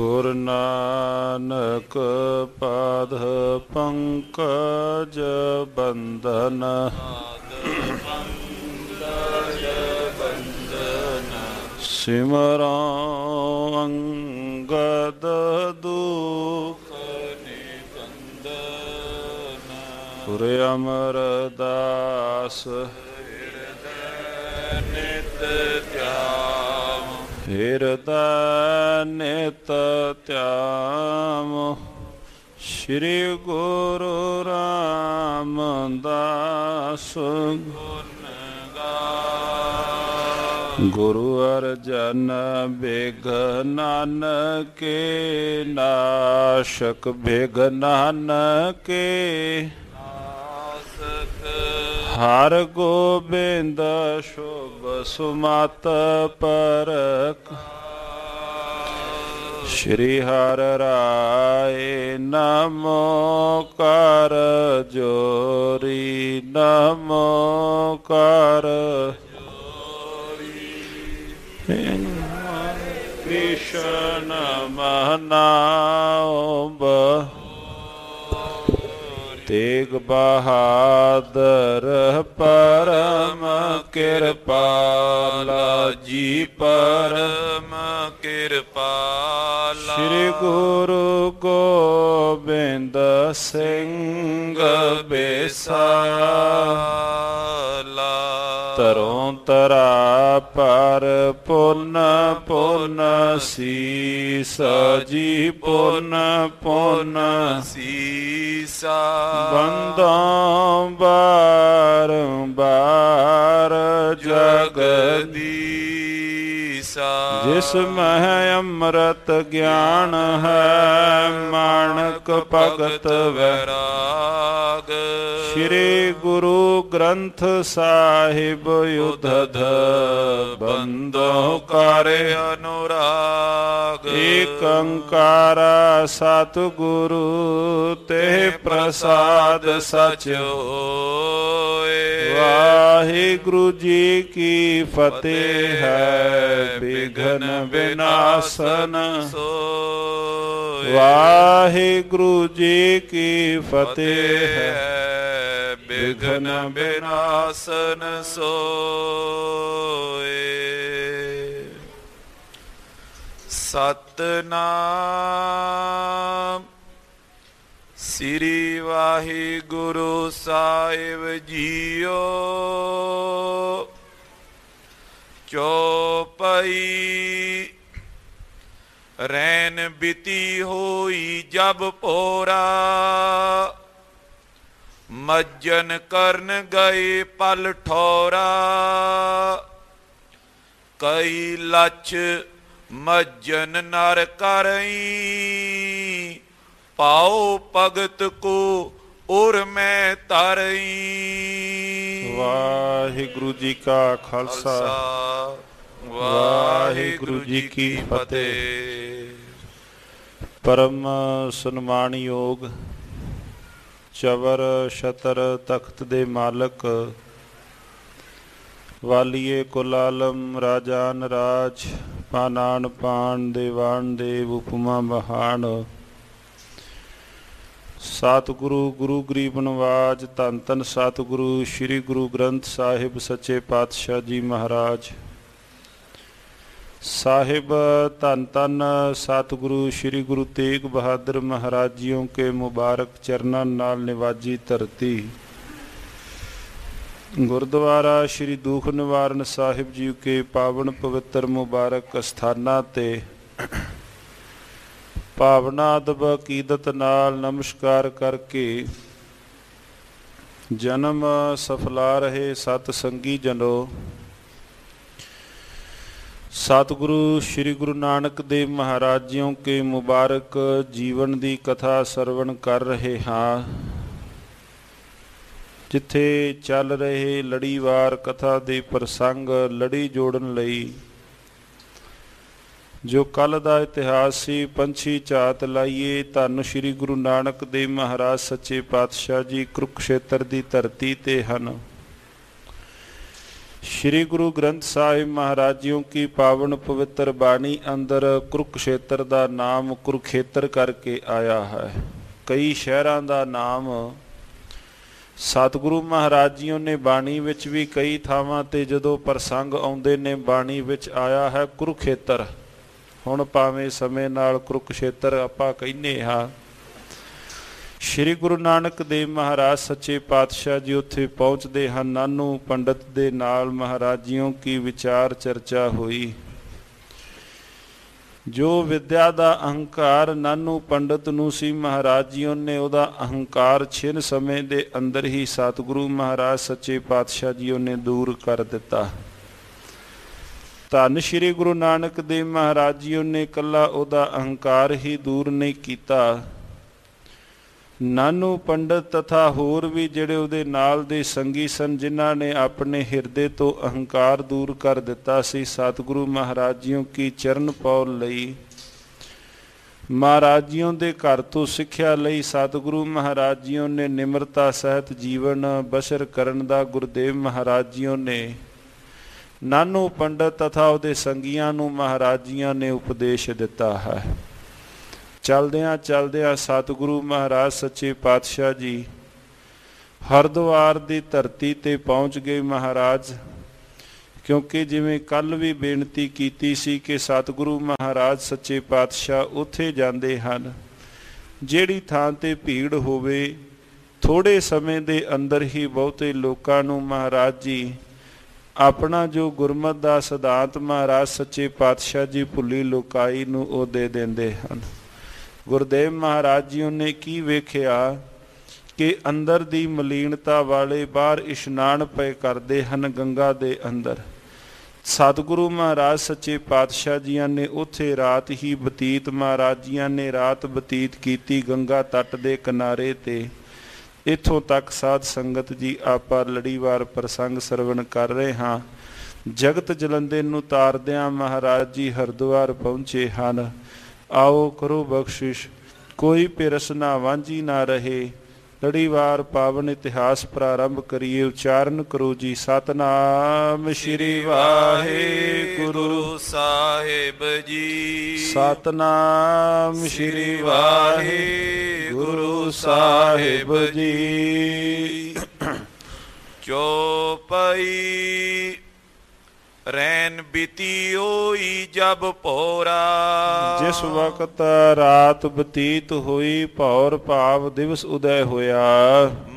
ਗੁਰ ਨਾਨਕ ਪਾਦ ਪੰਕਜ ਬੰਧਨ ਸਿਮਰਉ ਅੰਗਦ ਦੁਖ ਨਿਕੰਦਨ ਗੁਰ ਅਮਰਦਾਸ ਨਿਤ ਧਿਆਨ ਹਿਰਦੈ ਨਿਤ ਧਿਆਨ ਸ਼੍ਰੀ ਗੁਰੂ ਰਾਮਦਾਸ ਗੁਰੂ ਅਰਜਨ ਬਿਘਨਾਨਕੇ ਨਾਸ਼ਕ ਬਿਘਨਾਨਕੇ ਹਰ ਗੋਬਿੰਦ ਸ਼ੁਭ ਸੁਮਤ ਪਰਖ ਸ਼੍ਰੀ ਹਰਿ ਰਾਏ ਨਮੋ ਕਰ ਜੋਰੀ ਨਮੋ ਕਰ ਕ੍ਰਿਸ਼ਨ ਮਨਾਉ ਤੇਗ ਬਹਾਦਰ ਪਰਮ ਕਿਰਪਾਲਾ ਜੀ ਪਰਮ ਕਿਰਪਾਲਾ ਸ੍ਰੀ ਗੁਰੂ ਗੋਬਿੰਦ ਸਿੰਘ ਬੇਸਾਲਾ ਤਰੋਂ ਤਰਾ ਪਰ ਪੁੰਨ ਪੁੰਨ ਸੀਸ ਜੀ ਪੁੰਨ ਪੁੰਨ ਸੀਸਾ ਬੰਦੋਂ ਬਾਰੰਬਾਰ ਜਗਦੀਸਾ ਜਿਸ ਮਹਿ ਅੰਮ੍ਰਿਤ ਗਿਆਨ ਹੈ ਮਾਣਕ ਭਗਤ ਵੈਰਾਗ ਸ਼੍ਰੀ ਗੁਰੂ ਗ੍ਰੰਥ ਸਾਹਿਬ ਯੁਧਧ ਬੰਦੋ ਕਰ ਅਨੁਰਾਗ ਏਕ ਓੰਕਾਰ ਸਤਿਗੁਰੂ ਤੇ ਪ੍ਰਸਾਦ ਸਚ ਹੋਏ ਵਾਹਿਗੁਰੂ ਜੀ ਕੀ ਫਤਿਹ ਹੈ ਬਿਘਨ ਵਿਨਾਸ਼ਨ ਸੋਏ ਵਾਹਿਗੁਰੂ ਜੀ ਕੀ ਫਤਿਹ ਹੈ ਬਿਘਨ ਵਿਨਾਸ਼ਨ ਸੋਏ ਸਤਿਨਾਮ ਸ੍ਰੀ ਵਾਹਿਗੁਰੂ ਸਾਹਿਬ ਜੀਓ ਚੌਪਈ ਰੈਨ ਬਿਤੀ ਹੋਈ ਜਬ ਭੋਰਾ ਮੱਜਨ ਕਰਨ ਗਏ ਪਲ ਠੋਰਾ ਕਈ ਲੱਛ ਮੱਜਨ ਨਰ ਕਰਈ ਪਾਓ ਭਗਤ ਕੋ ਉਰ ਮੈਂ ਤਰਈ ਵਾਹਿਗੁਰੂ ਜੀ ਕਾ ਖਾਲਸਾ ਵਾਹਿਗੁਰੂ ਜੀ ਕੀ ਫਤਿਹ। ਪਰਮ ਸਨਮਾਨਯੋਗ ਚਵਰ ਛਤਰ ਤਖਤ ਦੇ ਮਾਲਕ ਵਾਲੀਏ ਕੁਲ ਆਲਮ ਰਾਜਾਨ ਰਾਜ ਪਾਨਾਨ ਪਾਨ ਦੇਵਾਨ ਦੇਵ ਉਪਮਾ ਬਹਾਨ ਸਤਿਗੁਰੂ ਗੁਰੂ ਗਰੀਬ ਨਵਾਜ ਧੰਨ ਧੰਨ ਸਤਿਗੁਰੂ ਸ੍ਰੀ ਗੁਰੂ ਗ੍ਰੰਥ ਸਾਹਿਬ ਸੱਚੇ ਪਾਤਸ਼ਾਹ ਜੀ ਮਹਾਰਾਜ साहिब धन धन सतगुरु श्री गुरु तेग बहादुर महाराज जियों के मुबारक चरणों नाल निवाजी धरती गुरुद्वारा श्री दुख निवारण साहिब जी के पावन पवित्र मुबारक अस्थानां ते भावना अदब अकीदत नाल नमस्कार करके जन्म सफला रहे सतसंगी जनों सतगुरु श्री गुरु नानक देव महाराज जियों के मुबारक जीवन की कथा सरवण कर रहे हाँ जिथे चल रहे लड़ीवार कथा दे प्रसंग लड़ी जोड़न लई जो कल दा इतिहास सी पंछी झात लाइए धन श्री गुरु नानक देव महाराज सच्चे पातशाह जी कुरुक्षेत्र की धरती ते हन। श्री गुरु ग्रंथ साहिब महाराज जीओ की पावन पवित्र बाणी अंदर कुरुक्षेत्र का नाम कुरुखेत्र करके आया है। कई शहरों का नाम सतगुरु महाराज जीओ ने बाणी विच भी कई थावां ते जदों प्रसंग आउंदे ने बाणी विच आया है कुरुखेत्र। हुण भावें समय नाल कुरुक्षेत्र आपां कहने हाँ। श्री गुरु नानक देव महाराज सच्चे पातशाह जी उत्थे पहुँचते हैं। नानू पंडित दे नाल महाराज जीओ की विचार चर्चा हुई। जो विद्या का अहंकार नानू पंडित नूं सी महाराज जीओ ने उहदा अहंकार छिन समय दे अंदर ही सतगुरु महाराज सच्चे पातशाह जीओ ने दूर कर दिता। धन श्री गुरु नानक देव महाराज जीओ ने कला उहदा अहंकार ही दूर नहीं कीता। नानू पंडित तथा होर भी जिहड़े उहदे नाल दे संगी सन जिन्हां ने अपने हिरदे तो अहंकार दूर कर दिता सी, सतगुरु महाराज जीओ की चरण पौल लई महाराज जीओ दे घर तो सिक्ख्या लई सतगुरु महाराज जीओ ने निमरता सहित जीवन बसर करन दा गुरुदेव महाराज जीओ ने नानू पंडित तथा उहदे संगियां नूं महाराज जीआं ने उपदेश दिता है। चलदियां चलदियां सतगुरु महाराज सच्चे पातशाह जी हरिद्वार की धरती ते पहुँच गए महाराज। क्योंकि जिवें कल भी बेनती कीती सी कि सतगुरु महाराज सच्चे पातशाह उत्थे जांदे हन जिहड़ी थां ते भीड़ होवे, थोड़े समय दे अंदर ही बहुते लोकां नूं महाराज जी अपना जो गुरमत दा सिद्धांत महाराज सच्चे पातशाह जी भुली लोकाई नूं ओ दे देंदे हन। गुरुदेव महाराज जीओ ने की वेख्या कि अंदर दी मलीनता वाले बाहर इशनान पे करते हैं गंगा दे अंदर। सतगुरु महाराज सच्चे पातशाह जियां ने उत्थे रात ही बतीत महाराज जियां ने रात बतीत कीती गंगा तट दे किनारे ते। इत्थों तक साध संगत जी आपां लड़ीवार प्रसंग सरवण कर रहे हाँ। जगत जलंदे नूं तारदियां महाराज जी हरिद्वार पहुँचे हैं। आओ करो बख्शिश कोई पिरस ना वांझी ना रहे। लड़ीवार पावन इतिहास प्रारंभ करिए। उच्चारण करो जी। सतनाम श्री वाहेगुरु साहिब जी। सतनाम श्री वाहेगुरु साहिब जी। चौपाई रैन बीती होई जब भोरा। जिस वक्त रात बतीत हुई भौर भाव दिवस उदय होया।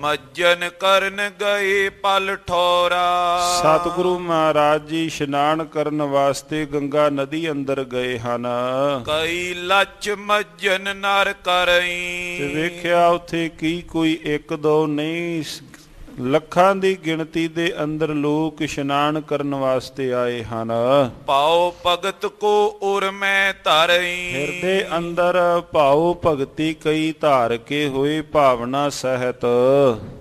मज्जन करन गए पल ठोरा। सतगुरु महाराज जी इशनान करन वास्ते गंगा नदी अंदर गए हन। कई लच मज्जन नर करई। ते वेख्या उत्थे की कोई एक दो नहीं ਲੱਖਾਂ ਦੀ ਗਿਣਤੀ ਦੇ ਅੰਦਰ ਲੋਕ ਇਸ਼ਨਾਨ ਕਰਨ ਵਾਸਤੇ ਆਏ ਹਨ। ਪਾਉ ਭਗਤ ਕੋ ਉਰ ਮੈਂ ਧਰਈ। ਹਿਰਦੇ ਅੰਦਰ ਭਾਉ ਭਗਤੀ ਕਈ ਧਾਰ ਕੇ ਹੋਏ ਭਾਵਨਾ ਸਹਿਤ।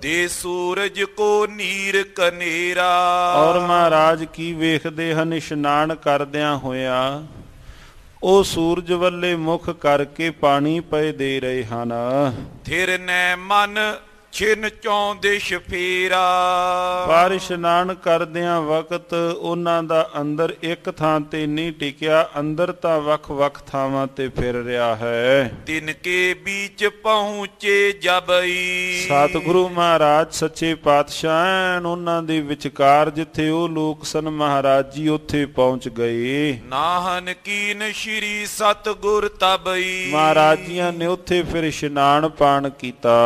ਦੇ ਸੂਰਜ ਕੋ ਨੀਰ ਕਨੇਰਾ। ਔਰ ਮਹਾਰਾਜ ਕੀ ਵੇਖਦੇ ਹਨ ਇਸ਼ਨਾਨ ਕਰਦਿਆਂ ਹੋਇਆ ਉਹ ਸੂਰਜ ਵੱਲੇ ਮੁਖ ਕਰਕੇ ਪਾਣੀ ਪਏ ਦੇ ਰਹੇ ਹਨ। ਥਿਰ ਨੈ ਮਨ ਛਿਨ ਚੌਂਦਿਸ਼ ਫੇਰਾ। ਪਰ ਇਸ਼ਨਾਨ ਕਰਦਿਆਂ ਵਕਤ ਉਹਨਾਂ ਦਾ ਅੰਦਰ ਇੱਕ ਥਾਂ ਤੇ ਨਹੀਂ ਟਿਕਿਆ, ਅੰਦਰ ਤਾਂ ਵੱਖ-ਵੱਖ ਥਾਵਾਂ ਤੇ ਫਿਰ ਰਿਹਾ ਹੈ। ਤਿਨ ਕੇ ਵਿੱਚ ਪਹੁੰਚੇ ਜਬਈ। ਸਤਿਗੁਰੂ ਮਹਾਰਾਜ ਸੱਚੇ ਪਾਤਸ਼ਾਹ ਉਹਨਾਂ ਦੇ ਵਿਚਕਾਰ ਜਿੱਥੇ ਉਹ ਲੋਕ ਸਨ ਮਹਾਰਾਜ ਜੀ ਉੱਥੇ ਪਹੁੰਚ ਗਏ। ਨਾਹਨ ਕੀਨ ਸ਼੍ਰੀ ਸਤਿਗੁਰ ਤਬਈ। ਮਹਾਰਾਜ ਜੀਆਂ ਨੇ ਉੱਥੇ ਫਿਰ ਇਸ਼ਨਾਨ ਪਾਣ ਕੀਤਾ।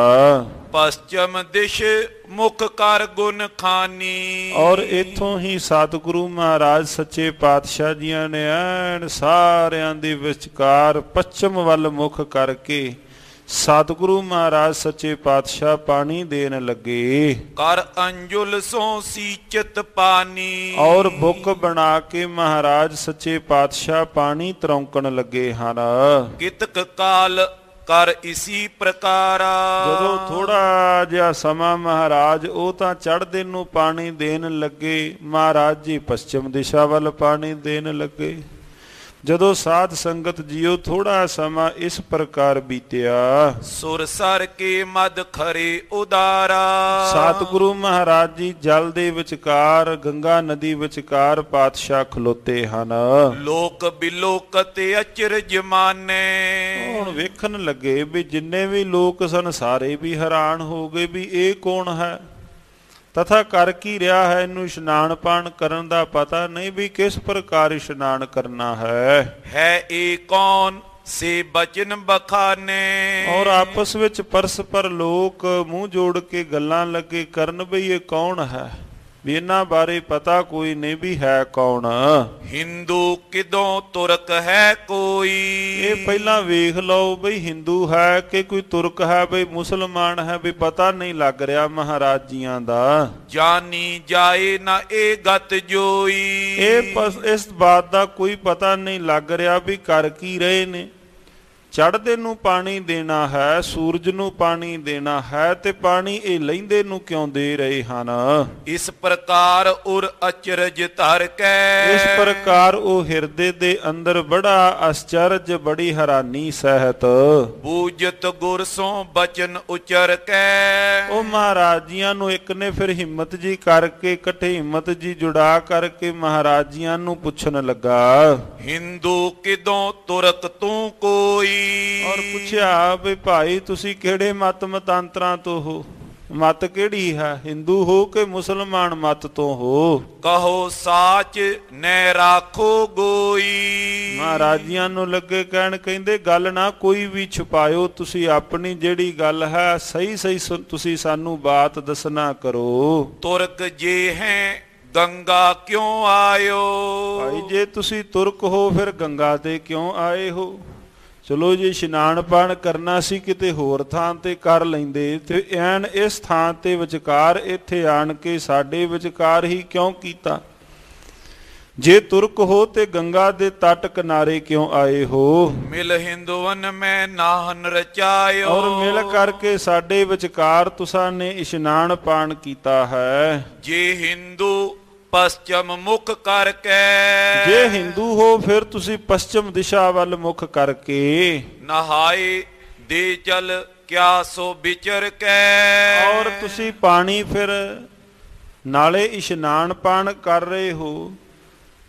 ਪਸ਼ਚਮ ਦਿਸ਼ ਮੁਖ ਕਰ ਗੁਣ ਖਾਨੀ। ਔਰ ਇੱਥੋਂ ਹੀ ਸਤਿਗੁਰੂ ਮਹਾਰਾਜ ਸੱਚੇ ਪਾਤਸ਼ਾਹ ਜੀਆਂ ਨੇ ਐਨ ਸਾਰਿਆਂ ਦੇ ਵਿਚਕਾਰ ਪੱਛਮ ਵੱਲ ਮੁਖ ਕਰਕੇ ਸਤਿਗੁਰੂ ਮਹਾਰਾਜ ਸੱਚੇ ਪਾਤਸ਼ਾਹ ਪਾਣੀ ਦੇਣ ਲੱਗੇ। ਕਰ ਅੰਜੁਲ ਸੋ ਸੀਚਤ ਪਾਨੀ। ਔਰ ਬੁੱਕ ਬਣਾ ਕੇ ਮਹਾਰਾਜ ਸੱਚੇ ਪਾਤਸ਼ਾਹ ਪਾਣੀ ਤਰੌਂਕਣ ਲੱਗੇ ਹਨ। ਕਿਤਕ ਕਾਲ ਕਰ ਇਸੀ ਪ੍ਰਕਾਰਾ। ਜਦੋਂ ਥੋੜਾ ਜਿਹਾ ਸਮਾਂ ਮਹਾਰਾਜ ਉਹ ਤਾਂ ਚੜ੍ਹਦੇ ਨੂੰ ਪਾਣੀ ਦੇਣ ਲੱਗੇ, ਮਹਾਰਾਜ ਜੀ ਪੱਛਮ ਦਿਸ਼ਾ ਵੱਲ ਪਾਣੀ ਦੇਣ ਲੱਗੇ। ਜਦੋਂ ਸਾਧ ਸੰਗਤ ਜੀਓ ਥੋੜਾ ਸਮਾਂ ਇਸ ਪ੍ਰਕਾਰ ਬੀਤਿਆ, ਸੁਰ ਸਰ ਕੇ ਮਦ ਖਰੇ ਉਦਾਰਾ। ਸਤਿਗੁਰੂ ਮਹਾਰਾਜ ਜੀ ਜਲ ਦੇ ਵਿਚਕਾਰ, ਗੰਗਾ ਨਦੀ ਵਿਚਕਾਰ ਪਾਤਸ਼ਾਹ ਖਲੋਤੇ ਹਨ। ਲੋਕ ਬਿਲੋਕਤ ਅਚਰਜ ਮਾਨੇ। ਹੁਣ ਵੇਖਣ ਲੱਗੇ ਵੀ ਜਿੰਨੇ ਵੀ ਲੋਕ ਸਨ ਸਾਰੇ ਵੀ ਹੈਰਾਨ ਹੋ ਗਏ ਵੀ ਇਹ ਕੌਣ ਹੈ, ਤਥਾ ਕਰ ਕੀ ਰਿਹਾ ਹੈ, ਇਹਨੂੰ ਇਸ਼ਨਾਨ ਪਾਣ ਕਰਨ ਦਾ ਪਤਾ ਨਹੀਂ ਵੀ ਕਿਸ ਪ੍ਰਕਾਰ ਇਸ਼ਨਾਨ ਕਰਨਾ ਹੈ ਇਹ ਕੌਣ ਸੇ ਬਚਨ ਬਖਾਨੇ। ਔਰ ਆਪਸ ਵਿੱਚ ਪਰਸਪਰ ਲੋਕ ਮੂੰਹ ਜੋੜ ਕੇ ਗੱਲਾਂ ਲੱਗੇ ਕਰਨ ਵੀ ਇਹ ਕੌਣ ਹੈ, ਵੀ ਇਹਨਾਂ ਬਾਰੇ ਪਤਾ ਕੋਈ ਨਹੀਂ ਵੀ ਹੈ ਕੌਣ। ਹਿੰਦੂ ਕਿਦੋਂ ਤੁਰਕ ਹੈ ਕੋਈ। ਇਹ ਪਹਿਲਾਂ ਵੇਖ ਲਓ ਬਈ ਹਿੰਦੂ ਹੈ ਕਿ ਕੋਈ ਤੁਰਕ ਹੈ, ਬਈ ਮੁਸਲਮਾਨ ਹੈ, ਵੀ ਪਤਾ ਨਹੀਂ ਲੱਗ ਰਿਹਾ ਮਹਾਰਾਜ ਜੀਆਂ ਦਾ। ਜਾਨੀ ਜਾਏ ਨਾ ਇਹ ਗਤ ਜੋਈ। ਇਸ ਬਾਤ ਦਾ ਕੋਈ ਪਤਾ ਨਹੀਂ ਲੱਗ ਰਿਹਾ ਵੀ ਕਰ ਕੀ ਰਹੇ ਨੇ। ਚੜ੍ਹਦੇ ਨੂੰ ਪਾਣੀ ਦੇਣਾ ਹੈ, ਸੂਰਜ ਨੂੰ ਪਾਣੀ ਦੇਣਾ ਹੈ, ਤੇ ਪਾਣੀ ਇਹ ਲੈਂਦੇ ਨੂੰ ਕਿਉਂ ਦੇ ਰਹੇ ਹਨ। ਇਸ ਪ੍ਰਕਾਰ ਉਰ ਅਚਰਜ ਧਰ ਕੈ। ਇਸ ਪ੍ਰਕਾਰ ਉਹ ਹਿਰਦੇ ਦੇ ਅੰਦਰ ਬੜਾ ਅਚਰਜ, ਬੜੀ ਹੈਰਾਨੀ ਸਹਿਤ ਬੂਝਤ ਗੁਰ ਸੋ ਬਚਨ ਉਚਰ ਕੈ। ਉਹ ਮਹਾਰਾਜ ਜੀਆਂ ਨੂੰ ਇੱਕ ਨੇ ਫਿਰ ਹਿੰਮਤ ਜੀ ਕਰਕੇ, ਇਕੱਠੇ ਹਿੰਮਤ ਜੀ ਜੁੜਾ ਕਰਕੇ ਮਹਾਰਾਜ ਜੀਆਂ ਨੂੰ ਪੁੱਛਣ ਲੱਗਾ, ਹਿੰਦੂ ਕਿਦੋਂ ਤੁਰਕ ਤੂੰ ਕੋਈ। ਔਰ ਪੁੱਛਿਆ ਵੀ ਭਾਈ ਤੁਸੀਂ ਕਿਹੜੇ ਮਤ ਮਤਾਂਤਰਾਂ ਤੋਂ ਹੋ, ਮਤ ਕਿਹੜੀ ਹੈ, ਹਿੰਦੂ ਹੋ ਕਿ ਮੁਸਲਮਾਨ ਮਤ ਤੋਂ ਹੋ। ਕਹੋ ਸਾਚ ਨੈ ਰਾਖੋ ਗੋਈ। ਮਹਾਰਾਜ ਜੀਆਂ ਨੂੰ ਲੱਗੇ ਕਹਿਣ, ਕਹਿੰਦੇ ਗੱਲ ਨਾ ਕੋਈ ਵੀ ਛੁਪਾਇਓ, ਤੁਸੀਂ ਆਪਣੀ ਜਿਹੜੀ ਗੱਲ ਹੈ ਸਹੀ ਸਹੀ ਤੁਸੀਂ ਸਾਨੂੰ ਬਾਤ ਦੱਸਣਾ ਕਰੋ। ਤੁਰਕ ਜੇ ਹੈ ਗੰਗਾ ਕਿਉਂ ਆਇਓ। ਭਾਈ ਜੇ ਤੁਸੀਂ ਤੁਰਕ ਹੋ ਫਿਰ ਗੰਗਾ ਤੇ ਕਿਉਂ ਆਏ ਹੋ। ਚਲੋ ਜੇ ਇਸ਼ਨਾਨ ਪਾਣ ਕਰਨਾ ਸੀ ਕਿਤੇ ਹੋਰ ਥਾਂ ਤੇ ਕਰ ਲੈਂਦੇ, ਤੇ ਐਨ ਇਸ ਥਾਂ ਤੇ ਵਿਚਕਾਰ ਇੱਥੇ ਆਣ ਕੇ ਸਾਡੇ ਵਿਚਕਾਰ ਹੀ ਕਿਉਂ ਕੀਤਾ। ਜੇ ਤੁਰਕ ਹੋ ਤੇ ਗੰਗਾ ਦੇ ਤਟ ਕਿਨਾਰੇ ਕਿਉਂ ਆਏ ਹੋ। ਮਿਲ ਹਿੰਦੂਨ ਮੈਂ ਨਾਹਨ ਰਚਾਇਓ। ਔਰ ਮਿਲ ਕਰਕੇ ਸਾਡੇ ਵਿਚਕਾਰ ਤੁਸਾਂ ਨੇ ਇਸ਼ਨਾਨ ਪਾਣ ਕੀਤਾ ਹੈ। ਜੇ ਹਿੰਦੂ ਪਸ਼ਚਮ ਮੁਖ ਕਰਕੇ। ਜੇ ਹਿੰਦੂ ਹੋ ਫਿਰ ਤੁਸੀਂ ਪਸ਼ਚਮ ਦਿਸ਼ਾ ਵੱਲ ਮੁਖ ਕਰਕੇ। ਨਹਾਏ ਦੇ ਜਲ ਕਿਆ ਸੋ ਵਿਚਰ ਕੇ। ਔਰ ਤੁਸੀਂ ਪਾਣੀ ਫਿਰ ਨਾਲੇ ਇਸ਼ਨਾਨ ਪਾਣ ਕਰ ਰਹੇ ਹੋ।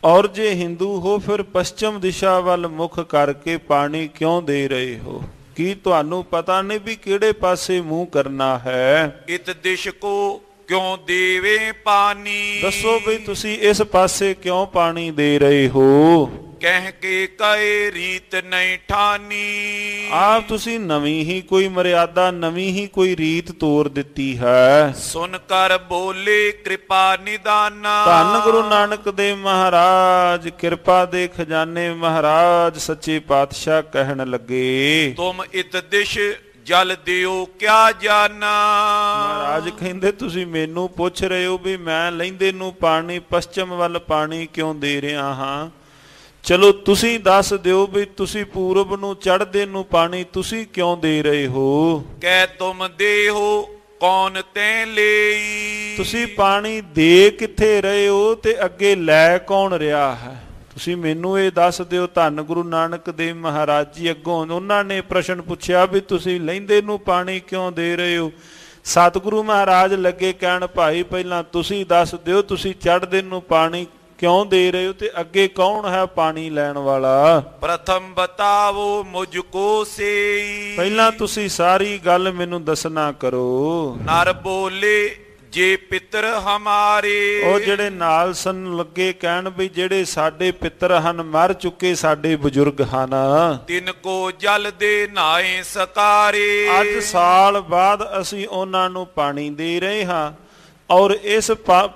ਔਰ ਜੇ ਹਿੰਦੂ ਹੋ ਫਿਰ ਪਸ਼ਚਮ ਦਿਸ਼ਾ ਵੱਲ ਮੁਖ ਕਰਕੇ ਪਾਣੀ ਕਿਉਂ ਦੇ ਰਹੇ ਹੋ। ਕੀ ਤੁਹਾਨੂੰ ਪਤਾ ਨਹੀਂ ਵੀ ਕਿਹੜੇ ਪਾਸੇ ਮੂੰਹ ਕਰਨਾ ਹੈ। ਇਤ ਦਿਸ਼ ਕੋ ਕਿਉਂ ਦੇਵੇ ਪਾਣੀ। ਦੱਸੋ ਵੀ ਤੁਸੀਂ ਇਸ ਪਾਸੇ ਕਿਉਂ ਪਾਣੀ ਦੇ ਰਹੇ ਹੋ। ਕਹਿ ਕੇ ਕਏ ਰੀਤ ਨਹੀਂ ਠਾਨੀ। ਆਪ ਤੁਸੀਂ ਨਵੀਂ ਹੀ ਕੋਈ ਮਰਿਆਦਾ, ਨਵੀਂ ਹੀ ਕੋਈ ਰੀਤ ਤੋਰ ਦਿੱਤੀ ਹੈ। ਸੁਨ ਕਰ ਬੋਲੇ ਕਿਰਪਾ ਨਿਦਾਨਾ। ਧੰਨ ਗੁਰੂ ਨਾਨਕ ਦੇਵ ਮਹਾਰਾਜ ਕਿਰਪਾ ਦੇ ਖਜ਼ਾਨੇ ਮਹਾਰਾਜ ਸੱਚੇ ਪਾਤਸ਼ਾਹ ਕਹਿਣ ਲੱਗੇ, ਤੁਮ ਇਤ ਦਿਸ਼ ਜਲ ਦਿਓ ਕਿਆ ਜਾਨਾ। ਮਹਾਰਾਜ ਕਹਿੰਦੇ ਤੁਸੀਂ ਮੈਨੂੰ ਪੁੱਛ ਰਹੇ ਹੋ ਵੀ ਮੈਂ ਲਹਿੰਦੇ ਨੂੰ ਪਾਣੀ ਪਸ਼ਚਮ ਵੱਲ ਪਾਣੀ ਕਿਉਂ ਦੇ ਰਿਹਾ ਹਾਂ। ਚਲੋ ਤੁਸੀਂ ਦੱਸ ਦਿਓ ਵੀ ਤੁਸੀਂ ਪੂਰਬ ਨੂੰ ਚੜ੍ਹਦੇ ਨੂੰ ਪਾਣੀ ਤੁਸੀਂ ਕਿਉਂ ਦੇ ਰਹੇ ਹੋ। ਕਹਿ ਤੁਮ ਦੇਹੋ ਕੌਣ ਤੈ ਲਈ। ਤੁਸੀਂ ਪਾਣੀ ਦੇ ਕਿੱਥੇ ਰਹੇ ਹੋ ਤੇ ਅੱਗੇ ਲੈ ਕੌਣ ਰਿਹਾ ਹੈ। ਤੁਸੀਂ ਮੈਨੂੰ ਇਹ ਦੱਸ ਦਿਓ। ਧੰਨ ਗੁਰੂ ਨਾਨਕ ਦੇਵ ਮਹਾਰਾਜ ਜੀ ਅੱਗੋਂ ਉਹਨਾਂ ਨੇ ਪ੍ਰਸ਼ਨ ਪੁੱਛਿਆ ਵੀ ਤੁਸੀਂ ਲਹਿੰਦੇ ਨੂੰ ਪਾਣੀ ਕਿਉਂ ਦੇ ਰਹੇ ਹੋ। ਸਤਿਗੁਰੂ ਮਹਾਰਾਜ ਲੱਗੇ ਕਹਿਣ, ਭਾਈ ਪਹਿਲਾਂ ਤੁਸੀਂ ਦੱਸ ਦਿਓ ਤੁਸੀਂ ਚੜ੍ਹਦੇ ਨੂੰ ਪਾਣੀ ਕਿਉਂ ਦੇ ਰਹੇ ਹੋ ਤੇ ਅੱਗੇ ਕੌਣ ਹੈ ਪਾਣੀ ਲੈਣ ਵਾਲਾ। ਪ੍ਰਥਮ ਬਤਾਵੋ ਮੁਝ ਕੋ ਸੇਈ। ਪਹਿਲਾਂ ਤੁਸੀਂ ਸਾਰੀ ਗੱਲ ਮੈਨੂੰ ਦੱਸਣਾ ਕਰੋ। ਨਰ ਬੋਲੇ ਜੇ ਪਿੱਤਰ ਹਮਾਰੇ। ਉਹ ਜਿਹੜੇ ਨਾਲ ਸਨ ਲੱਗੇ ਕਹਿਣ ਵੀ ਜਿਹੜੇ ਸਾਡੇ ਪਿੱਤਰ ਹਨ, ਮਰ ਚੁੱਕੇ ਸਾਡੇ ਬਜ਼ੁਰਗ ਹਨ। ਤਿੰਨ ਕੋ ਜਲ ਦੇ ਨਾਏ ਸਕਾਰੇ। ਅੱਜ ਸਾਲ ਬਾਅਦ ਅਸੀਂ ਉਹਨਾਂ ਨੂੰ ਪਾਣੀ ਦੇ ਰਹੇ ਹਾਂ। ਔਰ ਇਸ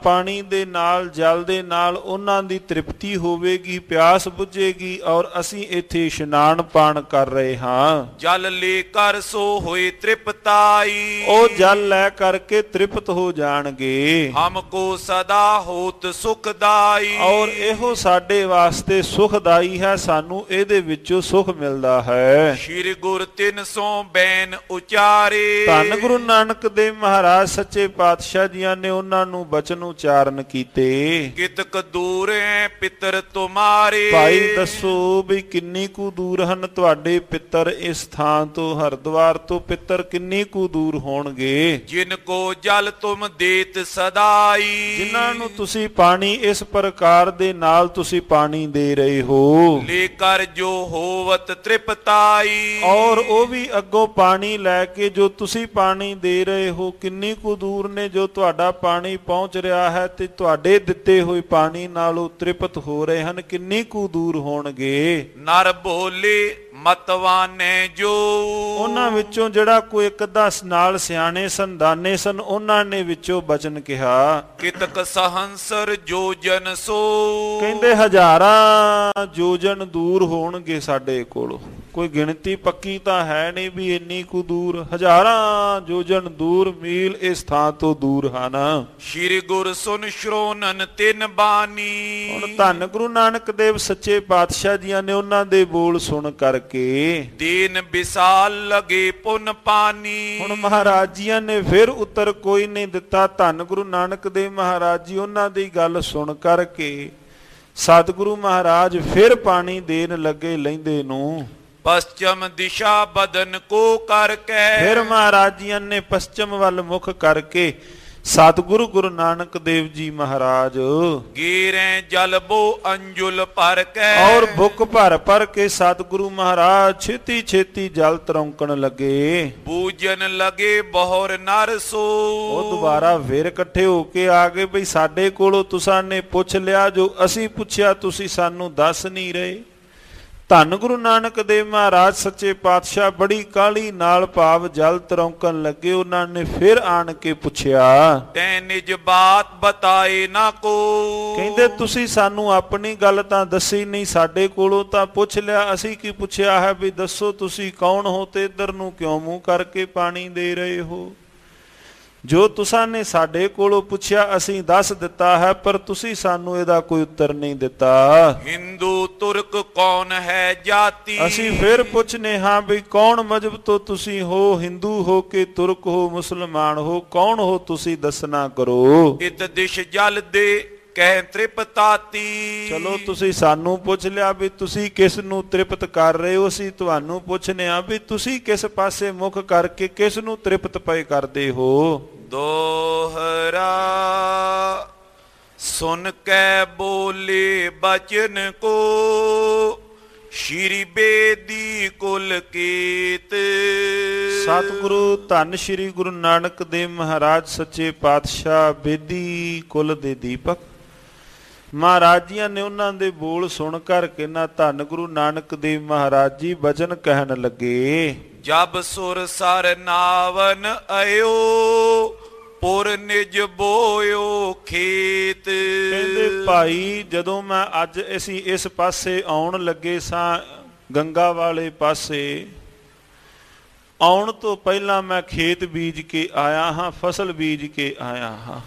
ਪਾਣੀ ਦੇ ਨਾਲ, ਜਲ ਦੇ ਨਾਲ ਉਹਨਾਂ ਦੀ ਤ੍ਰਿਪਤੀ ਹੋਵੇਗੀ, ਪਿਆਸ ਬੁਝੇਗੀ। ਔਰ ਅਸੀਂ ਇੱਥੇ ਇਸ਼ਨਾਨ ਪਾਣ ਕਰ ਰਹੇ ਹਾਂ। ਜਲ ਲੈ ਕਰ ਸੋ ਹੋਏ ਤ੍ਰਿਪਤਾਈ। ਉਹ ਜਲ ਲੈ ਕਰਕੇ ਤ੍ਰਿਪਤ ਹੋ ਜਾਣਗੇ। ਹਮਕੋ ਸਦਾ ਹੋਤ ਸੁਖਦਾਈ। ਔਰ ਇਹੋ ਸਾਡੇ ਵਾਸਤੇ ਸੁਖਦਾਈ ਹੈ, ਸਾਨੂੰ ਇਹਦੇ ਵਿੱਚੋਂ ਸੁਖ ਮਿਲਦਾ ਹੈ। ਸ਼੍ਰੀ ਗੁਰ 300 ਬੈਨ ਉਚਾਰੇ। ਧੰਨ ਗੁਰੂ ਨਾਨਕ ਦੇਵ ਮਹਾਰਾਜ ਸੱਚੇ ਪਾਤਸ਼ਾਹ ਜੀਆਂ ਨੇ ਉਹਨਾਂ ਨੂੰ ਬਚਨ ਉਚਾਰਨ ਕੀਤੇ। ਕਿਤਕ ਦੂਰ ਹੈ ਪਿਤਰ ਤੁਮਾਰੇ। ਭਾਈ ਦੱਸੋ ਵੀ ਕਿੰਨੀ ਕੁ ਦੂਰ ਹਨ ਤੁਹਾਡੇ ਪਿੱਤਰ ਇਸ ਥਾਂ ਤੋਂ, ਹਰਿਦੁਆਰ ਤੋਂ ਪਿੱਤਰ ਕਿੰਨੀ ਕੁ ਦੂਰ ਹੋਣਗੇ? ਜਿਨ ਕੋ ਜਲ ਤੁਮ ਦੇਤ ਸਦਾਈ। ਜਿਨ੍ਹਾਂ ਨੂੰ ਤੁਸੀਂ ਪਾਣੀ ਇਸ ਪ੍ਰਕਾਰ ਦੇ ਨਾਲ ਤੁਸੀਂ ਪਾਣੀ ਦੇ ਰਹੇ ਹੋ। ਲੈ ਕਰ ਜੋ ਹੋਵਤ ਤ੍ਰਿਪਤਾਈ। ਔਰ ਉਹ ਵੀ ਅੱਗੋਂ ਪਾਣੀ ਲੈ ਕੇ ਜੋ ਤੁਸੀਂ ਪਾਣੀ ਦੇ ਰਹੇ ਹੋ ਕਿੰਨੀ ਕੁ ਦੂਰ ਨੇ ਜੋ ਤੁਹਾਡਾ ਪਾਣੀ ਪਹੁੰਚ ਰਿਹਾ ਹੈ ਤੇ ਤੁਹਾਡੇ ਦਿੱਤੇ ਹੋਏ ਪਾਣੀ ਨਾਲ ਉਹ ਤ੍ਰਿਪਤ ਹੋ ਰਹੇ ਹਨ, ਕਿੰਨੀ ਕੁ ਦੂਰ ਹੋਣਗੇ? ਨਰ ਬੋਲੇ ਮਤਵਾਨੇ ਜੋ। ਉਹਨਾਂ ਵਿੱਚੋਂ ਜਿਹੜਾ ਕੋਈ ਇੱਕ ਅੱਧਾ ਨਾਲ ਸਿਆਣੇ ਸਨ, ਦਾਨੇ ਸਨ, ਉਹਨਾਂ ਨੇ ਵਿੱਚੋਂ ਬਚਨ ਕਿਹਾ। ਕਿਤਕ ਸਹੰਸਰ ਜੋਜਨ ਸੋ। ਕਹਿੰਦੇ ਹਜ਼ਾਰਾਂ ਜੋਜਨ ਦੂਰ ਹੋਣਗੇ ਸਾਡੇ ਕੋਲੋਂ, ਕੋਈ ਗਿਣਤੀ ਪੱਕੀ ਤਾਂ ਹੈ ਨਹੀਂ ਵੀ ਇੰਨੀ ਕੁ ਦੂਰ, ਹਜ਼ਾਰਾਂ ਜੋਜਨ ਦੂਰ ਮੀਲ ਇਸ ਥਾਂ ਤੋਂ ਦੂਰ ਹਨ। ਸ਼੍ਰੀ ਗੁਰ ਸੁਨ ਸ਼੍ਰੋਨਨ ਤਿੰਨ ਬਾਣੀ। ਹੁਣ ਧੰਨ ਗੁਰੂ ਨਾਨਕ ਦੇਵ ਸੱਚੇ ਪਾਤਸ਼ਾਹ ਜੀਆਂ ਨੇ ਉਹਨਾਂ ਦੇ ਬੋਲ ਸੁਣ ਕਰਕੇ ਦੀਨ ਵਿਸਾਲ ਲਗੇ ਪੁੰਨ ਪਾਨੀ। ਹੁਣ ਮਹਾਰਾਜ ਜੀਆਂ ਨੇ ਫਿਰ ਉੱਤਰ ਕੋਈ ਨਹੀਂ ਦਿੱਤਾ। ਧੰਨ ਗੁਰੂ ਨਾਨਕ ਦੇਵ ਮਹਾਰਾਜ ਜੀ ਉਹਨਾਂ ਦੀ ਗੱਲ ਸੁਣ ਕਰਕੇ ਸਤਿਗੁਰੂ ਮਹਾਰਾਜ ਫਿਰ ਪਾਣੀ ਦੇਣ ਲੱਗੇ ਲਹਿੰਦੇ ਨੂੰ। ਪਸ਼ਚਮ ਦਿਸ਼ਾ ਬਦਨ ਕੋ ਕਰਕੇ। ਫਿਰ ਮਹਾਰਾਜ ਜੀਆਂ ਨੇ ਪਸ਼ਚਮ ਵੱਲ ਮੁਖ ਕਰਕੇ ਸਤਿਗੁਰੂ ਗੁਰੂ ਨਾਨਕ ਦੇਵ ਜੀ ਮਹਾਰਾਜ ਗੀਰੇ ਜਲ ਬੋ ਅੰਜੁਲ ਭਰ ਕੇ। ਔਰ ਬੁੱਕ ਭਰ ਭਰ ਕੇ ਸਤਿਗੁਰੂ ਮਹਾਰਾਜ ਛੇਤੀ ਛੇਤੀ ਜਲ ਤਰੌਂਕਣ ਲੱਗੇ। ਪੂਜਨ ਲਗੇ ਬਹੁਰ ਨਰ ਸੋ। ਉਹ ਦੁਬਾਰਾ ਫਿਰ ਇਕੱਠੇ ਹੋ ਕੇ ਆ ਗਏ ਬਈ ਸਾਡੇ ਕੋਲੋਂ ਤੁਸਾਂ ਨੇ ਪੁੱਛ ਲਿਆ, ਜੋ ਅਸੀਂ ਪੁੱਛਿਆ ਤੁਸੀਂ ਸਾਨੂੰ ਦੱਸ ਨਹੀਂ ਰਹੇ। ਧੰਨ ਗੁਰੂ ਨਾਨਕ ਦੇਵ ਮਹਾਰਾਜ ਸੱਚੇ ਪਾਤਸ਼ਾਹ ਬੜੀ ਕਾਹਲੀ ਨਾਲ ਭਾਵ ਜਲ ਤਰੌਂਕਣ ਲੱਗੇ। ਉਹਨਾਂ ਨੇ ਫਿਰ ਆਣ ਕੇ ਪੁੱਛਿਆ, ਤੈ ਨਿਜ ਬਾਤ ਬਤਾਏ ਨਾ ਕੋ। ਕਹਿੰਦੇ ਤੁਸੀਂ ਸਾਨੂੰ ਆਪਣੀ ਗੱਲ ਤਾਂ ਦੱਸੀ ਨਹੀਂ, ਸਾਡੇ ਕੋਲੋਂ ਤਾਂ ਪੁੱਛ ਲਿਆ, ਅਸੀਂ ਕੀ ਪੁੱਛਿਆ ਹੈ ਵੀ ਦੱਸੋ ਤੁਸੀਂ ਕੌਣ ਹੋ ਤੇ ਇੱਧਰ ਨੂੰ ਕਿਉਂ ਮੂੰਹ ਕਰਕੇ ਪਾਣੀ ਦੇ ਰਹੇ ਹੋ? ਜੋ ਤੁਸਾਂ ਨੇ ਸਾਡੇ ਕੋਲੋਂ ਪੁੱਛਿਆ ਅਸੀਂ ਦੱਸ ਦਿੱਤਾ ਹੈ, ਪਰ ਤੁਸੀਂ ਸਾਨੂੰ ਇਹਦਾ ਕੋਈ ਉੱਤਰ ਨਹੀਂ ਦਿੱਤਾ। ਹਿੰਦੂ ਤੁਰਕ ਕੌਣ ਹੈ ਜਾਤੀ। ਅਸੀਂ ਫਿਰ ਪੁੱਛਨੇ ਹਾਂ ਵੀ ਕੌਣ ਮਜ਼ਹਬ ਤੋਂ ਤੁਸੀਂ ਹੋ? ਹਿੰਦੂ ਹੋ ਕਿ ਤੁਰਕ ਹੋ, ਮੁਸਲਮਾਨ ਹੋ, ਕੌਣ ਹੋ ਤੁਸੀਂ ਦੱਸਣਾ ਕਰੋ। ਇਤ ਦਿਸ਼ ਜਲ ਦੇ ਕਹਿ ਤ੍ਰਿਪਤਾਤੀ। ਚਲੋ ਤੁਸੀਂ ਸਾਨੂੰ ਪੁੱਛ ਲਿਆ ਵੀ ਤੁਸੀਂ ਕਿਸ ਨੂੰ ਤ੍ਰਿਪਤ ਕਰ ਰਹੇ ਹੋ, ਅਸੀਂ ਤੁਹਾਨੂੰ ਪੁੱਛਨੇ ਆ ਵੀ ਤੁਸੀਂ ਕਿਸ ਪਾਸੇ ਮੁਖ ਕਰਕੇ ਕਿਸ ਨੂੰ ਤ੍ਰਿਪਤ ਪਏ ਕਰਦੇ ਹੋ। ਦੋਹਰਾ ਸੁਨ ਕੇ ਬੋਲੇ ਬਚਨ ਕੋ ਸ਼੍ਰੀ ਬੇਦੀ ਕੁਲ ਕੀਤ। ਸਤਿਗੁਰੂ ਧੰਨ ਸ਼੍ਰੀ ਗੁਰੂ ਨਾਨਕ ਦੇਵ ਮਹਾਰਾਜ ਸੱਚੇ ਪਾਤਸ਼ਾਹ ਬੇਦੀ ਕੁਲ ਦੇ ਦੀਪਕ ਮਹਾਰਾਜ ਜੀਆਂ ਨੇ ਉਹਨਾਂ ਦੇ ਬੋਲ ਸੁਣ ਕਰਕੇ ਨਾ ਧੰਨ ਗੁਰੂ ਨਾਨਕ ਦੇਵ ਮਹਾਰਾਜ ਜੀ ਬਚਨ ਕਹਿਣ ਲੱਗੇ। ਜਬ ਸੁਰ ਸਰ ਨਾਵਨ ਆਇਓ ਪੁਰ ਨਿਜ ਬੋਇਓ ਖੇਤ। ਕਹਿੰਦੇ ਭਾਈ ਜਦੋਂ ਮੈਂ ਅੱਜ ਅਸੀਂ ਇਸ ਪਾਸੇ ਆਉਣ ਲੱਗੇ ਸਾਂ ਗੰਗਾ ਵਾਲੇ ਪਾਸੇ, ਆਉਣ ਤੋਂ ਪਹਿਲਾਂ ਮੈਂ ਖੇਤ ਬੀਜ ਕੇ ਆਇਆ ਹਾਂ, ਫਸਲ ਬੀਜ ਕੇ ਆਇਆ ਹਾਂ।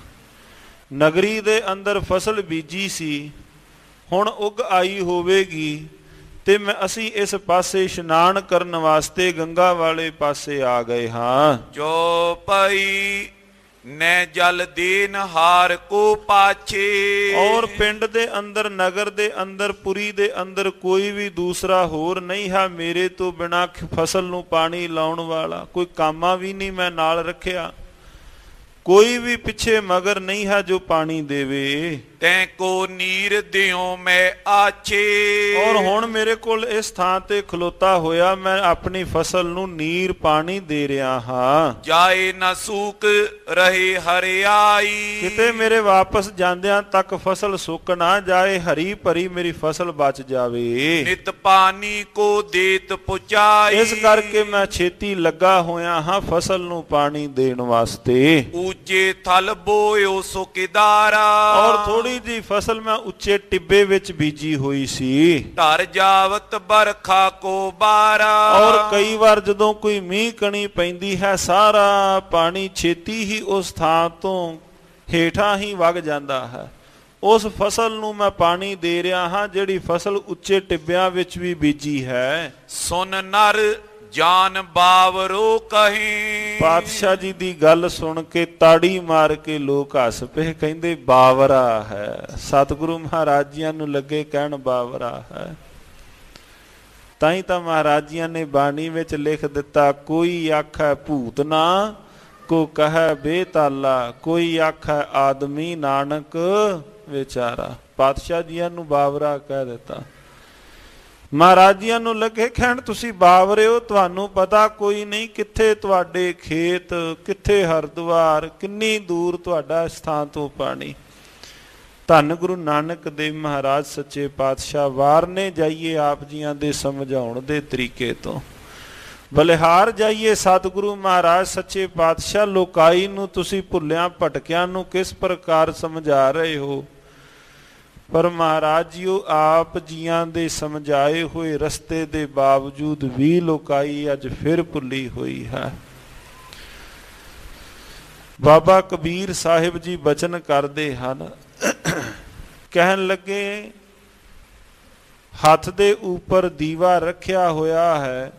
ਨਗਰੀ ਦੇ ਅੰਦਰ ਫਸਲ ਬੀਜੀ ਸੀ, ਹੁਣ ਉੱਗ ਆਈ ਹੋਵੇਗੀ ਤੇ ਅਸੀਂ ਇਸ ਪਾਸੇ ਇਸ਼ਨਾਨ ਕਰਨ ਵਾਸਤੇ ਗੰਗਾ ਵਾਲੇ ਪਾਸੇ ਆ ਗਏ ਹਾਂ। ਜੋ ਪਈ ਨੈ ਜਲ ਦੇਨ ਹਾਰ ਕੋ ਪਾਛੇ। ਔਰ ਪਿੰਡ ਦੇ ਅੰਦਰ, ਨਗਰ ਦੇ ਅੰਦਰ, ਪੁਰੀ ਦੇ ਅੰਦਰ ਕੋਈ ਵੀ ਦੂਸਰਾ ਹੋਰ ਨਹੀਂ ਹੈ ਮੇਰੇ ਤੋਂ ਬਿਨਾਂ ਫਸਲ ਨੂੰ ਪਾਣੀ ਲਾਉਣ ਵਾਲਾ। ਕੋਈ ਕਾਮਾ ਵੀ ਨਹੀਂ ਮੈਂ ਨਾਲ ਰੱਖਿਆ, ਕੋਈ ਵੀ ਪਿੱਛੇ ਮਗਰ ਨਹੀਂ ਹੈ ਜੋ ਪਾਣੀ ਦੇਵੇ। ਤੈਂ ਕੋ ਨੀਰ ਦਿਓ ਮੈਂ ਆਛੇ। ਔਰ ਹੁਣ ਮੇਰੇ ਕੋਲ ਇਸ ਥਾਂ ਤੇ ਖਲੋਤਾ ਹੋਇਆ ਮੈਂ ਆਪਣੀ ਫਸਲ ਨੂੰ ਨੀਰ ਪਾਣੀ ਦੇ ਰਿਹਾ ਹਾਂ। ਜਾਏ ਨਾ ਸੂਕ ਰਹੇ ਹਰਿਆਈ। ਕਿਤੇ ਮੇਰੇ ਵਾਪਸ ਜਾਂਦਿਆਂ ਤੱਕ ਫਸਲ ਸੁੱਕ ਨਾ ਜਾਏ, ਹਰੀ ਭਰੀ ਮੇਰੀ ਫਸਲ ਬਚ ਜਾਵੇ। ਨਿਤ ਪਾਣੀ ਕੋ ਦੇਤ ਪੁਚਾਈ। ਇਸ ਕਰਕੇ ਮੈਂ ਛੇਤੀ ਲੱਗਾ ਹੋਇਆ ਹਾਂ ਫਸਲ ਨੂੰ ਪਾਣੀ ਦੇਣ ਵਾਸਤੇ। ਉੱਚੇ ਥਲ ਬੋਇਓ ਸੋ ਕਿਦਾਰਾ। ਔਰ ਥੋੜੀ ਜੀ ਫਸਲ ਮੈਂ ਉੱਚੇ ਟਿੱਬੇ ਵਿੱਚ ਬੀਜੀ ਹੋਈ ਸੀ। ਧਰ ਜਾਵਤ ਬਰਖਾ ਕੋ ਬਾਰਾ। ਔਰ ਕਈ ਵਾਰ ਜਦੋਂ ਕੋਈ ਮੀਂਹ ਕਣੀ ਪੈਂਦੀ ਹੈ ਸਾਰਾ ਪਾਣੀ ਛੇਤੀ ਹੀ ਉਸ ਥਾਂ ਤੋਂ ਹੇਠਾਂ ਹੀ ਵਗ ਜਾਂਦਾ ਹੈ। ਉਸ ਫਸਲ ਨੂੰ ਮੈਂ ਪਾਣੀ ਦੇ ਰਿਹਾ ਹਾਂ ਜਿਹੜੀ ਫਸਲ ਉੱਚੇ ਟਿੱਬਿਆਂ ਵਿੱਚ ਵੀ ਬੀਜੀ ਹੈ। ਸੁਨ ਨਰ ਜਾਨ ਬਾਵਰੋ ਕਹੀ। ਪਾਤਸ਼ਾਹ ਜੀ ਦੀ ਗੱਲ ਸੁਣ ਕੇ ਤਾੜੀ ਮਾਰ ਕੇ ਲੋਕ ਹੱਸ ਪਏ, ਕਹਿੰਦੇ ਬਾਵਰਾ ਹੈ। ਸਤਿਗੁਰੂ ਮਹਾਰਾਜ ਜੀਆਂ ਨੂੰ ਲੱਗੇ ਕਹਿਣ ਬਾਵਰਾ ਹੈ। ਤਾਂ ਹੀ ਤਾਂ ਮਹਾਰਾਜ ਜੀਆਂ ਨੇ ਬਾਣੀ ਵਿੱਚ ਲਿਖ ਦਿੱਤਾ, ਕੋਈ ਆਖੈ ਭੂਤ ਨਾ ਕੋ ਕਹੈ ਬੇਤਾਲਾ, ਕੋਈ ਆਖੈ ਆਦਮੀ ਨਾਨਕ ਵਿਚਾਰਾ। ਪਾਤਸ਼ਾਹ ਜੀਆਂ ਨੂੰ ਬਾਵਰਾ ਕਹਿ ਦਿੱਤਾ। ਮਹਾਰਾਜ ਜੀਆਂ ਨੂੰ ਲੱਗੇ ਕਹਿਣ ਤੁਸੀਂ ਬਾਵਰੇ ਹੋ, ਤੁਹਾਨੂੰ ਪਤਾ ਕੋਈ ਨਹੀਂ ਕਿੱਥੇ ਤੁਹਾਡੇ ਖੇਤ, ਕਿੱਥੇ ਹਰਿਦੁਆਰ, ਕਿੰਨੀ ਦੂਰ ਤੁਹਾਡਾ ਸਥਾਨ ਤੋਂ ਪਾਣੀ। ਧੰਨ ਗੁਰੂ ਨਾਨਕ ਦੇਵ ਮਹਾਰਾਜ ਸੱਚੇ ਪਾਤਸ਼ਾਹ ਵਾਰਨੇ ਜਾਈਏ ਆਪ ਜੀਆਂ ਦੇ ਸਮਝਾਉਣ ਦੇ ਤਰੀਕੇ ਤੋਂ, ਬਲਿਹਾਰ ਜਾਈਏ ਸਤਿਗੁਰੂ ਮਹਾਰਾਜ ਸੱਚੇ ਪਾਤਸ਼ਾਹ ਲੋਕਾਈ ਨੂੰ ਤੁਸੀਂ ਭੁੱਲਿਆਂ ਭਟਕਿਆਂ ਨੂੰ ਕਿਸ ਪ੍ਰਕਾਰ ਸਮਝਾ ਰਹੇ ਹੋ। ਪਰ ਮਹਾਰਾਜ ਜੀਓ ਆਪ ਜੀਆਂ ਦੇ ਸਮਝਾਏ ਹੋਏ ਰਸਤੇ ਦੇ ਬਾਵਜੂਦ ਵੀ ਲੋਕਾਈ ਅੱਜ ਫਿਰ ਭੁੱਲੀ ਹੋਈ ਹੈ। ਬਾਬਾ ਕਬੀਰ ਸਾਹਿਬ ਜੀ ਬਚਨ ਕਰਦੇ ਹਨ, ਕਹਿਣ ਲੱਗੇ ਹੱਥ ਦੇ ਉੱਪਰ ਦੀਵਾ ਰੱਖਿਆ ਹੋਇਆ ਹੈ,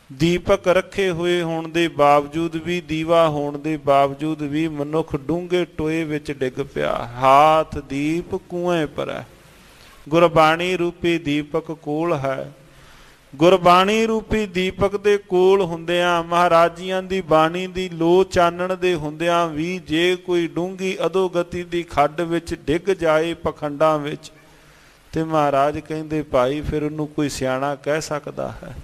ਦੀਪਕ ਰੱਖੇ ਹੋਏ ਹੋਣ ਦੇ ਬਾਵਜੂਦ ਵੀ, ਦੀਵਾ ਹੋਣ ਦੇ ਬਾਵਜੂਦ ਵੀ ਮਨੁੱਖ ਡੂੰਘੇ ਟੋਏ ਵਿੱਚ ਡਿੱਗ ਪਿਆ। ਹਾਥ ਦੀਪ ਕੂਏ ਪਰ ਹੈ। ਗੁਰਬਾਣੀ ਰੂਪੀ ਦੀਪਕ ਕੋਲ ਹੈ। ਗੁਰਬਾਣੀ ਰੂਪੀ ਦੀਪਕ ਦੇ ਕੋਲ ਹੁੰਦਿਆਂ, ਮਹਾਰਾਜ ਜੀਆਂ ਦੀ ਬਾਣੀ ਦੀ ਲੋ ਚਾਨਣ ਦੇ ਹੁੰਦਿਆਂ ਵੀ ਜੇ ਕੋਈ ਡੂੰਘੀ ਅਧੋਗਤੀ ਦੀ ਖੱਡ ਵਿੱਚ ਡਿੱਗ ਜਾਏ ਪਖੰਡਾਂ ਵਿੱਚ, ਤੇ ਮਹਾਰਾਜ ਕਹਿੰਦੇ ਭਾਈ ਫਿਰ ਉਹਨੂੰ ਕੋਈ ਸਿਆਣਾ ਕਹਿ ਸਕਦਾ ਹੈ।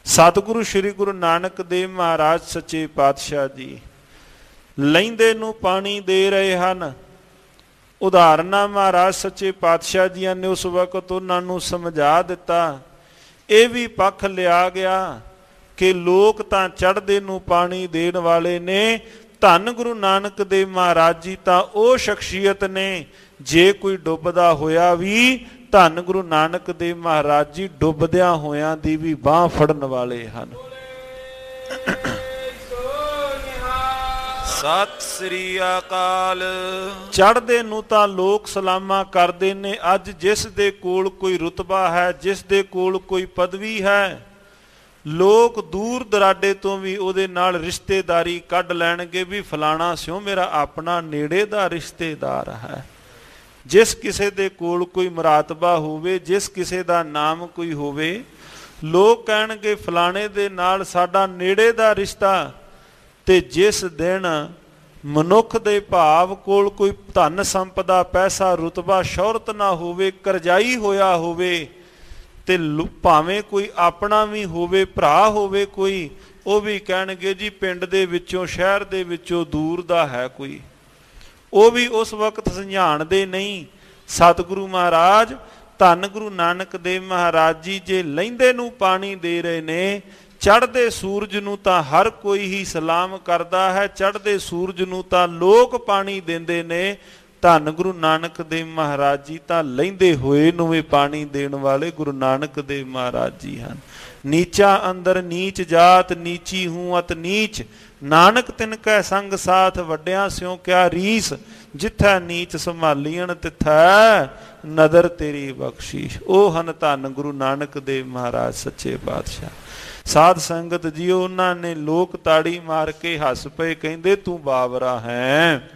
ਸਤਿਗੁਰੂ ਸ੍ਰੀ ਗੁਰੂ ਨਾਨਕ ਦੇਵ ਮਹਾਰਾਜ ਸੱਚੇ ਪਾਤਸ਼ਾਹ ਜੀ ਲਹਿੰਦੇ ਨੂੰ ਪਾਣੀ ਦੇ ਰਹੇ ਹਨ। ਉਦਾਹਰਨਾਂ ਮਹਾਰਾਜ ਸੱਚੇ ਪਾਤਸ਼ਾਹ ਜੀਆਂ ਨੇ ਉਸ ਵਕਤ ਉਹਨਾਂ ਨੂੰ ਸਮਝਾ ਦਿੱਤਾ। ਇਹ ਵੀ ਪੱਖ ਲਿਆ ਗਿਆ ਕਿ ਲੋਕ ਤਾਂ ਚੜ੍ਹਦੇ ਨੂੰ ਪਾਣੀ ਦੇਣ ਵਾਲੇ ਨੇ, ਧੰਨ ਗੁਰੂ ਨਾਨਕ ਦੇਵ ਮਹਾਰਾਜ ਜੀ ਤਾਂ ਉਹ ਸ਼ਖਸੀਅਤ ਨੇ ਜੇ ਕੋਈ ਡੁੱਬਦਾ ਹੋਇਆ ਵੀ ਧੰਨ ਗੁਰੂ ਨਾਨਕ ਦੇਵ ਮਹਾਰਾਜ ਜੀ ਡੁੱਬਦਿਆਂ ਹੋਇਆਂ ਦੀ ਵੀ ਬਾਂਹ ਫੜਨ ਵਾਲੇ ਹਨ। ਸਤਿ ਸ੍ਰੀ ਅਕਾਲ। ਚੜ੍ਹਦੇ ਨੂੰ ਤਾਂ ਲੋਕ ਸਲਾਮਾ ਕਰਦੇ ਨੇ। ਅੱਜ ਜਿਸ ਦੇ ਕੋਲ ਕੋਈ ਰੁਤਬਾ ਹੈ, ਜਿਸ ਦੇ ਕੋਲ ਕੋਈ ਪਦਵੀ ਹੈ, ਲੋਕ ਦੂਰ ਦਰਾਡੇ ਤੋਂ ਵੀ ਉਹਦੇ ਨਾਲ ਰਿਸ਼ਤੇਦਾਰੀ ਕੱਢ ਲੈਣਗੇ ਵੀ ਫਲਾਣਾ ਸਿਓ ਮੇਰਾ ਆਪਣਾ ਨੇੜੇ ਦਾ ਰਿਸ਼ਤੇਦਾਰ ਹੈ। ਜਿਸ ਕਿਸੇ ਦੇ ਕੋਲ ਕੋਈ ਮੁਰਾਤਬਾ ਹੋਵੇ, ਜਿਸ ਕਿਸੇ ਦਾ ਨਾਮ ਕੋਈ ਹੋਵੇ, ਲੋਕ ਕਹਿਣਗੇ ਫਲਾਣੇ ਦੇ ਨਾਲ ਸਾਡਾ ਨੇੜੇ ਦਾ ਰਿਸ਼ਤਾ। ਤੇ ਜਿਸ ਦਿਨ ਮਨੁੱਖ ਦੇ ਭਾਵ ਕੋਲ ਕੋਈ ਧਨ ਸੰਪਦਾ, ਪੈਸਾ, ਰੁਤਬਾ, ਸ਼ੌਹਰਤ ਨਾ ਹੋਵੇ, ਕਰਜ਼ਾਈ ਹੋਇਆ ਹੋਵੇ, ਤੇ ਭਾਵੇਂ ਕੋਈ ਆਪਣਾ ਵੀ ਹੋਵੇ, ਭਰਾ ਹੋਵੇ ਕੋਈ, ਉਹ ਵੀ ਕਹਿਣਗੇ ਜੀ ਪਿੰਡ ਦੇ ਵਿੱਚੋਂ, ਸ਼ਹਿਰ ਦੇ ਵਿੱਚੋਂ ਦੂਰ ਦਾ ਹੈ ਕੋਈ। ਉਹ ਵੀ ਉਸ ਵਕਤ ਸਮਝਾਣਦੇ ਨਹੀਂ। ਸਤਿਗੁਰੂ ਮਹਾਰਾਜ ਧੰਨ ਗੁਰੂ ਨਾਨਕ ਦੇਵ ਮਹਾਰਾਜ ਜੀ ਜੇ ਲਹਿੰਦੇ ਨੂੰ ਪਾਣੀ ਦੇ ਰਹੇ ਨੇ, ਚੜ੍ਹਦੇ ਸੂਰਜ ਨੂੰ ਤਾਂ ਹਰ ਕੋਈ ਹੀ ਸਲਾਮ ਕਰਦਾ ਹੈ, ਚੜ੍ਹਦੇ ਸੂਰਜ ਨੂੰ ਤਾਂ ਲੋਕ ਪਾਣੀ ਦਿੰਦੇ ਨੇ। ਧੰਨ ਗੁਰੂ ਨਾਨਕ ਦੇਵ ਮਹਾਰਾਜ ਜੀ ਤਾਂ ਲਹਿੰਦੇ ਹੋਏ ਨੂੰ ਵੀ ਪਾਣੀ ਦੇਣ ਵਾਲੇ ਗੁਰੂ ਨਾਨਕ ਦੇਵ ਮਹਾਰਾਜ ਜੀ ਹਨ। ਨੀਚਾ ਅੰਦਰ ਨੀਚ ਜਾਤ, ਨੀਚੀ ਹੂੰ ਅਤ ਨੀਚ, ਨਾਨਕ ਤਿਨ ਕੈ ਸੰਗ ਸਾਥ, ਵੱਡਿਆਂ ਸਿਉ ਕਿਆ ਰੀਸ, ਜਿੱਥੈ ਨੀਚ ਸੰਭਾਲੀਣ ਤਿੱਥੈ ਨਦਰ ਤੇਰੀ ਬਖਸ਼ੀਸ਼। ਉਹ ਹਨ ਧੰਨ ਗੁਰੂ ਨਾਨਕ ਦੇਵ ਮਹਾਰਾਜ ਸੱਚੇ ਪਾਤਸ਼ਾਹ। ਸਾਧ ਸੰਗਤ ਜੀ ਉਹਨਾਂ ਨੇ ਲੋਕ ਤਾੜੀ ਮਾਰ ਕੇ ਹੱਸ ਪਏ, ਕਹਿੰਦੇ ਤੂੰ ਬਾਵਰਾ ਹੈ।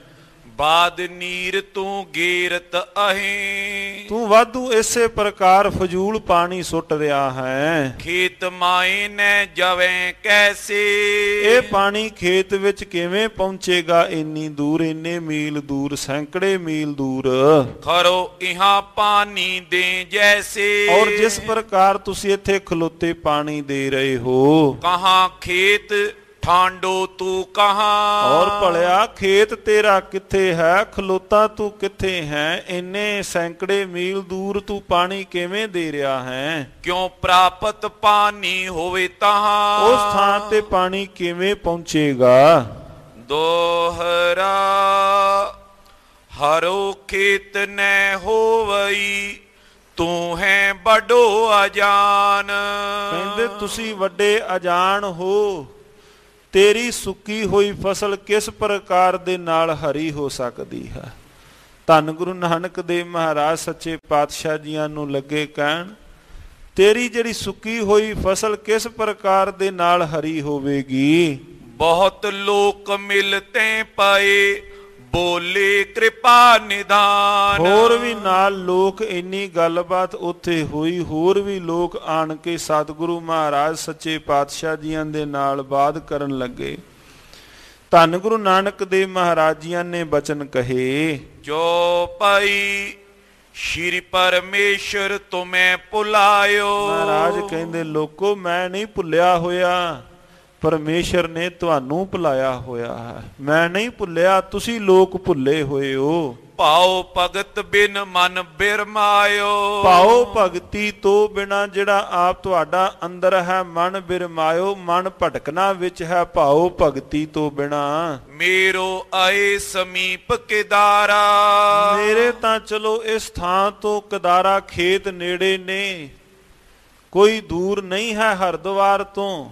ਬਾਦ ਨੀਰ ਤੂੰ ਗੀਰਤ ਅਹੀਂ, ਤੂੰ ਵਾਧੂ ਇਸੇ ਪ੍ਰਕਾਰ ਫਜ਼ੂਲ ਪਾਣੀ ਸੁੱਟ ਰਿਹਾ ਹੈ। ਖੇਤ ਮਾਏ ਨੇ ਜਵੇਂ ਕੈਸੇ, ਇਹ ਪਾਣੀ ਖੇਤ ਵਿੱਚ ਕਿਵੇਂ ਪਹੁੰਚੇਗਾ ਇੰਨੀ ਦੂਰ, ਇੰਨੇ ਮੀਲ ਦੂਰ, ਸੈਂਕੜੇ ਮੀਲ ਦੂਰ। ਖਰੋ ਇਹਾਂ ਪਾਣੀ ਦੇ ਜੈਸੇ, ਔਰ ਜਿਸ ਪ੍ਰਕਾਰ ਤੁਸੀਂ ਇੱਥੇ ਖਲੋਤੇ ਪਾਣੀ ਦੇ ਰਹੇ ਹੋ, ਕਹਾਂ ਖੇਤ ਠਾਂਡੋ ਤੂੰ ਕਹਾਂ, ਔਰ ਭਲਿਆ ਖੇਤ ਤੇਰਾ ਕਿੱਥੇ ਹੈ, ਖਲੋਤਾ ਤੂੰ ਕਿੱਥੇ ਹੈ, ਇੰਨੇ ਸੈਂਕੜੇ ਮੀਲ ਦੂਰ ਤੂੰ ਪਾਣੀ ਕਿਵੇਂ ਦੇ ਰਿਹਾ ਹੈ। ਕਿਉਂ ਪ੍ਰਾਪਤ ਪਾਣੀ ਹੋਵੇ ਤਹਾਂ, ਉਸ ਥਾਂ ਤੇ ਪਾਣੀ ਕਿਵੇਂ ਪਹੁੰਚੇਗਾ। ਦੋਹਰਾ ਹਰੋ ਖੇਤ ਨੈ ਹੋਵਈ, ਤੂੰ ਹੈ ਬੜੋ ਅਜਾਨ। ਕਹਿੰਦੇ ਤੁਸੀਂ ਵੱਡੇ ਅਜਾਨ ਹੋ, ਤੇਰੀ ਸੁੱਕੀ ਹੋਈ ਫਸਲ ਕਿਸ ਪ੍ਰਕਾਰ ਦੇ ਨਾਲ ਹਰੀ ਹੋ ਸਕਦੀ ਹੈ। ਧੰਨ ਗੁਰੂ ਨਾਨਕ ਦੇਵ ਮਹਾਰਾਜ ਸੱਚੇ ਪਾਤਸ਼ਾਹ ਜੀਆਂ ਨੂੰ ਲੱਗੇ ਕਹਿਣ, ਤੇਰੀ ਜਿਹੜੀ ਸੁੱਕੀ ਹੋਈ ਫਸਲ ਕਿਸ ਪ੍ਰਕਾਰ ਦੇ ਨਾਲ ਹਰੀ ਹੋਵੇਗੀ। ਬਹੁਤ ਲੋਕ ਮਿਲਤੇ ਪਏ ਬੋਲੇ ਕਿਰਪਾ ਨਿਧਾਨ। ਹੋਰ ਵੀ ਨਾਲ ਲੋਕ ਇੰਨੀ ਗੱਲਬਾਤ ਉੱਥੇ ਹੋਈ, ਹੋਰ ਵੀ ਲੋਕ ਆਣ ਕੇ ਸਤਿਗੁਰੂ ਮਹਾਰਾਜ ਸੱਚੇ ਪਾਤਸ਼ਾਹ ਜੀਆਂ ਦੇ ਨਾਲ ਬਾਤ ਕਰਨ ਲੱਗੇ। ਧੰਨ ਗੁਰੂ ਨਾਨਕ ਦੇਵ ਮਹਾਰਾਜ ਜੀਆਂ ਨੇ ਬਚਨ ਕਹੇ, ਜੋ ਭਾਈ ਸ਼੍ਰੀ ਪਰਮੇਸ਼ਰ ਤੁਮੇ ਭੁਲਾਇਓ। ਮਹਾਰਾਜ ਕਹਿੰਦੇ, ਲੋਕੋ ਮੈਂ ਨਹੀਂ ਭੁੱਲਿਆ ਹੋਇਆ, ਪਰਮੇਸ਼ਰ ਨੇ ਤੁਹਾਨੂੰ ਭੁਲਾਇਆ ਹੋਇਆ ਹੈ, ਮੈਂ ਨਹੀਂ ਭੁੱਲਿਆ, ਤੁਸੀਂ ਲੋਕ ਭੁੱਲੇ ਹੋਏ ਹੋ। ਭਾਉ ਭਗਤ ਬਿਨ ਮਨ ਬਿਰਮਾਇਓ। ਭਾਉ ਭਗਤੀ ਤੋਂ ਬਿਨਾ ਜਿਹੜਾ ਆਪ ਤੁਹਾਡਾ ਅੰਦਰ ਹੈ ਮਨ ਬਿਰਮਾਇਓ, ਮਨ ਭਟਕਣਾ ਵਿੱਚ ਹੈ ਭਾਉ ਭਗਤੀ ਤੋਂ ਬਿਨਾ। ਮੇਰੋ ਆਏ ਸਮੀਪ ਕਿਦਾਰਾ। ਮੇਰੇ ਤਾਂ ਚਲੋ ਇਸ ਥਾਂ ਤੋਂ ਕਿਦਾਰਾ ਖੇਤ ਨੇੜੇ ਨੇ, ਕੋਈ ਦੂਰ ਨਹੀਂ ਹੈ। ਹਰਿਦੁਆਰ ਤੋਂ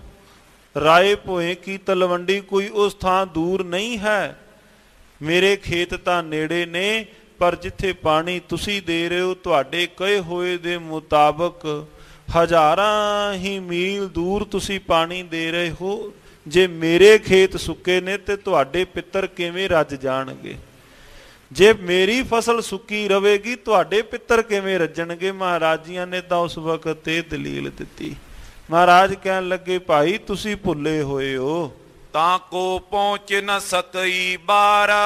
ਰਾਏ ਭੋਏ ਕੀ ਤਲਵੰਡੀ ਕੋਈ ਉਸ ਥਾਂ ਦੂਰ ਨਹੀਂ ਹੈ। ਮੇਰੇ ਖੇਤ ਤਾਂ ਨੇੜੇ ਨੇ, ਪਰ ਜਿੱਥੇ ਪਾਣੀ ਤੁਸੀਂ ਦੇ ਰਹੇ ਹੋ ਤੁਹਾਡੇ ਕਹੇ ਹੋਏ ਦੇ ਮੁਤਾਬਕ ਹਜ਼ਾਰਾਂ ਹੀ ਮੀਲ ਦੂਰ ਤੁਸੀਂ ਪਾਣੀ ਦੇ ਰਹੇ ਹੋ। ਜੇ ਮੇਰੇ ਖੇਤ ਸੁੱਕੇ ਨੇ ਤੇ ਤੁਹਾਡੇ ਪਿੱਤਰ ਕਿਵੇਂ ਰੱਜ ਜਾਣਗੇ। ਜੇ ਮੇਰੀ ਫਸਲ ਸੁੱਕੀ ਰਵੇਗੀ ਤੁਹਾਡੇ ਪਿੱਤਰ ਕਿਵੇਂ ਰੱਜਣਗੇ। ਮਹਾਰਾਜ ਜੀਆਂ ਨੇ ਤਾਂ ਉਸ ਵਕਤ ਇਹ ਦਲੀਲ ਦਿੱਤੀ। ਮਹਾਰਾਜ ਕਹਿਣ ਲੱਗੇ, ਭਾਈ ਤੁਸੀਂ ਭੁੱਲੇ ਹੋਏ ਹੋ। ਤਾਂ ਕੋ ਪਹੁੰਚ ਨ ਸਕਈ ਬਾਰਾ।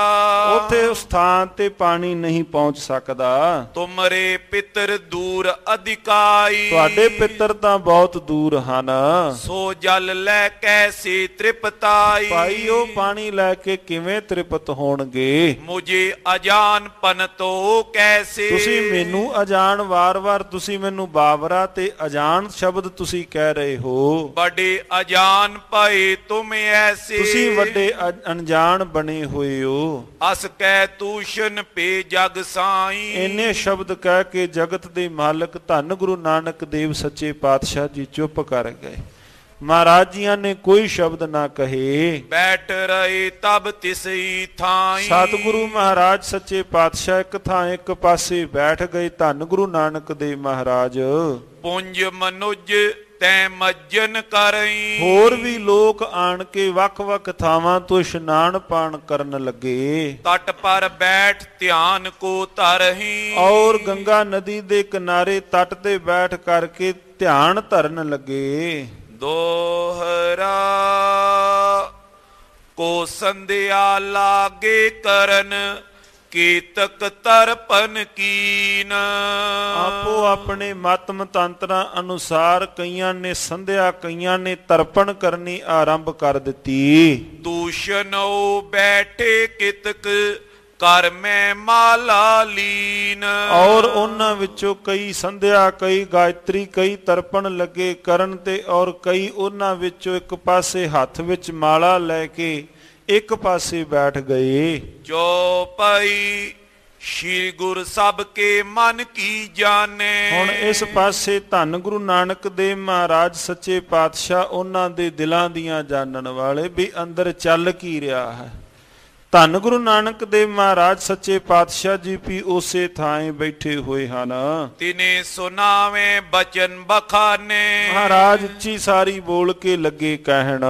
ਉੱਥੇ ਉਸ ਥਾਂ ਤੇ ਪਾਣੀ ਨਹੀਂ ਪਹੁੰਚ ਸਕਦਾ। ਤੁਮਰੇ ਪਿੱਤਰ ਦੂਰ ਅਧਿਕਾਈ। ਤੁਹਾਡੇ ਪਿੱਤਰ ਤਾਂ ਬਹੁਤ ਦੂਰ ਹਨ। ਸੋ ਜਲ ਲੈ ਕੈਸੇ ਤ੍ਰਿਪਤਾਈ। ਭਾਈ ਉਹ ਪਾਣੀ ਲੈ ਕੇ ਕਿਵੇਂ ਤ੍ਰਿਪਤ ਹੋਣਗੇ। ਮੁਝੇ ਅਜਾਨ ਪਨ ਤੋ ਕੈਸੇ। ਤੁਸੀਂ ਮੈਨੂੰ ਅਜਾਨ, ਵਾਰ-ਵਾਰ ਤੁਸੀਂ ਮੈਨੂੰ ਬਾਬਰਾ ਤੇ ਅਜਾਨ ਸ਼ਬਦ ਤੁਸੀਂ ਕਹਿ ਰਹੇ ਹੋ। ਬੜੇ ਅਜਾਨ ਪਏ ਤੁਮ ਐਸੇ। ਤੁਸੀਂ ਵੱਡੇ ਅਣਜਾਣ ਬਣੇ ਹੋਏ ਹੋ। ਅਸ ਕਹਿ ਤੂਸ਼ਨ ਪੇ ਜਗ ਸਾਈ। ਇੰਨੇ ਸ਼ਬਦ ਕਹਿ ਕੇ ਜਗਤ ਦੇ ਮਾਲਕ ਧੰਨ ਗੁਰੂ ਨਾਨਕ ਦੇਵ ਸੱਚੇ ਪਾਤਸ਼ਾਹ ਜੀ ਚੁੱਪ ਕਰ ਗਏ। ਮਹਾਰਾਜ ਜੀਆਂ ਨੇ ਕੋਈ ਸ਼ਬਦ ਨਾ ਕਹੇ। ਬੈਠ ਰਹੇ ਤਬ ਤਿਸਈ ਥਾਈ। ਸਤਿਗੁਰੂ ਮਹਾਰਾਜ ਸੱਚੇ ਪਾਤਸ਼ਾਹ ਇੱਕ ਥਾਂ ਇੱਕ ਪਾਸੇ ਬੈਠ ਗਏ। ਧੰਨ ਗੁਰੂ ਨਾਨਕ ਦੇਵ ਮਹਾਰਾਜ। ਪੁੰਜ ਮਨੁਜ ਤੈ ਮੱਜਨ ਕਰਈ। ਹੋਰ ਵੀ ਲੋਕ ਆਣ ਕੇ ਵੱਖ-ਵੱਖ ਥਾਵਾਂ ਤੋਂ ਇਸ਼ਨਾਨ ਪਾਣ ਕਰਨ ਲੱਗੇ। ਤਟ ਪਰ ਬੈਠ ਧਿਆਨ ਕੋ ਧਰਹੀ। ਔਰ ਗੰਗਾ ਨਦੀ ਦੇ ਕਿਨਾਰੇ ਤਟ ਤੇ ਬੈਠ ਕਰਕੇ ਧਿਆਨ ਧਰਨ ਲੱਗੇ। ਦੋਹਰਾ ਕੋ ਸੰਧਿਆ ਲਾਗੇ ਕਰਨ ਕੀਤਕ ਤਰਪਨ ਕੀਨ। ਆਪੋ ਆਪਣੇ ਮਤ ਮਤਾਂਤਰਾਂ ਅਨੁਸਾਰ ਕਈਆਂ ਨੇ ਸੰਧਿਆ, ਕਈਆਂ ਨੇ ਤਰਪਣ ਕਰਨੀ ਆਰੰਭ ਕਰ ਦਿੱਤੀ। ਦੂਸ਼ਨੋ ਬੈਠੇ ਕਿਤਕ ਕਰ ਮੈਂ ਮਾਲਾ ਲੀਨ। ਔਰ ਉਹਨਾਂ ਵਿੱਚੋਂ ਕਈ ਸੰਧਿਆ, ਕਈ ਗਾਇਤਰੀ, ਕਈ ਤਰਪਣ ਲੱਗੇ ਕਰਨ ਤੇ ਔਰ ਕਈ ਉਹਨਾਂ ਵਿੱਚੋਂ ਇੱਕ ਪਾਸੇ ਹੱਥ ਵਿੱਚ ਮਾਲਾ ਲੈ ਕੇ ਇੱਕ ਪਾਸੇ ਬੈਠ ਗਏ। ਜੋ ਭਾਈ ਸ਼੍ਰੀ ਗੁਰ ਸਭ ਕੇ ਮਨ ਕੀ ਜਾਣੇ। ਹੁਣ ਇਸ ਪਾਸੇ ਧੰਨ ਗੁਰੂ ਨਾਨਕ ਦੇਵ ਮਹਾਰਾਜ ਸੱਚੇ ਪਾਤਸ਼ਾਹ ਉਹਨਾਂ ਦੇ ਦਿਲਾਂ ਦੀਆਂ ਜਾਣਨ ਵਾਲੇ ਵੀ ਅੰਦਰ ਚੱਲ ਕੀ ਰਿਹਾ ਹੈ। ਧੰਨ ਗੁਰੂ ਨਾਨਕ ਦੇਵ ਮਹਾਰਾਜ ਸੱਚੇ ਪਾਤਸ਼ਾਹ ਜੀ ਵੀ ਉਸੇ ਥਾਂ ਬੈਠੇ ਹੋਏ ਹਨ। ਤਿਨੇ ਸੁਨਾਵੇਂ ਬਚਨ ਬਖਾਨੇ। ਮਹਾਰਾਜ ਉੱਚੀ ਸਾਰੀ ਬੋਲ ਕੇ ਲੱਗੇ ਕਹਿਣ,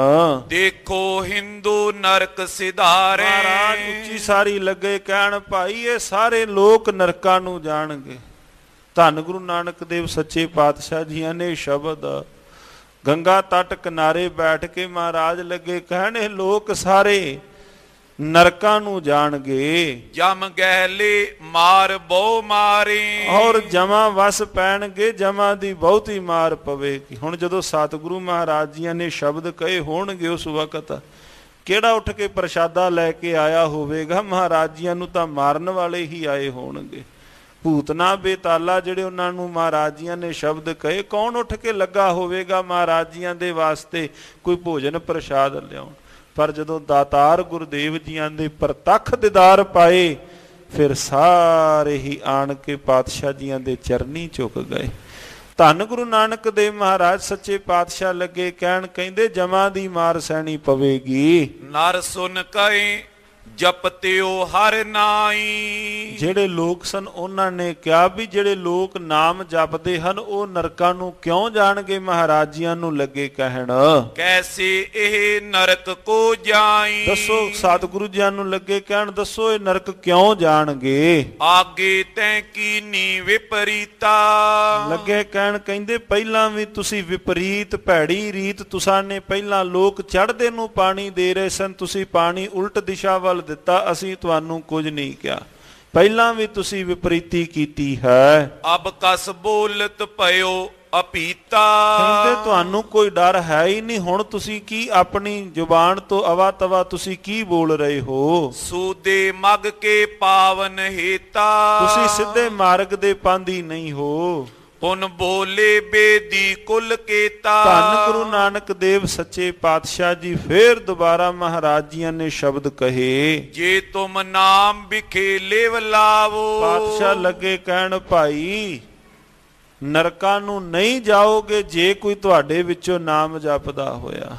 ਦੇਖੋ ਹਿੰਦੂ ਨਰਕ ਸਿਧਾਰੇ। ਮਹਾਰਾਜ ਉੱਚੀ ਸਾਰੀ ਲੱਗੇ ਕਹਿਣ, ਭਾਈ ਇਹ ਸਾਰੇ ਲੋਕ ਨਰਕਾਂ ਨੂੰ ਜਾਣਗੇ। ਧੰਨ ਗੁਰੂ ਨਾਨਕ ਦੇਵ ਸੱਚੇ ਪਾਤਸ਼ਾਹ ਜੀਆਂ ਨੇ ਸ਼ਬਦ ਗੰਗਾ ਤਟ ਕਿਨਾਰੇ ਬੈਠ ਕੇ ਮਹਾਰਾਜ ਲੱਗੇ ਕਹਿਣ, ਇਹ ਲੋਕ ਸਾਰੇ ਨਰਕਾਂ ਨੂੰ ਜਾਣਗੇ। ਜਮ ਗਹਿਲੇ ਮਾਰ ਬਹੁ ਮਾਰੀ। ਔਰ ਜਮਾ ਵਸ ਪੈਣਗੇ, ਜਮਾ ਦੀ ਬਹੁਤੀ ਮਾਰ ਪਵੇਗੀ। ਹੁਣ ਜਦੋਂ ਸਤਿਗੁਰੂ ਮਹਾਰਾਜ ਜੀਆਂ ਨੇ ਸ਼ਬਦ ਕਹੇ ਹੋਣਗੇ ਉਸ ਵਕਤ ਕਿਹੜਾ ਉੱਠ ਕੇ ਪ੍ਰਸ਼ਾਦਾ ਲੈ ਕੇ ਆਇਆ ਹੋਵੇਗਾ। ਮਹਾਰਾਜ ਜੀਆਂ ਨੂੰ ਤਾਂ ਮਾਰਨ ਵਾਲੇ ਹੀ ਆਏ ਹੋਣਗੇ। ਭੂਤਨਾ ਬੇਤਾਲਾ ਜਿਹੜੇ ਉਹਨਾਂ ਨੂੰ ਮਹਾਰਾਜ ਜੀਆਂ ਨੇ ਸ਼ਬਦ ਕਹੇ, ਕੌਣ ਉੱਠ ਕੇ ਲੱਗਾ ਹੋਵੇਗਾ ਮਹਾਰਾਜ ਜੀਆਂ ਦੇ ਵਾਸਤੇ ਕੋਈ ਭੋਜਨ ਪ੍ਰਸ਼ਾਦ ਲਿਆਉਣ। ਪਰ ਜਦੋਂ ਦਾਤਾਰ ਗੁਰਦੇਵ ਜੀਆਂ ਦੇ ਪ੍ਰਤੱਖ ਦੀਦਾਰ ਪਾਏ ਫਿਰ ਸਾਰੇ ਹੀ ਆਣ ਕੇ ਪਾਤਸ਼ਾਹ ਜੀਆਂ ਦੇ ਚਰਨੀ ਝੁਕ ਗਏ। ਧੰਨ ਗੁਰੂ ਨਾਨਕ ਦੇਵ ਮਹਾਰਾਜ ਸੱਚੇ ਪਾਤਸ਼ਾਹ ਲੱਗੇ ਕਹਿਣ, ਕਹਿੰਦੇ ਜਮਾਂ ਦੀ ਮਾਰ ਸਹਿਣੀ ਪਵੇਗੀ। ਨਰ ਸੁਨ ਕਈ ਜਪਤਿਓ ਹਰ ਨਾਈ। ਜਿਹੜੇ ਲੋਕ ਸਨ ਉਹਨਾਂ ਨੇ ਕਿਹਾ ਵੀ ਜਿਹੜੇ ਲੋਕ ਨਾਮ ਜਪਦੇ ਹਨ ਉਹ ਨਰਕਾਂ ਨੂੰ ਕਿਉਂ ਜਾਣਗੇ? ਮਹਾਰਾਜ ਜੀਆਂ ਨੂੰ ਲੱਗੇ ਕਹਿਣ, ਕੈਸੇ ਇਹ ਨਰਕ ਕੋ ਜਾਈ। ਦੱਸੋ, ਸਤਿਗੁਰੂ ਜੀਆਂ ਨੂੰ ਲੱਗੇ ਕਹਿਣ, ਦੱਸੋ ਇਹ ਨਰਕ ਕਿਉਂ ਜਾਣਗੇ? ਆਗੇ ਤੈਂ ਕੀਨੀ ਵਿਪਰੀਤਾ। ਲੱਗੇ ਕਹਿਣ, ਕਹਿੰਦੇ ਪਹਿਲਾਂ ਵੀ ਤੁਸੀਂ ਵਿਪਰੀਤ ਭੈੜੀ ਰੀਤ ਤੁਸਾਂ ਨੇ ਪਹਿਲਾਂ ਲੋਕ ਚੜ੍ਹਦੇ ਨੂੰ ਪਾਣੀ ਦੇ ਰਹੇ ਸਨ, ਤੁਸੀਂ ਪਾਣੀ ਉਲਟ ਦਿਸ਼ਾ ਵੱਲ ਦਿੱਤਾ, ਅਸੀਂ ਤੁਹਾਨੂੰ ਕੁਝ ਨਹੀਂ ਕਿਹਾ। ਪਹਿਲਾਂ ਵੀ ਤੁਸੀਂ ਵਿਪਰੀਤੀ ਕੀਤੀ ਹੈ। ਅਬ ਕਸ ਬੋਲਤ ਭਇਓ ਅਪੀਤਾ। ਕਹਿੰਦੇ ਤੁਹਾਨੂੰ ਕੋਈ ਡਰ ਹੈ ਹੀ ਨਹੀਂ, ਹੁਣ ਤੁਸੀਂ ਕੀ ਆਪਣੀ ਜ਼ੁਬਾਨ ਤੋਂ ਅਵਾ ਤਵਾ ਤੁਸੀਂ ਕੀ ਬੋਲ ਰਹੇ ਹੋ? ਸੂਦੇ ਮਗ ਕੇ ਪਾਵਨ ਹੇਤਾ। ਤੁਸੀਂ ਸਿੱਧੇ ਮਾਰਗ ਦੇ ਪਾਂਧੀ ਨਹੀਂ ਹੋ। ਪੁਨ ਬੋਲੇ ਬੇਦੀ ਕੁਲ ਕੇਤਾ। ਧੰਨ ਗੁਰੂ ਨਾਨਕ ਦੇਵ ਸੱਚੇ ਪਾਤਸ਼ਾਹ ਜੀ ਫੇਰ ਦੁਬਾਰਾ ਮਹਾਰਾਜ ਜੀਆਂ ਨੇ ਸ਼ਬਦ ਕਹੇ, ਜੇ ਤੁਮ ਨਾਮ ਵਿਖੇ ਲੇਵ ਲਾਵੋ। ਪਾਤਸ਼ਾਹ ਲੱਗੇ ਕਹਿਣ, ਭਾਈ ਨਰਕਾਂ ਨੂੰ ਨਹੀਂ ਜਾਓਗੇ ਜੇ ਕੋਈ ਤੁਹਾਡੇ ਵਿੱਚੋਂ ਨਾਮ ਜਪਦਾ ਹੋਇਆ।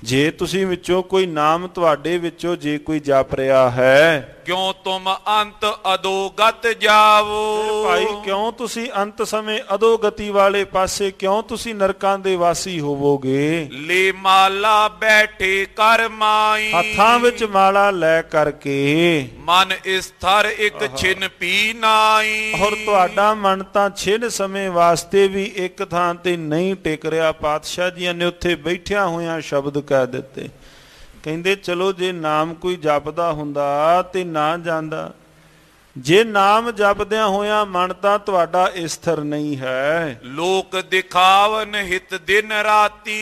ਜੇ ਤੁਸੀਂ ਵਿੱਚੋਂ ਕੋਈ ਨਾਮ ਤੁਹਾਡੇ ਵਿੱਚੋਂ ਜੇ ਕੋਈ ਜਪ ਰਿਹਾ ਹੈ, ਕਿਉਂ ਤੁਮ ਅੰਤ ਅਦੋਗਤ ਜਾਵੋ। ਭਾਈ ਕਿਉਂ ਤੁਸੀਂ ਅੰਤ ਸਮੇਂ ਅਦੋਗਤੀ ਵਾਲੇ ਪਾਸੇ ਕਿਉਂ ਤੁਸੀਂ ਨਰਕਾਂ ਦੇ ਵਾਸੀ ਹੋਵੋਗੇ? ਲੈ ਮਾਲਾ ਬੈਠੇ ਕਰ ਮਾਈ। ਹੱਥਾਂ ਵਿੱਚ ਮਾਲਾ ਲੈ ਕਰਕੇ ਮਨ ਸਥਿਰ ਇੱਕ ਛਿਨ ਪੀ ਨਾਈ। ਔਰ ਤੁਹਾਡਾ ਮਨ ਤਾਂ ਛਿਨ ਸਮੇਂ ਵਾਸਤੇ ਵੀ ਇੱਕ ਥਾਂ ਤੇ ਨਹੀਂ ਟਿਕ ਰਿਹਾ। ਪਾਤਸ਼ਾਹ ਜੀਆਂ ਨੇ ਉੱਥੇ ਬੈਠਿਆਂ ਹੋਇਆਂ ਸ਼ਬਦ ਕਹਿ ਦਿੱਤੇ। ਕਹਿੰਦੇ ਚਲੋ ਜੇ ਨਾਮ ਕੋਈ ਜਪਦਾ ਹੁੰਦਾ ਤੇ ਨਾ ਜਾਂਦਾ, ਜੇ ਨਾਮ ਜਪਦਿਆਂ ਹੋਇਆਂ ਮਨ ਤਾਂ ਤੁਹਾਡਾ ਸਥਿਰ ਨਹੀਂ ਹੈ। ਲੋਕ ਦਿਖਾਵਨ ਹਿਤ ਦਿਨ ਰਾਤੀ।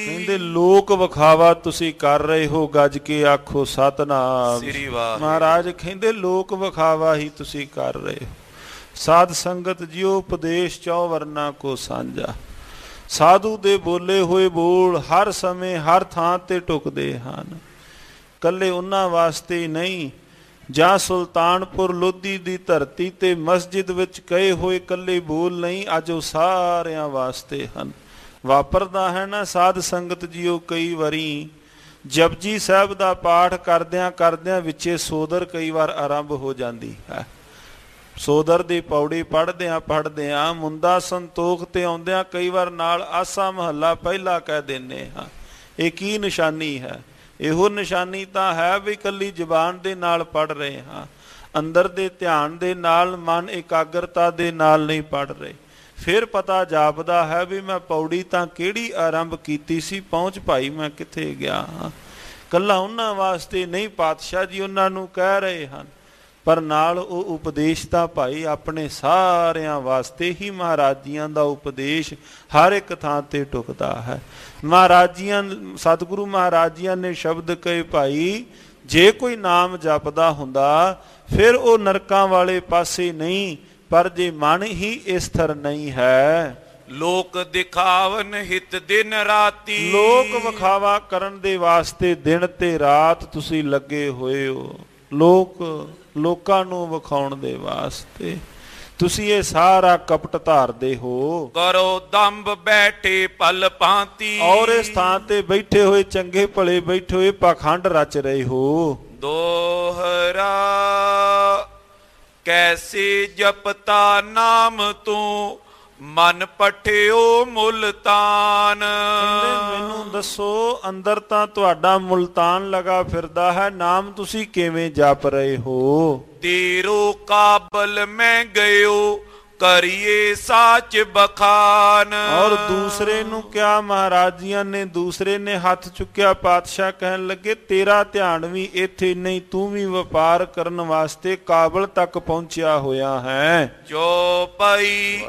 ਕਹਿੰਦੇ ਲੋਕ ਵਿਖਾਵਾ ਤੁਸੀਂ ਕਰ ਰਹੇ ਹੋ, ਗੱਜ ਕੇ ਆਖੋ ਸਤਿਨਾਮ ਸ੍ਰੀ ਵਾਹਿਗੁਰੂ। ਮਹਾਰਾਜ ਕਹਿੰਦੇ ਲੋਕ ਵਿਖਾਵਾ ਹੀ ਤੁਸੀਂ ਕਰ ਰਹੇ ਹੋ। ਸਾਧ ਸੰਗਤ ਜਿਉ ਉਪਦੇਸ਼ ਚੌ ਵਰਨਾ ਕੋ ਸਾਂਝਾ। ਸਾਧੂ ਦੇ ਬੋਲੇ ਹੋਏ ਬੋਲ ਹਰ ਸਮੇਂ ਹਰ ਥਾਂ ਤੇ ਟੁਕਦੇ ਹਨ। ਕੱਲੇ ਉਹਨਾਂ ਵਾਸਤੇ ਨਹੀਂ, ਜਾਂ ਸੁਲਤਾਨਪੁਰ ਲੋਧੀ ਦੀ ਧਰਤੀ ਤੇ ਮਸਜਿਦ ਵਿੱਚ ਕਹੇ ਹੋਏ ਕੱਲੇ ਬੋਲ ਨਹੀਂ, ਅੱਜ ਉਹ ਸਾਰਿਆਂ ਵਾਸਤੇ ਹਨ। ਵਾਪਰਦਾ ਹੈ ਨਾ ਸਾਧ ਸੰਗਤ ਜੀਓ, ਕਈ ਵਾਰੀ ਜਪਜੀ ਸਾਹਿਬ ਦਾ ਪਾਠ ਕਰਦਿਆਂ ਕਰਦਿਆਂ ਵਿੱਚੇ ਸੋਦਰ ਕਈ ਵਾਰ ਆਰੰਭ ਹੋ ਜਾਂਦੀ ਹੈ। ਸੋਦਰ ਦੀ ਪੌੜੀ ਪੜ੍ਹਦਿਆਂ ਮੁੰਦਾ ਸੰਤੋਖ ਤੇ ਆਉਂਦਿਆਂ ਕਈ ਵਾਰ ਨਾਲ ਆਸਾ ਮਹੱਲਾ ਪਹਿਲਾ ਕਹਿ ਦਿੰਦੇ ਹਾਂ। ਇਹ ਕੀ ਨਿਸ਼ਾਨੀ ਹੈ? ਇਹੋ ਨਿਸ਼ਾਨੀ ਤਾਂ ਹੈ ਵੀ ਇਕੱਲੀ ਜ਼ੁਬਾਨ ਦੇ ਨਾਲ ਪੜ੍ਹ ਰਹੇ ਹਾਂ, ਅੰਦਰ ਦੇ ਧਿਆਨ ਦੇ ਨਾਲ, ਮਨ ਇਕਾਗਰਤਾ ਦੇ ਨਾਲ ਨਹੀਂ ਪੜ੍ਹ ਰਹੇ। ਫਿਰ ਪਤਾ ਜਾਪਦਾ ਹੈ ਵੀ ਮੈਂ ਪੌੜੀ ਤਾਂ ਕਿਹੜੀ ਆਰੰਭ ਕੀਤੀ ਸੀ, ਪਹੁੰਚ ਭਾਈ ਮੈਂ ਕਿੱਥੇ ਗਿਆ ਹਾਂ। ਇਕੱਲਾ ਉਹਨਾਂ ਵਾਸਤੇ ਨਹੀਂ, ਪਾਤਸ਼ਾਹ ਜੀ ਉਹਨਾਂ ਨੂੰ ਕਹਿ ਰਹੇ ਹਨ, ਪਰ ਨਾਲ ਉਹ ਉਪਦੇਸ਼ ਤਾਂ ਭਾਈ ਆਪਣੇ ਸਾਰਿਆਂ ਵਾਸਤੇ ਹੀ। ਮਹਾਰਾਜ ਜੀਆਂ ਦਾ ਉਪਦੇਸ਼ ਹਰ ਇੱਕ ਥਾਂ ਤੇ ਟੁਕਦਾ ਹੈ। ਮਹਾਰਾਜ ਜੀਆਂ, ਸਤਿਗੁਰੂ ਮਹਾਰਾਜ ਜੀਆਂ ਨੇ ਸ਼ਬਦ ਕਹੇ, ਭਾਈ ਜੇ ਕੋਈ ਨਾਮ ਜਪਦਾ ਹੁੰਦਾ ਫਿਰ ਉਹ ਨਰਕਾਂ ਵਾਲੇ ਪਾਸੇ ਨਹੀਂ, ਪਰ ਜੇ ਮਨ ਹੀ ਸਥਿਰ ਨਹੀਂ ਹੈ। ਲੋਕ ਦਿਖਾਵਨ ਹਿਤ ਦਿਨ ਰਾਤੀ। ਲੋਕ ਵਿਖਾਵਾ ਕਰਨ ਦੇ ਵਾਸਤੇ ਦਿਨ ਤੇ ਰਾਤ ਤੁਸੀਂ ਲੱਗੇ ਹੋਏ ਹੋ। ਲੋਕਾਂ ਨੂੰ ਵਿਖਾਉਣ ਦੇ ਵਾਸਤੇ ਤੁਸੀਂ ਇਹ ਸਾਰਾ ਕਪਟ ਧਾਰਦੇ ਹੋ। ਕਰੋ ਦੰਭ ਬੈਠੇ ਪਲ ਭਾਂਤੀ। ਔਰ ਇਸ ਥਾਂ ਤੇ ਬੈਠੇ ਹੋਏ ਚੰਗੇ ਭਲੇ ਬੈਠੇ ਹੋਏ ਪਾਖੰਡ ਰਚ ਰਹੇ ਹੋ। ਦੋਹਰਾ ਕੈਸੇ ਜਪਤਾ ਨਾਮ ਤੂੰ ਮਨ ਪਠਿਓ ਮੁਲਤਾਨ। ਮੈਨੂੰ ਦੱਸੋ, ਅੰਦਰ ਤਾਂ ਤੁਹਾਡਾ ਮੁਲਤਾਨ ਲਗਾ ਫਿਰਦਾ ਹੈ, ਨਾਮ ਤੁਸੀਂ ਕਿਵੇਂ ਜਪ ਰਹੇ ਹੋ? ਤੇਰੋ ਕਾਬਲ ਮੈਂ ਗਇਓ ਕਰੀਏ ਸਾਚ ਬਖਾਨ। ਔਰ ਦੂਸਰੇ ਨੂੰ ਕਿਹਾ, ਮਹਾਰਾਜ ਜੀਆਂ ਨੇ ਦੂਸਰੇ ਨੇ ਹੱਥ ਚੁੱਕਿਆ। ਪਾਤਸ਼ਾਹ ਕਹਿਣ ਲੱਗੇ ਤੇਰਾ ਧਿਆਨ ਵੀ ਇੱਥੇ ਨਹੀਂ, ਤੂੰ ਵੀ ਵਪਾਰ ਕਰਨ ਵਾਸਤੇ ਕਾਬਲ ਤੱਕ ਪਹੁੰਚਿਆ ਹੋਇਆ ਹੈ। ਜੋ ਪਈ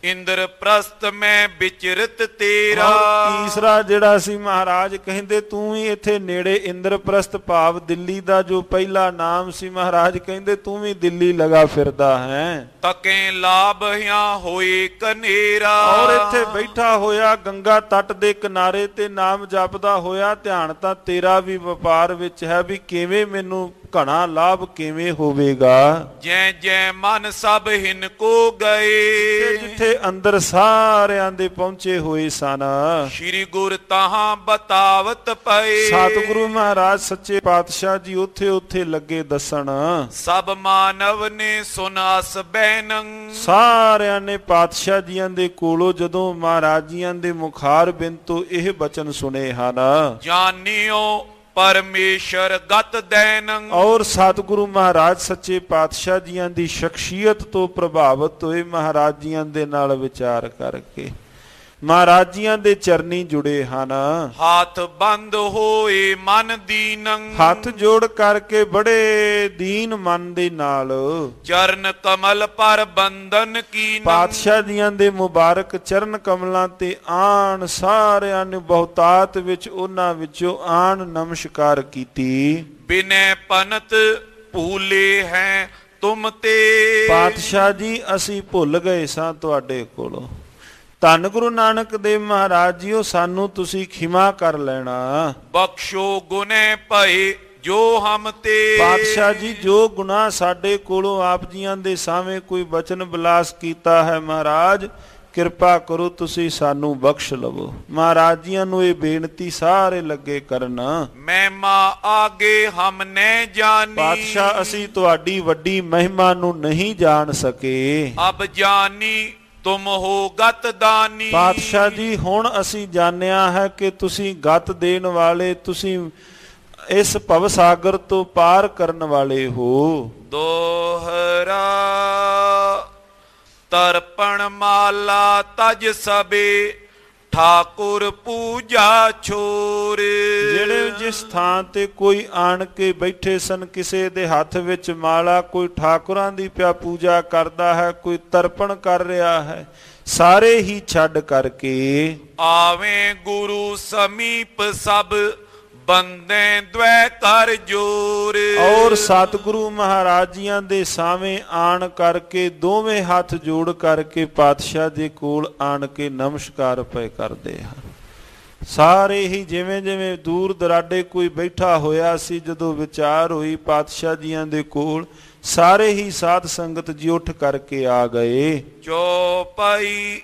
ਇੰਦਰ ਪ੍ਰਸਤ ਮੈਂ ਵਿਚਰਤ ਤੇਰਾ। ਤੀਸਰਾ ਜਿਹੜਾ ਸੀ ਮਹਾਰਾਜ ਕਹਿੰਦੇ ਤੂੰ ਵੀ ਇੱਥੇ ਨੇੜੇ ਇੰਦਰਪ੍ਰਸਤ ਭਾਵ ਦਿੱਲੀ ਦਾ ਜੋ ਪਹਿਲਾ ਨਾਮ ਸੀ, ਮਹਾਰਾਜ ਕਹਿੰਦੇ ਤੂੰ ਵੀ ਦਿੱਲੀ ਲਗਾ ਫਿਰਦਾ ਹੈ। ਤਕੇ ਲਾਭਿਆਂ ਹੋਏ ਕਨੇਰਾ। ਔਰ ਇੱਥੇ ਬੈਠਾ ਹੋਇਆ ਗੰਗਾ ਤੱਟ ਦੇ ਕਿਨਾਰੇ ਤੇ ਨਾਮ ਜਪਦਾ ਹੋਇਆ, ਧਿਆਨ ਤਾਂ ਤੇਰਾ ਵੀ ਵਪਾਰ ਵਿੱਚ ਹੈ ਵੀ ਕਿਵੇਂ ਮੈਨੂੰ ਘਣਾ ਲਾਭ ਕਿਵੇਂ ਹੋਵੇਗਾ। ਜੈ ਜੈ ਮਨ ਸਭ ਹਿਨ ਕੋ ਗਏ। ਜਿੱਥੇ ਜਿਹੜੇ ਅੰਦਰ ਸਾਰਿਆਂ ਦੇ ਪਹੁੰਚੇ ਹੋਏ ਸਨ। ਸ੍ਰੀ ਗੁਰ ਤਾਹਾਂ ਬਤਾਵਤ ਪਏ। ਸਤਿਗੁਰੂ ਮਹਾਰਾਜ ਸੱਚੇ ਪਾਤਸ਼ਾਹ ਜੀ ਉੱਥੇ ਉੱਥੇ ਲੱਗੇ ਦੱਸਣ। ਸਭ ਮਾਨਵ ਨੇ ਸੁਨਾਸ ਬੈਨੰ। ਸਾਰਿਆਂ ਨੇ ਪਾਤਸ਼ਾਹ ਜੀਆਂ ਦੇ ਕੋਲੋਂ ਜਦੋਂ ਮਹਾਰਾਜ ਜੀਆਂ ਦੇ ਮੁਖਾਰ ਬਿੰਦ ਤੋਂ ਇਹ ਬਚਨ ਸੁਣੇ ਹਨ, ਜਾਣਿਓ ਪਰਮੇਸ਼ਰ ਗਤ ਦੈਨੰ। ਔਰ ਸਤਿਗੁਰੂ ਮਹਾਰਾਜ ਸੱਚੇ ਪਾਤਸ਼ਾਹ ਜੀਆਂ ਦੀ ਸ਼ਖਸੀਅਤ ਤੋਂ ਪ੍ਰਭਾਵਿਤ ਹੋਏ ਮਹਾਰਾਜ ਜੀਆਂ ਦੇ ਨਾਲ ਵਿਚਾਰ ਕਰਕੇ ਮਹਾਰਾਜ ਜੀਆਂ ਦੇ ਚਰਨੀ ਜੁੜੇ ਹਨ। ਹੱਥ ਬੰਦ ਹੋਏ ਮਨ ਦੀਨੰ। ਹੱਥ ਜੋੜ ਕਰਕੇ ਬੜੇ ਦੀਨ ਮਨ ਦੇ ਨਾਲ ਚਰਨ ਕਮਲ ਪਰ ਬੰਧਨ ਕੀਨੰ। ਪਾਤਸ਼ਾਹ ਜੀਆਂ ਦੇ ਮੁਬਾਰਕ ਚਰਨ ਕਮਲਾਂ ਤੇ ਆਣ ਸਾਰਿਆਂ ਨੇ ਬਹੁਤਾਤ ਵਿੱਚ ਉਹਨਾਂ ਵਿੱਚੋਂ ਆਣ ਨਮਸਕਾਰ ਕੀਤੀ। ਬਿਨੈ ਪੰਤ ਭੂਲੇ ਹੈ ਤੁਮ ਤੇ। ਪਾਤਸ਼ਾਹ ਜੀ ਅਸੀਂ ਭੁੱਲ ਗਏ ਸਾਂ ਤੁਹਾਡੇ ਕੋਲੋਂ। ਧੰਨ ਗੁਰੂ ਨਾਨਕ ਦੇਵ ਮਹਾਰਾਜ ਜੀਓ ਸਾਨੂੰ ਤੁਸੀਂ ਖਿਮਾ ਕਰ ਲੈਣਾ। ਬਖਸ਼ੋ ਗੁਨੇ ਭਏ ਜੋ ਹਮ ਤੇ। ਪਾਤਸ਼ਾਹ ਜੀ ਜੋ ਗੁਨਾਹ ਸਾਡੇ ਕੋਲੋਂ ਆਪ ਜੀਆਂ ਦੇ ਸਾਹਮਣੇ ਕੋਈ ਬਚਨ ਬਿਲਾਸ ਕੀਤਾ ਹੈ ਮਹਾਰਾਜ ਕਿਰਪਾ ਕਰੋ ਤੁਸੀਂ ਸਾਨੂੰ ਬਖਸ਼ ਲਵੋ। ਮਹਾਰਾਜ ਜੀਆਂ ਨੂੰ ਇਹ ਬੇਨਤੀ ਸਾਰੇ ਲੱਗੇ ਕਰਨ। ਮਹਿਮਾ ਆਗੇ ਹਮ ਨੇ ਜਾਣੀ। ਪਾਤਸ਼ਾਹ ਅਸੀਂ ਤੁਹਾਡੀ ਵੱਡੀ ਮਹਿਮਾ ਨੂੰ ਨਹੀਂ ਜਾਣ ਸਕੇ। ਅਬ ਜਾਣੀ ਤੁਮ ਹੋ ਗਤ ਦਾਨੀ। ਪਾਤਸ਼ਾਹ ਜੀ ਹੁਣ ਅਸੀਂ ਜਾਣਿਆ ਹੈ ਕਿ ਤੁਸੀਂ ਗਤ ਦੇਣ ਵਾਲੇ, ਤੁਸੀਂ ਇਸ ਭਵ ਸਾਗਰ ਤੋਂ ਪਾਰ ਕਰਨ ਵਾਲੇ ਹੋ। ਦੋਹਰਾ ਤਰਪਣ ਮਾਲਾ ਤਜ ਸਬੇ ਠਾਕੁਰ ਪੂਜਾ ਛੋਰ। ਜਿਹੜੇ ਜਿਸ ਥਾਂ ਤੇ ਕੋਈ ਆਣ ਕੇ ਬੈਠੇ ਸਨ, ਕਿਸੇ ਦੇ ਹੱਥ ਵਿੱਚ ਮਾਲਾ, ਕੋਈ ਠਾਕੁਰਾਂ ਦੀ ਪਿਆ ਪੂਜਾ ਕਰਦਾ ਹੈ, ਕੋਈ ਤਰਪਣ ਕਰ ਰਿਹਾ ਹੈ, ਸਾਰੇ ਹੀ ਛੱਡ ਕਰਕੇ ਆਵੇਂ ਗੁਰੂ ਸਮੀਪ ਸਭ ਬੰਦੇ ਦ્વੈ ਕਰ ਜੋਰ। ਔਰ ਸਤਿਗੁਰੂ ਮਹਾਰਾਜ ਜੀਆਂ ਦੇ ਸਾਹਮਣੇ ਆਣ ਕਰਕੇ ਦੋਵੇਂ ਹੱਥ ਜੋੜ ਕਰਕੇ ਪਾਤਸ਼ਾਹ ਦੇ ਕੋਲ ਆਣ ਕੇ ਨਮਸਕਾਰ ਪਏ ਕਰਦੇ ਹਨ। ਸਾਰੇ ਹੀ ਜਿਵੇਂ ਜਿਵੇਂ ਦੂਰ ਦਰਾਡੇ ਕੋਈ ਬੈਠਾ ਹੋਇਆ ਸੀ, ਜਦੋਂ ਵਿਚਾਰ ਹੋਈ ਪਾਤਸ਼ਾਹ ਜੀਆਂ ਦੇ ਕੋਲ ਸਾਰੇ ਹੀ ਸਾਧ ਸੰਗਤ ਜੀ ਉੱਠ ਕਰਕੇ ਆ ਗਏ। ਚੌਪਈ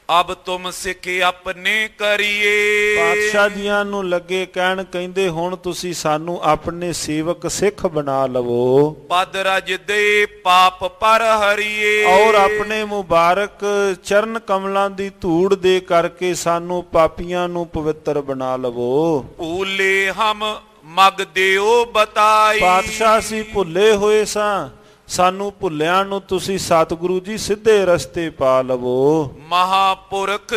ਅਬ ਤੁਮ ਸਿੱਖ ਆਪਣੇ ਕਰੀਏ। ਪਾਤਸ਼ਾਹ ਜੀਆਂ ਨੂੰ ਲੱਗੇ ਕਹਿਣ, ਕਹਿੰਦੇ ਹੁਣ ਤੁਸੀਂ ਸਾਨੂੰ ਆਪਣੇ ਸੇਵਕ ਸਿੱਖ ਬਣਾ ਲਵੋ। ਪਦ ਰਜ ਦੇ ਪਾਪ ਪਰ ਹਰੀਏ। ਔਰ ਆਪਣੇ ਮੁਬਾਰਕ ਚਰਨ ਕਮਲਾਂ ਦੀ ਧੂੜ ਦੇ ਕਰਕੇ ਸਾਨੂੰ ਪਾਪੀਆਂ ਨੂੰ ਪਵਿੱਤਰ ਬਣਾ ਲਵੋ। ਭੂਲੇ ਹਮ ਮਗ ਦਿਓ ਬਤਾਈ। ਪਾਤਸ਼ਾਹ ਅਸੀਂ ਭੁੱਲੇ ਹੋਏ ਸਾਂ, ਸਾਨੂੰ ਭੁੱਲਿਆਂ ਨੂੰ ਤੁਸੀਂ ਸਤਿਗੁਰੂ ਜੀ ਸਿੱਧੇ ਰਸਤੇ ਪਾ ਲਵੋ। ਮਹਾਪੁਰਖ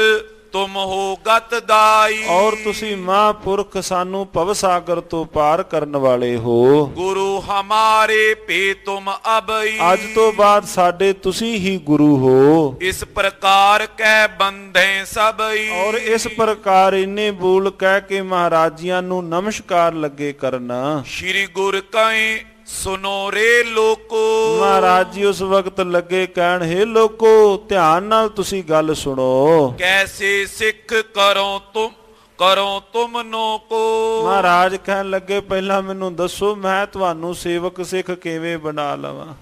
ਤੁਮ ਹੋ ਗਤ ਦਾਈ। ਔਰ ਤੁਸੀਂ ਮਹਾਂਪੁਰਖ ਸਾਨੂੰ ਭਵ ਸਾਗਰ ਤੋਂ ਪਾਰ ਕਰਨ ਵਾਲੇ ਹੋ। ਗੁਰੂ ਹਮਾਰੇ ਭੇ ਤੁਮ ਅਬਈ। ਅੱਜ ਤੋਂ ਬਾਅਦ ਸਾਡੇ ਤੁਸੀਂ ਹੀ ਗੁਰੂ ਹੋ। ਇਸ ਪ੍ਰਕਾਰ ਕਹਿ ਬੰਧੇ ਸਭਈ। ਔਰ ਇਸ ਪ੍ਰਕਾਰ ਇੰਨੇ ਬੋਲ ਕਹਿ ਕੇ ਮਹਾਰਾਜਿਆਂ ਨੂੰ ਨਮਸਕਾਰ ਲੱਗੇ ਕਰਨਾ। ਸ੍ਰੀ ਗੁਰ ਕਹੇ ਸੁਨੋ ਰੇ ਲੋਕੋ। ਮਹਾਰਾਜ ਜੀ ਉਸ ਵਕਤ ਲੱਗੇ ਕਹਿਣ, ਹੇ ਲੋਕੋ ਧਿਆਨ ਨਾਲ ਤੁਸੀਂ ਗੱਲ ਸੁਣੋ। ਕੈਸੇ ਸਿੱਖ ਕਰੋ ਤੁਮ ਨੋ ਕੋ। ਮਹਾਰਾਜ ਕਹਿਣ ਲੱਗੇ ਪਹਿਲਾਂ ਮੈਨੂੰ ਦੱਸੋ ਮੈਂ ਤੁਹਾਨੂੰ ਸੇਵਕ ਸਿੱਖ ਕਿਵੇਂ ਬਣਾ ਲਵਾਂ,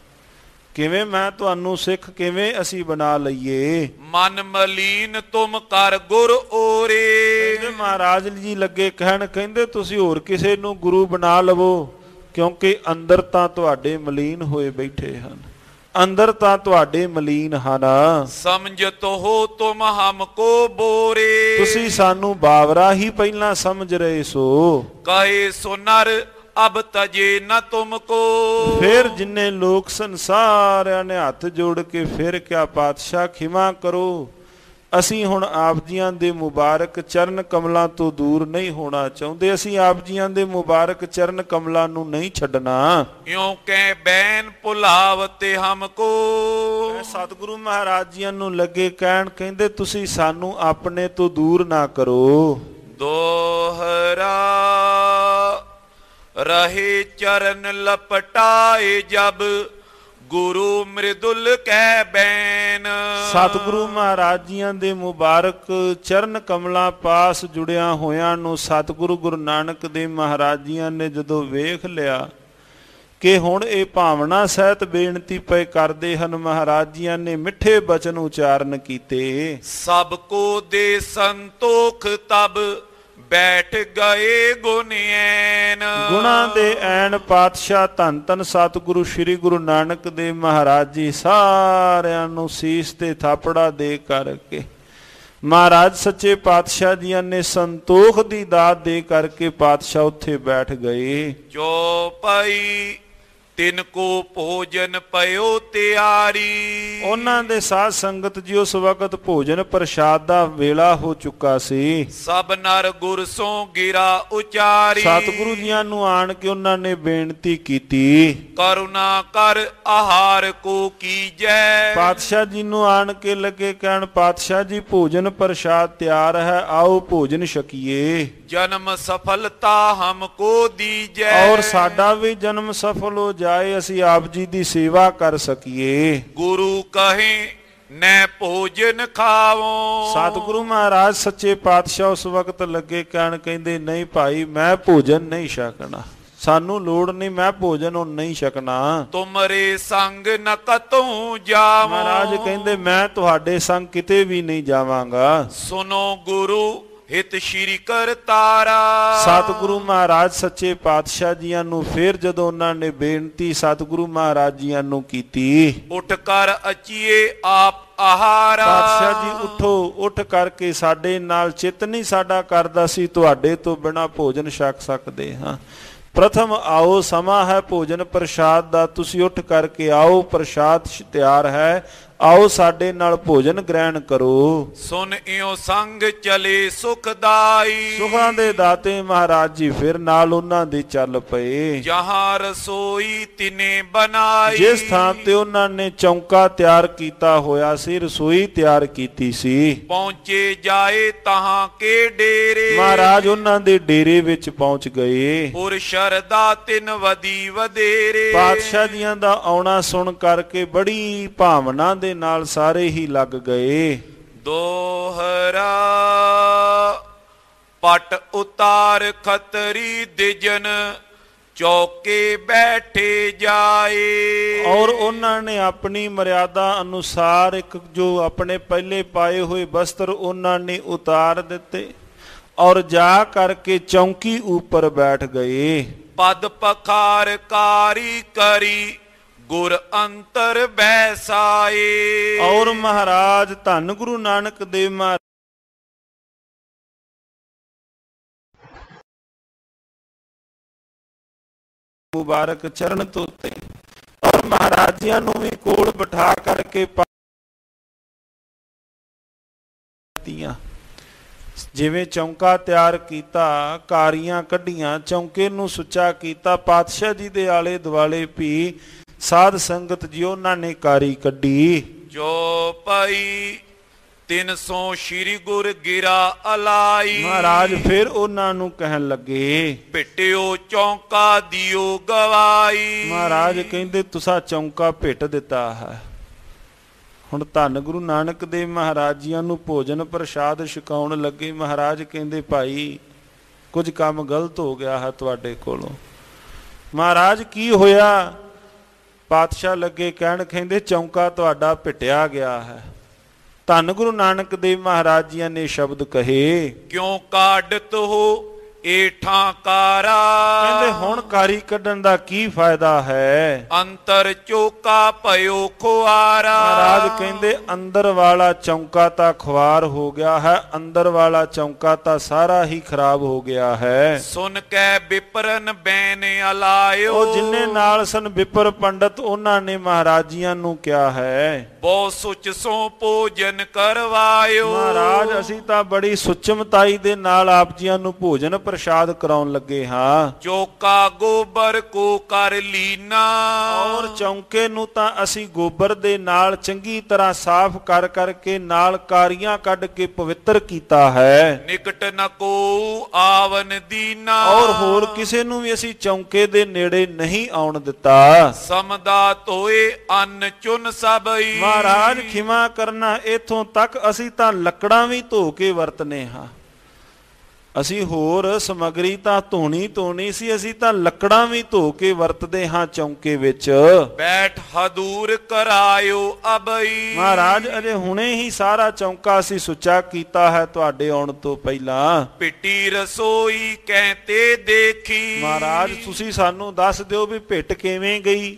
ਕਿਵੇਂ ਮੈਂ ਤੁਹਾਨੂੰ ਸਿੱਖ ਕਿਵੇਂ ਅਸੀਂ ਬਣਾ ਲਈਏ। ਮਨ ਮਲੀਨ ਤੁਮ ਕਰ ਗੁਰ ਓਰੇ। ਮਹਾਰਾਜ ਜੀ ਲੱਗੇ ਕਹਿਣ, ਕਹਿੰਦੇ ਤੁਸੀਂ ਹੋਰ ਕਿਸੇ ਨੂੰ ਗੁਰੂ ਬਣਾ ਲਵੋ, ਕਿਉਂਕਿ ਅੰਦਰ ਤਾਂ ਤੁਹਾਡੇ ਮਲੀਨ ਹੋਏ ਬੈਠੇ ਹਨ, ਅੰਦਰ ਤਾਂ ਤੁਹਾਡੇ ਮਲੀਨ ਹਨ। ਸਮਝਤ ਹੋ ਤੁਮ ਹਮਕੋ ਬੋਰੇ। ਤੁਸੀਂ ਸਾਨੂੰ ਬਾਵਰਾ ਹੀ ਪਹਿਲਾਂ ਸਮਝ ਰਹੇ ਸੋ। ਕਹੇ ਸੋ ਨਰ ਅਬ ਤਜੇ ਨ ਤੁਮ ਕੋ। ਫਿਰ ਜਿੰਨੇ ਲੋਕ ਸੰਸਾਰਿਆਂ ਨੇ ਹੱਥ ਜੋੜ ਕੇ ਫਿਰ ਕਿਹਾ, ਪਾਤਸ਼ਾਹ ਖਿਮਾ ਕਰੋ, ਅਸੀਂ ਹੁਣ ਆਪ ਜੀਆਂ ਦੇ ਮੁਬਾਰਕ ਚਰਨ ਕਮਲਾਂ ਤੋਂ ਦੂਰ ਨਹੀਂ ਹੋਣਾ ਚਾਹੁੰਦੇ, ਅਸੀਂ ਆਪ ਜੀਆਂ ਦੇ ਮੁਬਾਰਕ ਚਰਨ ਕਮਲਾਂ ਨੂੰ ਨਹੀਂ ਛੱਡਣਾ। ਇਉਂ ਕਹਿ ਬੈਨ ਭੁਲਾਵਤੇ ਹਮਕੋ। ਸਤਿਗੁਰੂ ਮਹਾਰਾਜ ਜੀਆਂ ਨੂੰ ਲੱਗੇ ਕਹਿਣ, ਕਹਿੰਦੇ ਤੁਸੀਂ ਸਾਨੂੰ ਆਪਣੇ ਤੋਂ ਦੂਰ ਨਾ ਕਰੋ। ਦੋਹਰਾ ਰਹੇ ਚਰਨ ਲਪਟਾਏ ਜਬ ਗੁਰੂ ਮ੍ਰਿਦੁਲ ਕਹਿ ਬੈਨ। ਸਤਿਗੁਰੂ ਮਹਾਰਾਜ ਜੀਆਂ ਦੇ ਮੁਬਾਰਕ ਚਰਨ ਕਮਲਾਂ ਪਾਸ ਜੁੜਿਆ ਹੋਇਆਂ ਨੂੰ ਸਤਿਗੁਰੂ ਗੁਰੂ ਨਾਨਕ ਦੇਵ ਮਹਾਰਾਜ ਜੀਆਂ ਨੇ ਜਦੋਂ ਵੇਖ ਲਿਆ ਕਿ ਹੁਣ ਇਹ ਭਾਵਨਾ ਸਹਿਤ ਬੇਨਤੀ ਪਏ ਕਰਦੇ ਹਨ। ਮਹਾਰਾਜ ਜੀਆਂ ਨੇ ਮਿੱਠੇ ਬਚਨ ਉਚਾਰਨ ਕੀਤੇ। ਸਭ ਕੋ ਦੇ ਸੰਤੋਖ ਤਬ ਬੈਠ ਗਏ ਗੁਣ ਐਨ। ਗੁਣਾ ਦੇ ਐਨ ਪਾਤਸ਼ਾਹ ਧੰਨ ਧੰਨ ਸਤਿਗੁਰੂ ਸ੍ਰੀ ਗੁਰੂ ਨਾਨਕ ਦੇਵ ਮਹਾਰਾਜ ਜੀ ਸਾਰਿਆਂ ਨੂੰ ਸੀਸ ਤੇ ਥਾਪੜਾ ਦੇ ਕਰਕੇ ਮਹਾਰਾਜ ਸੱਚੇ ਪਾਤਸ਼ਾਹ ਜੀਆਂ ਨੇ ਸੰਤੋਖ ਦੀ ਦਾਤ ਦੇ ਕਰਕੇ ਪਾਤਸ਼ਾਹ ਉੱਥੇ ਬੈਠ ਗਏ। ਚੌਪਈ ਤਿਨ ਕੋ ਭੋਜਨ ਪਇਓ ਤਿਆਰੀ। ਉਹਨਾਂ ਦੇ ਸਾਧ ਸੰਗਤ ਜੀ ਉਸ ਵਕਤ ਭੋਜਨ ਪ੍ਰਸ਼ਾਦ ਦਾ ਵੇਲਾ ਹੋ ਚੁੱਕਾ ਸੀ। ਸਭ ਨਰ ਗੁਰ ਸੋ ਗਿਰਾ ਉਚਾਰੀ। ਸਤਿਗੁਰੂ ਜੀਆਂ ਨੂੰ ਆਣ ਕੇ ਉਹਨਾਂ ਨੇ ਬੇਨਤੀ ਕੀਤੀ, ਕਰੁਣਾ ਕਰ ਆਹਾਰ ਕੋ ਕੀਜੈ। ਪਾਤਸ਼ਾਹ ਜੀ ਨੂੰ ਆਣ ਕੇ ਲੱਗੇ ਕਹਿਣ, ਪਾਤਸ਼ਾਹ ਜੀ ਭੋਜਨ ਪ੍ਰਸ਼ਾਦ ਤਿਆਰ ਹੈ, ਆਓ ਭੋਜਨ ਛਕੀਏ। ਜਨਮ ਸਫਲਤਾ ਹਮਕੋ ਦੀਜੈ। ਔਰ ਸਾਡਾ ਵੀ ਜਨਮ ਸਫਲ ਹੋ ਜਾਏ, ਅਸੀਂ ਆਪ ਜੀ ਦੀ ਸੇਵਾ ਕਰ ਸਕੀਏ। ਗੁਰੂ ਕਹੇ ਨੈ ਭੋਜਨ ਖਾਵੋ। ਸਤਿਗੁਰੂ ਮਹਾਰਾਜ ਸੱਚੇ ਪਾਤਸ਼ਾਹ ਉਸ ਵਕਤ ਲੱਗੇ ਕਹਿਣ, ਕਹਿੰਦੇ ਨਹੀਂ ਭਾਈ ਮੈਂ ਭੋਜਨ ਨਹੀਂ ਛਕਣਾ, ਸਾਨੂੰ ਲੋੜ ਨਹੀਂ, ਮੈਂ ਭੋਜਨ ਉਹ ਨਹੀਂ ਛਕਣਾ। ਤੁਮਰੇ ਸੰਗ ਨ ਕਤੋਂ ਜਾਵਾਂ। ਮਹਾਰਾਜ ਕਹਿੰਦੇ ਮੈਂ ਤੁਹਾਡੇ ਸੰਗ ਕਿਤੇ ਵੀ ਨਹੀਂ ਜਾਵਾਂਗਾ। ਸੁਨੋ ਗੁਰੂ ਹਿਤ ਸ਼੍ਰੀ ਕਰਤਾਰਾ। ਸਤਿਗੁਰੂ ਮਹਾਰਾਜ ਸੱਚੇ ਪਾਤਸ਼ਾਹ ਜੀਆਂ ਨੂੰ ਫਿਰ ਜਦੋਂ ਉਹਨਾਂ ਨੇ ਬੇਨਤੀ ਸਤਿਗੁਰੂ ਮਹਾਰਾਜ ਜੀਆਂ ਨੂੰ ਕੀਤੀ, ਉੱਠ ਕਰ ਅਚੀਏ ਆਪ ਆਹਾਰਾ। ਪਾਤਸ਼ਾਹ ਜੀ ਉਠੋ, ਉੱਠ ਕਰਕੇ ਸਾਡੇ ਨਾਲ ਚਿੱਤ ਨਹੀਂ ਸਾਡਾ ਕਰਦਾ ਸੀ ਤੁਹਾਡੇ ਤੋਂ ਬਿਨਾਂ ਭੋਜਨ ਛਕ ਸਕਦੇ ਹਾਂ। ਪ੍ਰਥਮ ਆਓ, ਸਮਾਂ ਹੈ ਭੋਜਨ ਪ੍ਰਸ਼ਾਦ ਦਾ, ਤੁਸੀਂ ਉੱਠ ਕਰਕੇ ਆਓ, ਪ੍ਰਸ਼ਾਦ ਤਿਆਰ ਹੈ, ਆਓ ਸਾਡੇ ਨਾਲ ਭੋਜਨ ਗ੍ਰਹਿਣ ਕਰੋ। ਸੁਨ ਇਉ ਸੰਗ ਚਲੇ ਸੁਖਦਾਈ। ਸੁਖਾਂ ਦੇ ਦਾਤੇ ਮਹਾਰਾਜ ਜੀ ਫਿਰ ਨਾਲ ਉਹਨਾਂ ਦੇ ਚੱਲ ਪਏ। ਜਹਾਂ ਰਸੋਈ ਤਿਨੇ ਬਣਾਈ। ਜਿਸ ਥਾਂ ਤੇ ਉਹਨਾਂ ਨੇ ਚੌਂਕਾ ਤਿਆਰ ਕੀਤਾ ਹੋਇਆ ਸੀ, ਰਸੋਈ ਤਿਆਰ ਕੀਤੀ ਸੀ, ਪਹੁੰਚੇ ਜਾਏ ਤਹਾਂ ਕੇ ਡੇਰੇ। ਮਹਾਰਾਜ ਉਹਨਾਂ ਦੇ ਡੇਰੇ ਵਿੱਚ ਪਹੁੰਚ ਗਏ। ਪੁਰ ਸ਼ਰਦਾ ਤਿਨ ਵਧੀ ਵਧੇਰੇ। ਪਾਤਸ਼ਾਹ ਜੀਆਂ ਦਾ ਆਉਣਾ ਸੁਣ ਕਰਕੇ ਬੜੀ ਭਾਵਨਾ ਦੇ ਨਾਲ ਸਾਰੇ ਹੀ ਲੱਗ ਗਏ। ਦੋਹਰਾ ਪਟ ਉਤਾਰ ਖਤਰੀ ਦਿਜਨ ਚੌਕੇ ਬੈਠੇ ਜਾਏ। ਔਰ ਉਹਨਾਂ ਨੇ ਆਪਣੀ ਮਰਿਆਦਾ ਅਨੁਸਾਰ ਇੱਕ ਜੋ ਆਪਣੇ ਪਹਿਲੇ ਪਾਏ ਹੋਏ ਵਸਤਰ ਉਹਨਾਂ ਨੇ ਉਤਾਰ ਦਿੱਤੇ ਔਰ ਜਾ ਕਰਕੇ ਚੌਂਕੀ ਉੱਪਰ ਬੈਠ ਗਏ। ਪਦ ਪਖਾਰ ਕਾਰੀ ਕਰੀ ਗੁਰ ਅੰਤਰ ਬੈਸਾਏ। ਔਰ ਮਹਾਰਾਜ ਧੰਨ ਗੁਰੂ ਨਾਨਕ ਦੇਵ ਮਹਾਰਾਜ ਮੁਬਾਰਕ ਚਰਨ ਧੋਤੇ ਔਰ ਮਹਾਰਾਜਿਆਂ ਨੂੰ ਵੀ ਕੋਲ ਬਿਠਾ ਕਰਕੇ ਜਿਵੇਂ ਚੌਂਕਾ ਤਿਆਰ ਕੀਤਾ, ਕਾਰੀਆਂ ਕੱਢੀਆਂ, ਚੌਂਕੇ ਨੂੰ ਸੁੱਚਾ ਕੀਤਾ। ਪਾਤਸ਼ਾਹ ਜੀ ਦੇ ਆਲੇ ਦੁਆਲੇ ਵੀ ਸਾਧ ਸੰਗਤ ਜੀ ਉਹਨਾਂ ਨੇ ਕਾਰੀ ਕੱਢੀ। ਜੋ ਪਈ 300 ਸ਼੍ਰੀ ਗੁਰ ਗਿਰਾ ਅਲਾਈ। ਮਹਾਰਾਜ ਫਿਰ ਉਹਨਾਂ ਨੂੰ ਕਹਿਣ ਲੱਗੇ, ਭਿਟਿਓ ਚੌਂਕਾ ਦਿਓ ਗਵਾਈ। ਮਹਾਰਾਜ ਕਹਿੰਦੇ ਤੁਸਾਂ ਚੌਂਕਾ ਭਿੱਟ ਦਿੱਤਾ ਹੈ। ਹੁਣ ਧੰਨ ਗੁਰੂ ਨਾਨਕ ਦੇਵ ਮਹਾਰਾਜ ਜੀਆਂ ਨੂੰ ਭੋਜਨ ਪ੍ਰਸ਼ਾਦ ਛਕਾਉਣ ਲੱਗੇ। ਮਹਾਰਾਜ ਕਹਿੰਦੇ ਭਾਈ ਕੁਝ ਕੰਮ ਗਲਤ ਹੋ ਗਿਆ ਹੈ ਤੁਹਾਡੇ ਕੋਲੋਂ। ਮਹਾਰਾਜ ਕੀ ਹੋਇਆ? ਪਾਤਸ਼ਾਹ ਲੱਗੇ ਕਹਿਣ, ਕਹਿੰਦੇ ਚੌਂਕਾ ਤੁਹਾਡਾ ਭਿੱਟਿਆ ਗਿਆ ਹੈ। ਧੰਨ ਗੁਰੂ ਨਾਨਕ ਦੇਵ ਮਹਾਰਾਜ ਜੀਆਂ ਨੇ ਸ਼ਬਦ ਕਹੇ, ਕਿਉਂ ਕਾਢਤ ਹੋ ਏਠਾਂ ਕਾਰਾ। ਕਹਿੰਦੇ ਹੁਣ ਕਾਰੀ ਕੱਢਣ ਦਾ ਕੀ ਫਾਇਦਾ ਹੈ? ਅੰਤਰ ਚੌਕਾ ਭਇਓ ਖੁਆਰਾ। ਮਹਾਰਾਜ ਕਹਿੰਦੇ ਅੰਦਰ ਵਾਲਾ ਚੌਂਕਾ ਤਾਂ ਖੁਆਰ ਹੋ ਗਿਆ ਹੈ, ਅੰਦਰ ਵਾਲਾ ਚੌਂਕਾ ਤਾਂ ਸਾਰਾ ਹੀ ਖਰਾਬ ਹੋ ਗਿਆ ਹੈ। ਸੁਨ ਕੈ ਵਿਪਰਨ ਬੈਨ ਅਲਾਇਓ। ਉਹ ਜਿੰਨੇ ਨਾਲ ਸਨ ਵਿਪਰ ਪੰਡਤ, ਉਹਨਾਂ ਨੇ ਮਹਾਰਾਜੀਆਂ ਨੂੰ ਕਿਹਾ ਹੈ, ਬਹੁ ਸੁਚ ਸੋ ਭੋਜਨ ਕਰਵਾਇਓ। ਮਹਾਰਾਜ ਅਸੀਂ ਤਾਂ ਬੜੀ ਸੁਚਮਤਾਈ ਦੇ ਨਾਲ ਆਪ ਜੀਆਂ ਨੂੰ ਭੋਜਨ ਪ੍ਰਸ਼ਾਦ ਕਰਾਉਣ ਲੱਗੇ ਹਾਂ। ਚੌਕਾ ਗੋਬਰ ਕੋ ਕਰ ਲੀਨਾ। ਔਰ ਚੌਂਕੇ ਨੂੰ ਤਾਂ ਅਸੀਂ ਗੋਬਰ ਦੇ ਨਾਲ ਚੰਗੀ ਤਰ੍ਹਾਂ ਸਾਫ਼ ਕਰ ਕਰਕੇ ਨਾਲ ਕਾਰੀਆਂ ਕੱਢ ਕੇ ਪਵਿੱਤਰ ਕੀਤਾ ਹੈ। ਨਿਕਟ ਨ ਕੋ ਆਵਨ ਦੀਨਾ। ਔਰ ਹੋਰ ਕਿਸੇ ਨੂੰ ਵੀ ਅਸੀਂ ਚੌਂਕੇ ਦੇ ਨੇੜੇ ਨਹੀਂ ਆਉਣ ਦਿੱਤਾ। ਸਮਦਾ ਧੋਏ ਅੰਨ ਚੁਨ ਸਭਈ। ਮਹਾਰਾਜ ਖਿਮਾ ਕਰਨਾ, ਇਥੋਂ ਤੱਕ ਅਸੀਂ ਤਾਂ ਲੱਕੜਾਂ ਵੀ ਧੋ ਕੇ ਵਰਤਨੇ ਹਾਂ। ਅਸੀਂ ਹੋਰ ਸਮਗਰੀ ਤਾਂ ਧੋਣੀ ਸੀ, ਅਸੀਂ ਤਾਂ ਲੱਕੜਾਂ ਵੀ ਧੋ ਕੇ ਵਰਤਦੇ ਹਾਂ ਚੌਂਕੇ ਵਿੱਚ। ਬੈਠ ਹਦੂਰ ਕਰਾਇਓ ਅਬਈ। ਮਹਾਰਾਜ ਅਜੇ ਹੁਣੇ ਹੀ ਸਾਰਾ ਚੌਂਕਾ ਅਸੀਂ ਸੁੱਚਾ ਕੀਤਾ ਹੈ ਤੁਹਾਡੇ ਆਉਣ ਤੋਂ ਪਹਿਲਾਂ। ਪਿੱਟੀ ਰਸੋਈ ਕਹਿੰਦੇ ਦੇਖੀ। ਮਹਾਰਾਜ ਤੁਸੀਂ ਸਾਨੂੰ ਦੱਸ ਦਿਓ ਵੀ ਭਿੱਟ ਕਿਵੇਂ ਗਈ,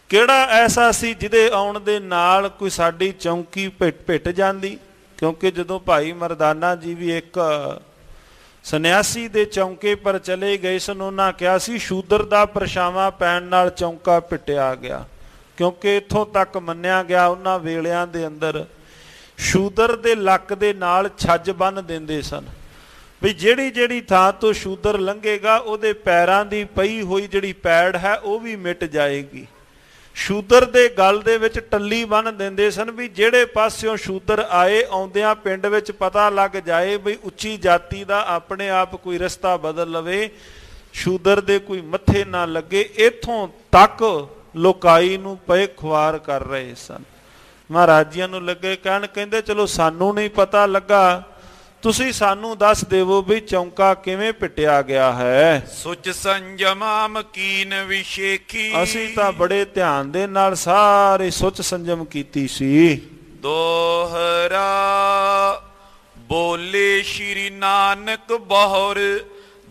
ਕਿਹੜਾ ਐਸਾ ਸੀ ਜਿਹਦੇ ਆਉਣ ਦੇ ਨਾਲ ਕੋਈ ਸਾਡੀ ਚੌਂਕੀ ਭਿੱਟ ਜਾਂਦੀ। ਕਿਉਂਕਿ ਜਦੋਂ ਭਾਈ ਮਰਦਾਨਾ ਜੀ ਵੀ ਇੱਕ ਸੰਨਿਆਸੀ ਦੇ ਚੌਂਕੇ ਪਰ ਚਲੇ ਗਏ ਸਨ, ਉਹਨਾਂ ਕਿਹਾ ਸੀ ਸ਼ੂਦਰ ਦਾ ਪਰਛਾਵਾਂ ਪੈਣ ਨਾਲ ਚੌਂਕਾ ਭਿੱਟਿਆ ਗਿਆ। ਕਿਉਂਕਿ ਇੱਥੋਂ ਤੱਕ ਮੰਨਿਆ ਗਿਆ ਉਹਨਾਂ ਵੇਲਿਆਂ ਦੇ ਅੰਦਰ ਸ਼ੂਦਰ ਦੇ ਲੱਕ ਦੇ ਨਾਲ ਛੱਜ ਬੰਨ੍ਹ ਦਿੰਦੇ ਸਨ ਵੀ ਜਿਹੜੀ ਥਾਂ ਤੋਂ ਸ਼ੂਦਰ ਲੰਘੇਗਾ ਉਹਦੇ ਪੈਰਾਂ ਦੀ ਪਈ ਹੋਈ ਜਿਹੜੀ ਪੈੜ ਹੈ ਉਹ ਵੀ ਮਿਟ ਜਾਏਗੀ। ਸ਼ੂਦਰ ਦੇ ਗਲ ਦੇ ਵਿੱਚ ਟੱਲੀ ਬੰਨ੍ਹ ਦਿੰਦੇ ਸਨ ਵੀ ਜਿਹੜੇ ਪਾਸਿਓਂ ਸ਼ੂਦਰ ਆਏ ਆਉਂਦਿਆਂ ਪਿੰਡ ਵਿੱਚ ਪਤਾ ਲੱਗ ਜਾਏ ਬਈ ਉੱਚੀ ਜਾਤੀ ਦਾ ਆਪਣੇ ਆਪ ਕੋਈ ਰਸਤਾ ਬਦਲ ਲਵੇ, ਸ਼ੂਦਰ ਦੇ ਕੋਈ ਮੱਥੇ ਨਾ ਲੱਗੇ। ਇੱਥੋਂ ਤੱਕ ਲੋਕਾਈ ਨੂੰ ਪਏ ਖੁਆਰ ਕਰ ਰਹੇ ਸਨ। ਮਹਾਰਾਜਿਆਂ ਨੂੰ ਲੱਗੇ ਕਹਿਣ, ਕਹਿੰਦੇ ਚਲੋ ਸਾਨੂੰ ਨਹੀਂ ਪਤਾ ਲੱਗਾ, ਤੁਸੀਂ ਸਾਨੂੰ ਦੱਸ ਦੇਵੋ ਵੀ ਚੌਂਕਾ ਕਿਵੇਂ ਪਿੱਟਿਆ ਗਿਆ ਹੈ। ਸੁਚ ਸੰਜਮਾ ਮਕੀਨ ਵਿਸ਼ੇਖੀ। ਅਸੀਂ ਤਾਂ ਬੜੇ ਧਿਆਨ ਦੇ ਨਾਲ ਸਾਰੇ ਸੁਚ ਸੰਜਮ ਕੀਤੀ ਸੀ। ਦੋਹਰਾ ਬੋਲੇ ਸ਼੍ਰੀ ਨਾਨਕ ਬਹੁਰ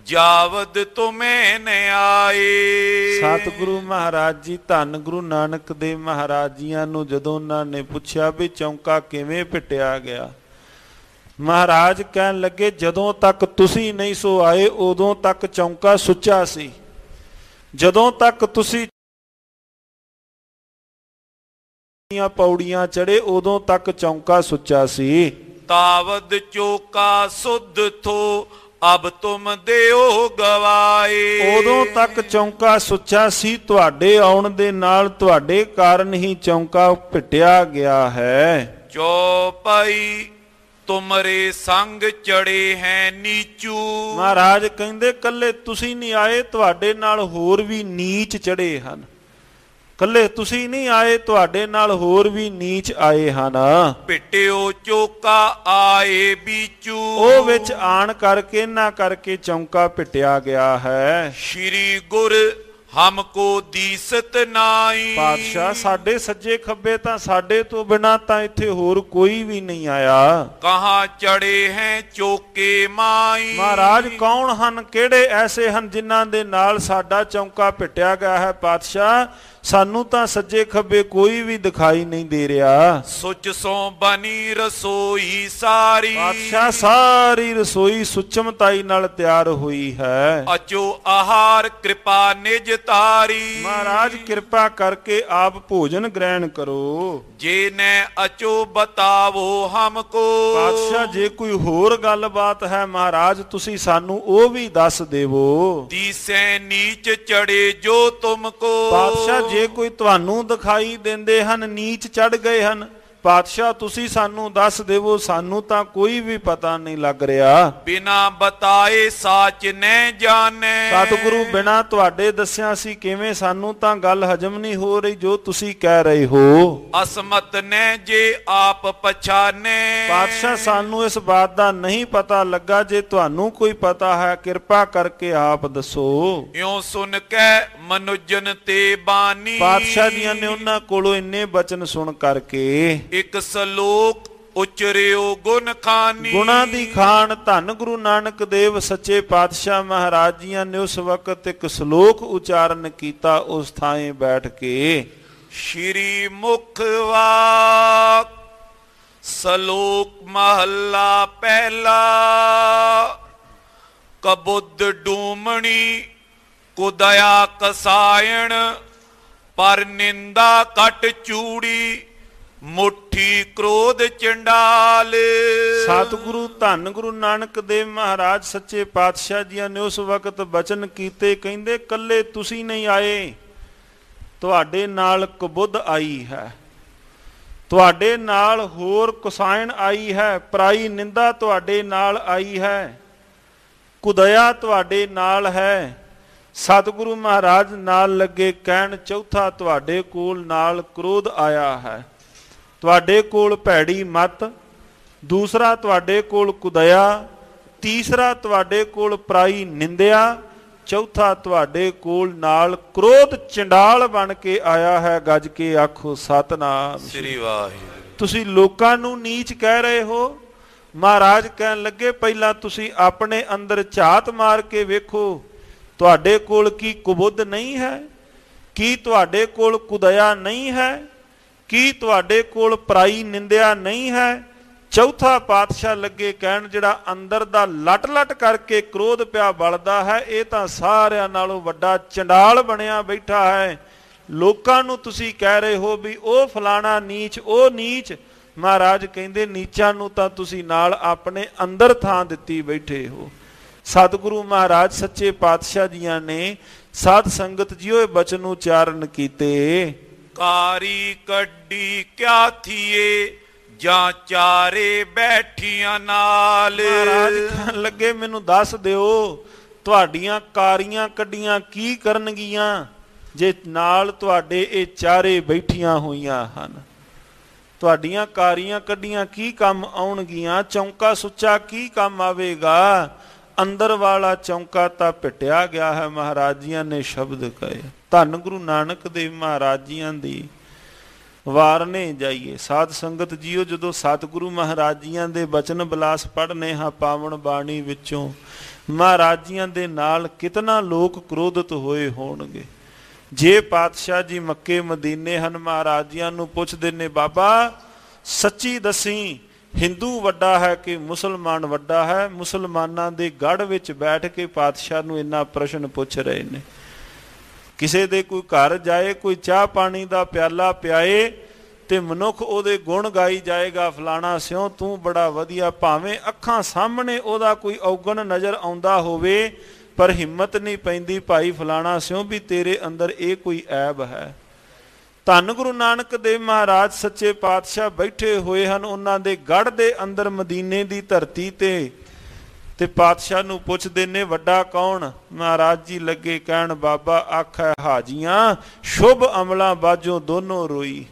ਜਾਵਦ ਤੁਮੇ ਨ ਆਏ। ਸਤਿਗੁਰੂ ਮਹਾਰਾਜ ਜੀ ਧੰਨ ਗੁਰੂ ਨਾਨਕ ਦੇਵ ਮਹਾਰਾਜ ਜੀਆਂ ਨੂੰ ਜਦੋਂ ਉਹਨਾਂ ਨੇ ਪੁੱਛਿਆ ਵੀ ਚੌਂਕਾ ਕਿਵੇਂ ਪਿੱਟਿਆ ਗਿਆ, ਮਹਾਰਾਜ ਕਹਿਣ ਲੱਗੇ ਜਦੋਂ ਤੱਕ ਤੁਸੀਂ ਨਹੀਂ ਸੋ ਆਏ ਉਦੋਂ ਤੱਕ ਚੌਂਕਾ ਸੁੱਚਾ ਸੀ। ਜਦੋਂ ਤੱਕ ਤੁਸੀਂ ਪੌੜੀਆਂ ਚੜੇ ਉਦੋਂ ਤੱਕ ਚੌਂਕਾ ਸੁੱਚਾ ਸੀ। ਤਾਵਦ ਚੌਕਾ ਸੁਧ ਥੋ ਅਬ ਤੁਮ ਦਿਓ ਗਵਾਏ। ਉਦੋਂ ਤੱਕ ਚੌਂਕਾ ਸੁੱਚਾ ਸੀ, ਤੁਹਾਡੇ ਆਉਣ ਦੇ ਨਾਲ ਤੁਹਾਡੇ ਕਾਰਨ ਹੀ ਚੌਂਕਾ ਪਿੱਟਿਆ ਗਿਆ ਹੈ। ਚੌਪਈ ਤੁਮਰੇ ਸੰਗ ਚੜੇ ਹੈ ਨੀਚੂ। ਮਹਾਰਾਜ ਕਹਿੰਦੇ ਕੱਲੇ ਤੁਸੀਂ ਨਹੀਂ ਆਏ, ਤੁਹਾਡੇ ਨਾਲ ਹੋਰ ਵੀ ਨੀਚ ਚੜੇ ਹਨ। ਕੱਲੇ ਤੁਸੀਂ ਨਹੀਂ ਆਏ, ਤੁਹਾਡੇ ਨਾਲ ਹੋਰ ਵੀ ਨੀਚ ਆਏ ਹਨ। ਪਿੱਟਿਓ ਚੌਕਾ ਆਏ ਬੀਚੂ। ਉਹ ਵਿੱਚ ਆਣ ਕਰਕੇ ਨਾ ਕਰਕੇ ਚੌਂਕਾ ਪਿੱਟਿਆ ਗਿਆ ਹੈ। ਸ਼੍ਰੀ ਗੁਰ ਹਮਕੋ ਦੀਸਤ ਨਾਈ। ਪਾਤਸ਼ਾਹ ਸਾਡੇ ਸੱਜੇ ਖੱਬੇ ਤਾਂ ਸਾਡੇ ਤੋਂ ਬਿਨਾਂ ਤਾਂ ਇੱਥੇ ਹੋਰ ਕੋਈ ਵੀ ਨਹੀਂ ਆਇਆ। ਕਹਾਂ ਚੜੇ ਹੈ ਚੌਕੇ ਮਾਈ। ਮਹਾਰਾਜ ਕੌਣ ਹਨ, ਕਿਹੜੇ ਐਸੇ ਹਨ ਜਿਨ੍ਹਾਂ ਦੇ ਨਾਲ ਸਾਡਾ ਚੌਂਕਾ ਪਿੱਟਿਆ ਗਿਆ ਹੈ। ਪਾਤਸ਼ਾਹ ਸਾਨੂੰ ਤਾਂ ਸੱਜੇ ਖੱਬੇ ਕੋਈ ਵੀ ਦਿਖਾਈ ਨਹੀਂ ਦੇ ਰਿਹਾ। ਸੁਚ ਸੋ ਬਣੀ ਰਸੋਈ ਸਾਰੀ। ਪਾਤਸ਼ਾਹ ਸਾਰੀ ਰਸੋਈ ਸੁਚਮਤਾਈ ਨਾਲ ਤਿਆਰ ਹੋਈ ਹੈ। ਅਚੋ ਆਹਾਰ ਕਿਰਪਾ ਨਿਜ ਤਾਰੀ। ਮਹਾਰਾਜ ਕਿਰਪਾ ਕਰਕੇ ਆਪ ਭੋਜਨ ਗ੍ਰਹਿਣ ਕਰੋ। ਜੇ ਨੇ ਅਚੋ ਬਤਾਵੋ ਹਮਕੋ। ਪਾਤਸ਼ਾਹ ਜੇ ਕੋਈ ਹੋਰ ਗੱਲਬਾਤ ਹੈ ਮਹਾਰਾਜ ਤੁਸੀਂ ਸਾਨੂੰ ਉਹ ਵੀ ਦੱਸ ਦੇਵੋ। ਦੀਸੈ ਨੀਚ ਚੜੇ ਜੋ ਤੁਮਕੋ। ਪਾਤਸ਼ਾਹ ਜੇ ਕੋਈ ਤੁਹਾਨੂੰ ਦਿਖਾਈ ਦਿੰਦੇ ਹਨ ਨੀਚ ਚੜ ਗਏ ਹਨ, ਪਾਤਸ਼ਾਹ ਤੁਸੀਂ ਸਾਨੂੰ ਦੱਸ ਦੇਵੋ, ਸਾਨੂੰ ਤਾਂ ਕੋਈ ਵੀ ਪਤਾ ਨਹੀਂ ਲੱਗ ਰਿਹਾ। ਬਿਨਾ ਬਤਾਏ ਸਾਚ ਨਹਿ ਜਾਣੈ। ਸਤਿਗੁਰੂ ਬਿਨਾ ਤੁਹਾਡੇ ਦੱਸਿਆ ਸੀ ਕਿਵੇਂ, ਸਾਨੂੰ ਤਾਂ ਗੱਲ ਹਜਮ ਨਹੀਂ ਹੋ ਰਹੀ ਜੋ ਤੁਸੀਂ ਕਹਿ ਰਹੇ ਹੋ। ਅਸਮਤ ਨੇ ਜੇ ਆਪ ਪਛਾਨੇ। ਪਾਤਸ਼ਾਹ ਸਾਨੂੰ ਇਸ ਬਾਤ ਦਾ ਨਹੀਂ ਪਤਾ ਲੱਗਾ, ਜੇ ਤੁਹਾਨੂੰ ਕੋਈ ਪਤਾ ਹੈ ਕਿਰਪਾ ਕਰਕੇ ਆਪ ਦੱਸੋ। ਇਉਂ ਸੁਣ ਕੇ ਮਨੁਜਨ ਤੇ ਬਾਣੀ। ਪਾਤਸ਼ਾਹ ਜੀਆਂ ਨੇ ਉਹਨਾਂ ਕੋਲੋਂ ਇੰਨੇ ਬਚਨ ਸੁਣ ਕਰਕੇ ਇੱਕ ਸਲੋਕ ਉਚਰਿਓ ਗੁਣ ਖਾਨੀ। ਗੁਣਾ ਦੀ ਖਾਨ ਧੰਨ ਗੁਰੂ ਨਾਨਕ ਦੇਵ ਸੱਚੇ ਪਾਤਸ਼ਾਹ ਮਹਾਰਾਜ ਜੀਆਂ ਨੇ ਉਸ ਵਕਤ ਇੱਕ ਸ਼ਲੋਕ ਉਚਾਰਨ ਕੀਤਾ ਉਸ ਥਾਂ ਬੈਠ ਕੇ। ਸ਼੍ਰੀ ਮੁਖ ਵਾਕ ਸਲੋਕ ਮਹੱਲਾ ਪਹਿਲਾ। ਕਬੁੱਧ ਡੂਮਣੀ ਕੁਦਇਆ ਕਸਾਇਣ ਪਰ ਨਿੰਦਾ ਕਟ ਚੂੜੀ ਮੁੱਠੀ ਕ੍ਰੋਧ ਚੰਡਾਲ। ਸਤਿਗੁਰੂ ਧੰਨ ਗੁਰੂ ਨਾਨਕ ਦੇਵ ਮਹਾਰਾਜ ਸੱਚੇ ਪਾਤਸ਼ਾਹ ਜੀਆਂ ਨੇ ਉਸ ਵਕਤ ਬਚਨ ਕੀਤੇ, ਕਹਿੰਦੇ ਕੱਲੇ ਤੁਸੀਂ ਨਹੀਂ ਆਏ, ਤੁਹਾਡੇ ਨਾਲ ਕਬੁੱਧ ਆਈ ਹੈ, ਤੁਹਾਡੇ ਨਾਲ ਹੋਰ ਕੁਸਾਇਣ ਆਈ ਹੈ, ਪਰਾਈ ਨਿੰਦਾ ਤੁਹਾਡੇ ਨਾਲ ਆਈ ਹੈ, ਕੁਦਇਆ ਤੁਹਾਡੇ ਨਾਲ ਹੈ। ਸਤਿਗੁਰੂ ਮਹਾਰਾਜ ਨਾਲ ਲੱਗੇ ਕਹਿਣ, ਚੌਥਾ ਤੁਹਾਡੇ ਕੋਲ ਨਾਲ ਕ੍ਰੋਧ ਆਇਆ ਹੈ, ਤੁਹਾਡੇ ਕੋਲ ਭੈੜੀ ਮਤ, ਦੂਸਰਾ ਤੁਹਾਡੇ ਕੋਲ ਕੁਦਇਆ, ਤੀਸਰਾ ਤੁਹਾਡੇ ਕੋਲ ਪਰਾਈ ਨਿੰਦਿਆ, ਚੌਥਾ ਤੁਹਾਡੇ ਕੋਲ ਨਾਲ ਕ੍ਰੋਧ ਚੰਡਾਲ ਬਣ ਕੇ ਆਇਆ ਹੈ। ਗੱਜ ਕੇ ਆਖੋ ਸਤਿਨਾਮ ਸ੍ਰੀ ਵਾਹਿਗੁਰੂ। ਤੁਸੀਂ ਲੋਕਾਂ ਨੂੰ ਨੀਚ ਕਹਿ ਰਹੇ ਹੋ। ਮਹਾਰਾਜ ਕਹਿਣ ਲੱਗੇ ਪਹਿਲਾਂ ਤੁਸੀਂ ਆਪਣੇ ਅੰਦਰ ਝਾਤ ਮਾਰ ਕੇ ਵੇਖੋ, ਤੁਹਾਡੇ ਕੋਲ ਕੀ ਕੁਬੁੱਧ ਨਹੀਂ ਹੈ? ਕੀ ਤੁਹਾਡੇ ਕੋਲ ਕੁਦਇਆ ਨਹੀਂ ਹੈ? ਕੀ ਤੁਹਾਡੇ ਕੋਲ ਪਰਾਈ ਨਿੰਦਿਆ ਨਹੀਂ ਹੈ? ਚੌਥਾ ਪਾਤਸ਼ਾਹ ਲੱਗੇ ਕਹਿਣ ਜਿਹੜਾ ਅੰਦਰ ਦਾ ਲਟ ਲਟ ਕਰਕੇ ਕ੍ਰੋਧ ਪਿਆ ਬਲਦਾ ਹੈ, ਇਹ ਤਾਂ ਸਾਰਿਆਂ ਨਾਲੋਂ ਵੱਡਾ ਚੰਡਾਲ ਬਣਿਆ ਬੈਠਾ ਹੈ। ਲੋਕਾਂ ਨੂੰ ਤੁਸੀਂ ਕਹਿ ਰਹੇ ਹੋ ਵੀ ਉਹ ਫਲਾਣਾ ਨੀਚ, ਉਹ ਨੀਚ। ਮਹਾਰਾਜ ਕਹਿੰਦੇ ਨੀਚਾਂ ਨੂੰ ਤਾਂ ਤੁਸੀਂ ਨਾਲ ਆਪਣੇ ਅੰਦਰ ਥਾਂ ਦਿੱਤੀ ਬੈਠੇ ਹੋ। ਸਤਿਗੁਰੂ ਮਹਾਰਾਜ ਸੱਚੇ ਪਾਤਸ਼ਾਹ ਜੀਆਂ ਨੇ ਸਾਧ ਸੰਗਤ ਜੀਓ ਇਹ ਬਚਨ ਉਚਾਰਨ ਕੀਤੇ। ਕਾਰੀ ਕੱਢੀ ਕਿਆ ਥੀਏ ਜਾਂ ਚਾਰੇ ਬੈਠੀਆਂ ਨਾਲ। ਮਹਾਰਾਜ ਕਹਿਣ ਲੱਗੇ ਮੈਨੂੰ ਦੱਸ ਦਿਓ ਤੁਹਾਡੀਆਂ ਕਾਰੀਆਂ ਕੱਢੀਆਂ ਕੀ ਕਰਨਗੀਆਂ ਜੇ ਨਾਲ ਤੁਹਾਡੇ ਇਹ ਚਾਰੇ ਬੈਠੀਆਂ ਹੋਈਆਂ ਹਨ। ਤੁਹਾਡੀਆਂ ਕਾਰੀਆਂ ਕੱਢੀਆਂ ਕੀ ਕੰਮ ਆਉਣਗੀਆਂ? ਚੌਂਕਾ ਸੁੱਚਾ ਕੀ ਕੰਮ ਆਵੇਗਾ? ਅੰਦਰ ਵਾਲਾ ਚੌਂਕਾ ਤਾਂ ਪਿਟਿਆ ਗਿਆ ਹੈ। ਮਹਾਰਾਜ ਜੀਆਂ ਨੇ ਸ਼ਬਦ ਕਹੇ। ਧੰਨ ਗੁਰੂ ਨਾਨਕ ਦੇਵ ਮਹਾਰਾਜ ਜੀਆਂ ਦੀ ਵਾਰਨੇ ਜਾਈਏ। ਸਾਧ ਸੰਗਤ ਜੀਓ ਜਦੋਂ ਸਤਿਗੁਰੂ ਮਹਾਰਾਜ ਜੀਆਂ ਦੇ ਬਚਨ ਬਿਲਾਸ ਪੜ੍ਹਨੇ ਹਾਂ ਪਾਵਨ ਬਾਣੀ ਵਿੱਚੋਂ, ਮਹਾਰਾਜ ਜੀਆਂ ਦੇ ਨਾਲ ਕਿਤਨਾ ਲੋਕ ਕ੍ਰੋਧਿਤ ਹੋਏ ਹੋਣਗੇ। ਜੇ ਪਾਤਸ਼ਾਹ ਜੀ ਮੱਕੇ ਮਦੀਨੇ ਹਨ, ਮਹਾਰਾਜ ਜੀਆਂ ਨੂੰ ਪੁੱਛਦੇ ਨੇ ਬਾਬਾ ਸੱਚੀ ਦੱਸੀ ਹਿੰਦੂ ਵੱਡਾ ਹੈ ਕਿ ਮੁਸਲਮਾਨ ਵੱਡਾ ਹੈ? ਮੁਸਲਮਾਨਾਂ ਦੇ ਗੜ੍ਹ ਵਿੱਚ ਬੈਠ ਕੇ ਪਾਤਸ਼ਾਹ ਨੂੰ ਇੰਨਾ ਪ੍ਰਸ਼ਨ ਪੁੱਛ ਰਹੇ ਨੇ। ਕਿਸੇ ਦੇ ਕੋਈ ਘਰ ਜਾਏ, ਕੋਈ ਚਾਹ ਪਾਣੀ ਦਾ ਪਿਆਲਾ ਪਿਆਏ ਤੇ ਮਨੁੱਖ ਉਹਦੇ ਗੁਣ ਗਾਈ ਜਾਏਗਾ, ਫਲਾਣਾ ਸਿਉਂ ਤੂੰ ਬੜਾ ਵਧੀਆ, ਭਾਵੇਂ ਅੱਖਾਂ ਸਾਹਮਣੇ ਉਹਦਾ ਕੋਈ ਔਗਣ ਨਜ਼ਰ ਆਉਂਦਾ ਹੋਵੇ ਪਰ ਹਿੰਮਤ ਨਹੀਂ ਪੈਂਦੀ ਭਾਈ ਫਲਾਣਾ ਸਿਉਂ ਵੀ ਤੇਰੇ ਅੰਦਰ ਇਹ ਕੋਈ ਐਬ ਹੈ। ਧੰਨ ਗੁਰੂ ਨਾਨਕ ਦੇਵ ਮਹਾਰਾਜ ਸੱਚੇ ਪਾਤਸ਼ਾਹ ਬੈਠੇ ਹੋਏ ਹਨ ਉਹਨਾਂ ਦੇ ਗੜ੍ਹ ਦੇ ਅੰਦਰ ਮਦੀਨੇ ਦੀ ਧਰਤੀ ਤੇ ਪਾਤਸ਼ਾਹ ਨੂੰ ਪੁੱਛਦੇ ਨੇ ਵੱਡਾ ਕੌਣ? ਮਹਾਰਾਜ ਜੀ ਲੱਗੇ ਕਹਿਣ ਬਾਬਾ ਆਖੈ ਹਾਜੀਆਂ ਸ਼ੁਭ ਅਮਲਾਂ ਬਾਝੋਂ ਦੋਨੋਂ ਰੋਈ।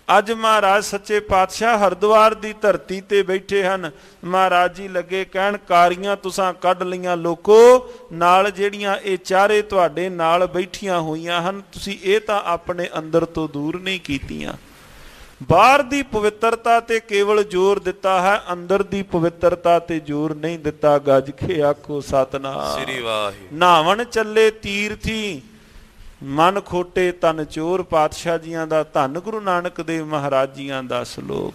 ਅੱਜ ਮਹਾਰਾਜ ਸੱਚੇ ਪਾਤਸ਼ਾਹ ਹਰਿਦੁਆਰ ਦੀ ਧਰਤੀ ਤੇ ਬੈਠੇ ਹਨ। ਮਹਾਰਾਜ ਜੀ ਲੱਗੇ ਕਹਿਣ ਕਾਰੀਆਂ ਤੁਸਾਂ ਕੱਢ ਲਈਆਂ ਲੋਕੋ, ਨਾਲ ਜਿਹੜੀਆਂ ਇਹ ਚਾਰੇ ਤੁਹਾਡੇ ਨਾਲ ਬੈਠੀਆਂ ਹੋਈਆਂ ਹਨ ਤੁਸੀਂ ਇਹ ਤਾਂ ਆਪਣੇ ਅੰਦਰ ਤੋਂ ਦੂਰ ਨਹੀਂ ਕੀਤੀਆਂ। ਬਾਹਰ ਦੀ ਪਵਿੱਤਰਤਾ ਤੇ ਕੇਵਲ ਜ਼ੋਰ ਦਿੱਤਾ ਹੈ, ਅੰਦਰ ਦੀ ਪਵਿੱਤਰਤਾ ਤੇ ਜ਼ੋਰ ਨਹੀਂ ਦਿੱਤਾ। ਗੱਜ ਕੇ ਆਖੋ ਸਤਿਨਾਮ ਸ੍ਰੀ ਵਾਹਿਗੁਰੂ। ਨਾਵਣ ਚੱਲੇ ਤੀਰਥੀ ਮਨ ਖੋਟੇ ਤਨ ਚੋਰ। ਪਾਤਸ਼ਾਹ ਜੀਆਂ ਦਾ ਧੰਨ ਗੁਰੂ ਨਾਨਕ ਦੇਵ ਮਹਾਰਾਜ ਜੀਆਂ ਦਾ ਸਲੋਕ।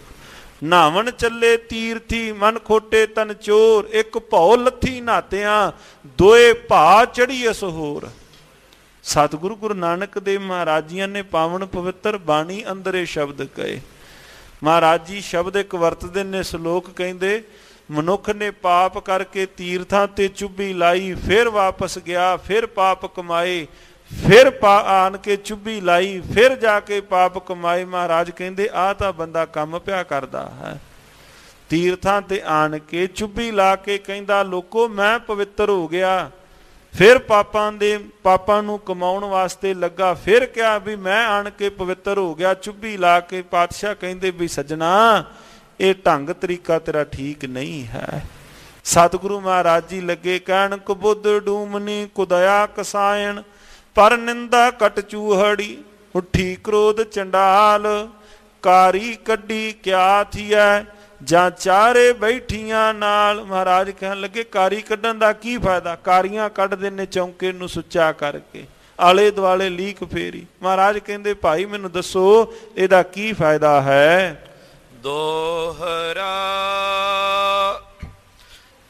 ਨਾਵਣ ਚੱਲੇ ਤੀਰਥੀ ਮਨ ਖੋਟੇ ਤਨ ਚੋਰ, ਇੱਕ ਭਉ ਲੱਥੀ ਨਾਤਿਆਂ ਦੋਏ ਭਾ ਚੜੀ ਅਸਹੋਰ। ਸਤਿਗੁਰੂ ਗੁਰੂ ਨਾਨਕ ਦੇਵ ਮਹਾਰਾਜ ਜੀਆਂ ਨੇ ਪਾਵਨ ਪਵਿੱਤਰ ਬਾਣੀ ਅੰਦਰ ਇਹ ਸ਼ਬਦ ਕਹੇ। ਮਹਾਰਾਜ ਜੀ ਸ਼ਬਦ ਇੱਕ ਵਰਤਦੇ ਨੇ, ਸਲੋਕ ਕਹਿੰਦੇ ਮਨੁੱਖ ਨੇ ਪਾਪ ਕਰਕੇ ਤੀਰਥਾਂ ਤੇ ਚੁੱਭੀ ਲਾਈ, ਫਿਰ ਵਾਪਸ ਗਿਆ, ਫਿਰ ਪਾਪ ਕਮਾਏ, ਫਿਰ ਆਣ ਕੇ ਚੁੱਭੀ ਲਾਈ, ਫਿਰ ਜਾ ਕੇ ਪਾਪ ਕਮਾਏ। ਮਹਾਰਾਜ ਕਹਿੰਦੇ ਆਹ ਤਾਂ ਬੰਦਾ ਕੰਮ ਪਿਆ ਕਰਦਾ ਹੈ। ਤੀਰਥਾਂ ਤੇ ਆਣ ਕੇ ਚੁੱਭੀ ਲਾ ਕੇ ਕਹਿੰਦਾ ਲੋਕੋ ਮੈਂ ਪਵਿੱਤਰ ਹੋ ਗਿਆ, ਫਿਰ ਪਾਪਾਂ ਨੂੰ ਕਮਾਉਣ ਵਾਸਤੇ ਲੱਗਾ, ਫਿਰ ਕਿਹਾ ਵੀ ਮੈਂ ਆਣ ਕੇ ਪਵਿੱਤਰ ਹੋ ਗਿਆ ਚੁੱਭੀ ਲਾ ਕੇ। ਪਾਤਸ਼ਾਹ ਕਹਿੰਦੇ ਵੀ ਸੱਜਣਾ ਇਹ ਢੰਗ ਤਰੀਕਾ ਤੇਰਾ ਠੀਕ ਨਹੀਂ ਹੈ। ਸਤਿਗੁਰੂ ਮਹਾਰਾਜ ਜੀ ਲੱਗੇ ਕਹਿਣ ਕੁਬੁੱਧ ਡੂਮਨੀ ਕੁਦਇਆ ਕਸਾਇਣ, ਪਰ ਨਿੰਦਾ ਕਟ ਚੂਹੜੀ ਉੱਠੀ ਕ੍ਰੋਧ ਚੰਡਾਲ। ਕਾਰੀ ਕੱਢੀ ਕਿਆ ਥੀਐ ਜਾਂ ਚਾਰੇ ਬੈਠੀਆਂ ਨਾਲ। ਮਹਾਰਾਜ ਕਹਿਣ ਲੱਗੇ ਕਾਰੀ ਕੱਢਣ ਦਾ ਕੀ ਫਾਇਦਾ? ਕਾਰੀਆਂ ਕੱਢਦੇ ਨੇ ਚੌਂਕੇ ਨੂੰ ਸੁੱਚਾ ਕਰਕੇ, ਆਲੇ ਦੁਆਲੇ ਲੀਕ ਫੇਰੀ। ਮਹਾਰਾਜ ਕਹਿੰਦੇ ਭਾਈ ਮੈਨੂੰ ਦੱਸੋ ਇਹਦਾ ਕੀ ਫਾਇਦਾ ਹੈ? ਦੋਹਰਾ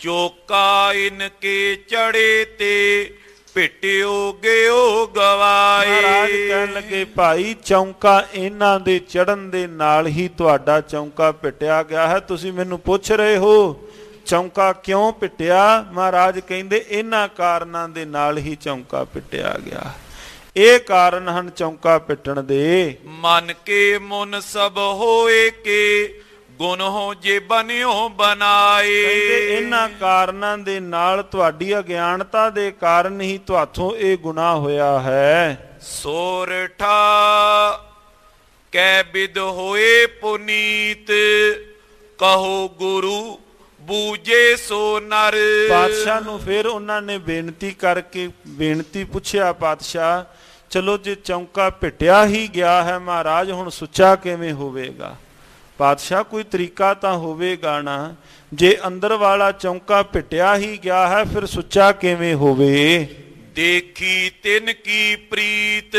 ਚੋਕਾ ਇਨਕੇ ਚੜੇ ਤੇ ਭਿਟਿਓ ਗਿਓ ਗਵਾਏ। ਮਹਾਰਾਜ ਕਹਿਣ ਲੱਗੇ ਭਾਈ ਚੌਂਕਾ ਇਹਨਾਂ ਦੇ ਚੜਨ ਦੇ ਨਾਲ ਹੀ ਤੁਹਾਡਾ ਚੌਂਕਾ ਪਿਟਿਆ ਗਿਆ ਹੈ। ਤੁਸੀਂ ਮੈਨੂੰ ਪੁੱਛ ਰਹੇ ਹੋ ਚੌਂਕਾ ਕਿਉਂ ਪਿਟਿਆ? ਮਹਾਰਾਜ ਕਹਿੰਦੇ ਇਹਨਾਂ ਕਾਰਨਾਂ ਦੇ ਨਾਲ ਹੀ ਚੌਂਕਾ ਪਿਟਿਆ ਗਿਆ। ਇਹ ਕਾਰਨ ਹਨ ਚੌਂਕਾ ਪਿਟਣ ਦੇ। ਮਨ ਕੇ ਮੁਨ ਸਭ ਹੋਏ ਕੇ ਗੁਣ ਹੋ ਜੇ ਬਨਿਓ ਬਣਾਏ। ਕਹਿੰਦੇ ਇਹਨਾਂ ਕਾਰਨਾਂ ਦੇ ਨਾਲ ਤੁਹਾਡੀ ਅਗਿਆਨਤਾ ਦੇ ਕਾਰਨ ਹੀ ਤੁਹਾਥੋਂ ਇਹ ਗੁਨਾਹ ਹੋਇਆ ਹੈ। ਸੋਰਠਾ ਕੈ ਬਿਦ ਹੋਏ ਪੁਨੀਤ, ਕਹੋ ਗੁਰੂ ਬੂਝੇ ਸੋ ਨਰ। ਪਾਤਸ਼ਾਹ ਨੂੰ ਫਿਰ ਉਹਨਾਂ ਨੇ ਬੇਨਤੀ ਕਰਕੇ ਬੇਨਤੀ ਪੁੱਛਿਆ, ਪਾਤਸ਼ਾਹ ਚਲੋ ਜੇ ਚੌਂਕਾ ਪਿੱਟਿਆ ਹੀ ਗਿਆ ਹੈ ਮਹਾਰਾਜ, ਹੁਣ ਸੁੱਚਾ ਕਿਵੇਂ ਹੋਵੇਗਾ? ਪਾਤਸ਼ਾਹ ਕੋਈ ਤਰੀਕਾ ਤਾਂ ਹੋਵੇਗਾ ਨਾ, ਜੇ ਅੰਦਰ ਵਾਲਾ ਚੌਂਕਾ ਪਿੱਟਿਆ ਹੀ ਗਿਆ ਹੈ ਫਿਰ ਸੁੱਚਾ ਕਿਵੇਂ ਹੋਵੇ? ਦੇਖੀ ਤਿਨ ਕੀ ਪ੍ਰੀਤ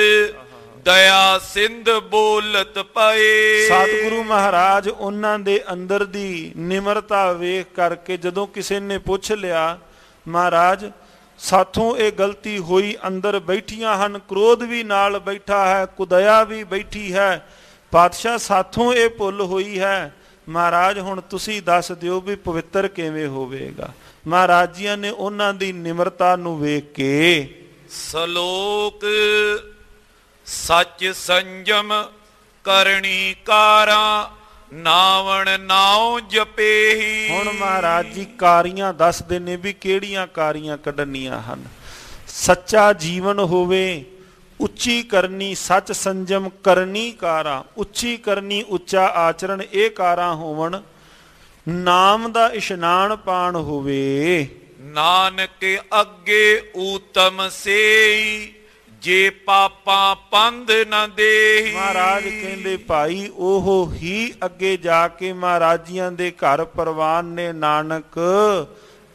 ਦਇਆ ਸਿੰਧ ਬੋਲਤ ਪਏ। ਸਤਿਗੁਰੂ ਮਹਾਰਾਜ ਉਹਨਾਂ ਦੇ ਅੰਦਰ ਦੀ ਨਿਮਰਤਾ ਵੇਖ ਕਰਕੇ ਜਦੋਂ ਕਿਸੇ ਨੇ ਪੁੱਛ ਲਿਆ, ਮਹਾਰਾਜ ਸਾਥੋਂ ਇਹ ਗਲਤੀ ਹੋਈ, ਅੰਦਰ ਬੈਠੀਆਂ ਹਨ, ਕ੍ਰੋਧ ਵੀ ਨਾਲ ਬੈਠਾ ਹੈ, ਕੁਦਇਆ ਵੀ ਬੈਠੀ ਹੈ, ਪਾਤਸ਼ਾਹ ਸਾਥੋਂ ਇਹ ਭੁੱਲ ਹੋਈ ਹੈ, ਮਹਾਰਾਜ ਹੁਣ ਤੁਸੀਂ ਦੱਸ ਦਿਓ ਵੀ ਪਵਿੱਤਰ ਕਿਵੇਂ ਹੋਵੇਗਾ? ਮਹਾਰਾਜ ਜੀਆਂ ਨੇ ਉਹਨਾਂ ਦੀ ਨਿਮਰਤਾ ਨੂੰ ਵੇਖ ਕੇ ਸ਼ਲੋਕ ਸੱਚ ਸੰਜਮ ਕਰਨੀ ਕਾਰਾਂ ਨਾਵਣ ਨਾਉ ਜਪੇਹੀ। ਹੁਣ ਮਹਾਰਾਜ ਜੀ ਕਾਰੀਆਂ ਦੱਸਦੇ ਨੇ ਵੀ ਕਿਹੜੀਆਂ ਕਾਰੀਆਂ ਕੱਢਣੀਆਂ ਹਨ। ਸੱਚਾ ਜੀਵਨ ਹੋਵੇ, ਉੱਚੀ ਕਰਨੀ, ਸੱਚ ਸੰਜਮ ਕਰਨੀ ਕਾਰਾਂ, ਉੱਚੀ ਕਰਨੀ ਉੱਚਾ ਆਚਰਣ, ਇਹ ਕਾਰਾਂ ਹੋਵਣ। ਨਾਮ ਦਾ ਇਸ਼ਨਾਨ ਪਾਣ ਹੋਵੇ, ਨਾਨਕ ਅੱਗੇ ਊਤਮ ਸੇਈ ਜੇ ਪਾਪਾਂ ਪੰਧ ਨਾ ਦੇਹੀ। ਮਹਾਰਾਜ ਕਹਿੰਦੇ ਭਾਈ ਉਹ ਹੀ ਅੱਗੇ ਜਾ ਕੇ ਮਹਾਰਾਜੀਆਂ ਦੇ ਘਰ ਪ੍ਰਵਾਨ ਨੇ, ਨਾਨਕ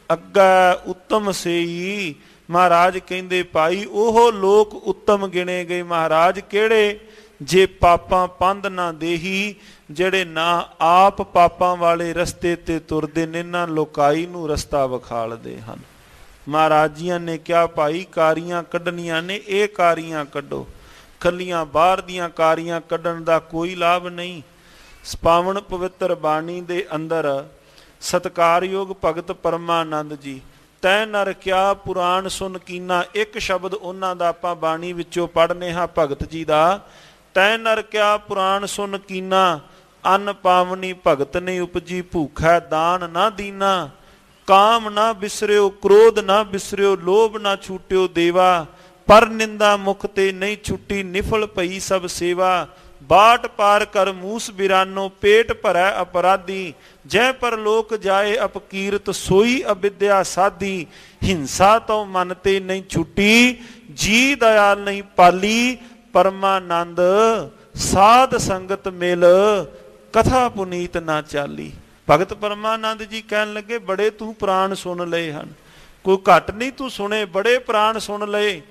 ਅੱਗਾ ਉੱਤਮ ਸੇਈ। ਮਹਾਰਾਜ ਕਹਿੰਦੇ ਭਾਈ ਉਹ ਲੋਕ ਉੱਤਮ ਗਿਣੇ ਗਏ। ਮਹਾਰਾਜ ਕਿਹੜੇ? ਜੇ ਪਾਪਾਂ ਪੰਧ ਨਾ ਦੇਹੀ, ਜਿਹੜੇ ਨਾ ਆਪ ਪਾਪਾਂ ਵਾਲੇ ਰਸਤੇ ਤੇ ਤੁਰਦੇ ਨੇ, ਨਾ ਲੋਕਾਈ ਨੂੰ ਰਸਤਾ ਵਿਖਾਲਦੇ ਹਨ। ਮਹਾਰਾਜ ਜੀਆਂ ਨੇ ਕਿਹਾ ਭਾਈ ਕਾਰੀਆਂ ਕੱਢਣੀਆਂ ਨੇ, ਇਹ ਕਾਰੀਆਂ ਕੱਢੋ, ਕੱਲੀਆਂ ਬਾਹਰ ਦੀਆਂ ਕਾਰੀਆਂ ਕੱਢਣ ਦਾ ਕੋਈ ਲਾਭ ਨਹੀਂ। ਪਾਵਨ ਪਵਿੱਤਰ ਬਾਣੀ ਦੇ ਅੰਦਰ ਸਤਿਕਾਰਯੋਗ ਭਗਤ ਪਰਮਾਨੰਦ ਜੀ, ਤੈ ਨਰ ਕਿਆ ਪੁਰਾਣ ਸੁਨ ਕੀਨਾ, ਇੱਕ ਸ਼ਬਦ ਉਹਨਾਂ ਦਾ ਆਪਾਂ ਬਾਣੀ ਵਿੱਚੋਂ ਪੜ੍ਹਨੇ ਹਾਂ ਭਗਤ ਜੀ ਦਾ। ਤੈ ਨਰ ਕਿਆ ਪੁਰਾਣ ਸੁਨ ਕੀਨਾ, ਅੰਨ ਪਾਵਨੀ ਭਗਤ ਨੇ ਉਪਜੀ, ਭੂਖਾ ਦਾਨ ਨਾ ਦੀਨਾ, ਕਾਮ ਨਾ ਬਿਸਰਿਓ, ਕ੍ਰੋਧ ਨਾ ਬਿਸਰਿਓ, ਲੋਭ ਨਾ ਛੂਟਿਓ ਦੇਵਾ, ਪਰ ਨਿੰਦਾ ਮੁਖ ਤੇ ਨਹੀਂ ਛੁੱਟੀ, ਨਿਫਲ ਪਈ ਸਭ ਸੇਵਾ, ਬਾਟ ਪਾਰ ਕਰ ਮੂਸ ਬਿਰਾਨੋ, ਪੇਟ ਭਰੈ ਅਪਰਾਧੀ, ਜੈ ਪਰ ਲੋਕ ਜਾਏ ਅਪਕੀਰਤ, ਸੋਈ ਅਵਿਦਿਆ ਸਾਧੀ, ਹਿੰਸਾ ਤੋਂ ਮਨ ਤੇ ਨਹੀਂ ਛੁੱਟੀ, ਜੀ ਦਇਆਲ ਨਹੀਂ ਪਾਲੀ, ਪਰਮਾਨੰਦ ਸਾਧ ਸੰਗਤ ਮਿਲ, ਕਥਾ ਪੁਨੀਤ ਨਾ ਚਾਲੀ। ਭਗਤ ਪਰਮਾਨੰਦ ਜੀ ਕਹਿਣ ਲੱਗੇ ਬੜੇ ਤੂੰ ਪ੍ਰਾਣ ਸੁਣ ਲਏ ਹਨ, ਕੋਈ ਘੱਟ ਨਹੀਂ ਤੂੰ ਸੁਣੇ, ਬੜੇ ਪ੍ਰਾਣ ਸੁਣ ਲਏ।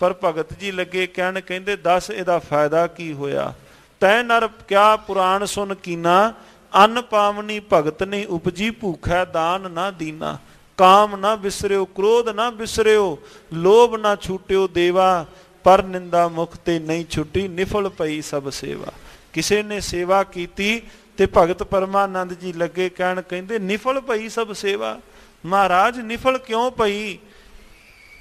ਪਰ ਭਗਤ ਜੀ ਲੱਗੇ ਕਹਿਣ, ਕਹਿੰਦੇ ਦੱਸ ਇਹਦਾ ਫਾਇਦਾ ਕੀ ਹੋਇਆ? ਤੈ ਨਰ ਕਿਆ ਪੁਰਾਣ ਸੁਨ ਕੀਨਾ, ਅੰਨ ਪਾਵਨੀ ਭਗਤ ਨੇ ਉਪਜੀ, ਭੂਖਾ ਦਾਨ ਨਾ ਦੀਨਾ, ਕਾਮ ਨਾ ਬਿਸਰਿਓ, ਕ੍ਰੋਧ ਨਾ ਬਿਸਰਿਓ, ਲੋਭ ਨਾ ਛੂਟਿਓ ਦੇਵਾ, ਪਰ ਨਿੰਦਾ ਮੁਖ ਤੇ ਨਹੀਂ ਛੁੱਟੀ, ਨਿਫਲ ਪਈ ਸਭ ਸੇਵਾ। ਕਿਸੇ ਨੇ ਸੇਵਾ ਕੀਤੀ ਤੇ ਭਗਤ ਪਰਮਾਨੰਦ ਜੀ ਲੱਗੇ ਕਹਿਣ, ਕਹਿੰਦੇ ਨਿਫਲ ਪਈ ਸਭ ਸੇਵਾ। ਮਹਾਰਾਜ ਨਿਫਲ ਕਿਉਂ ਪਈ?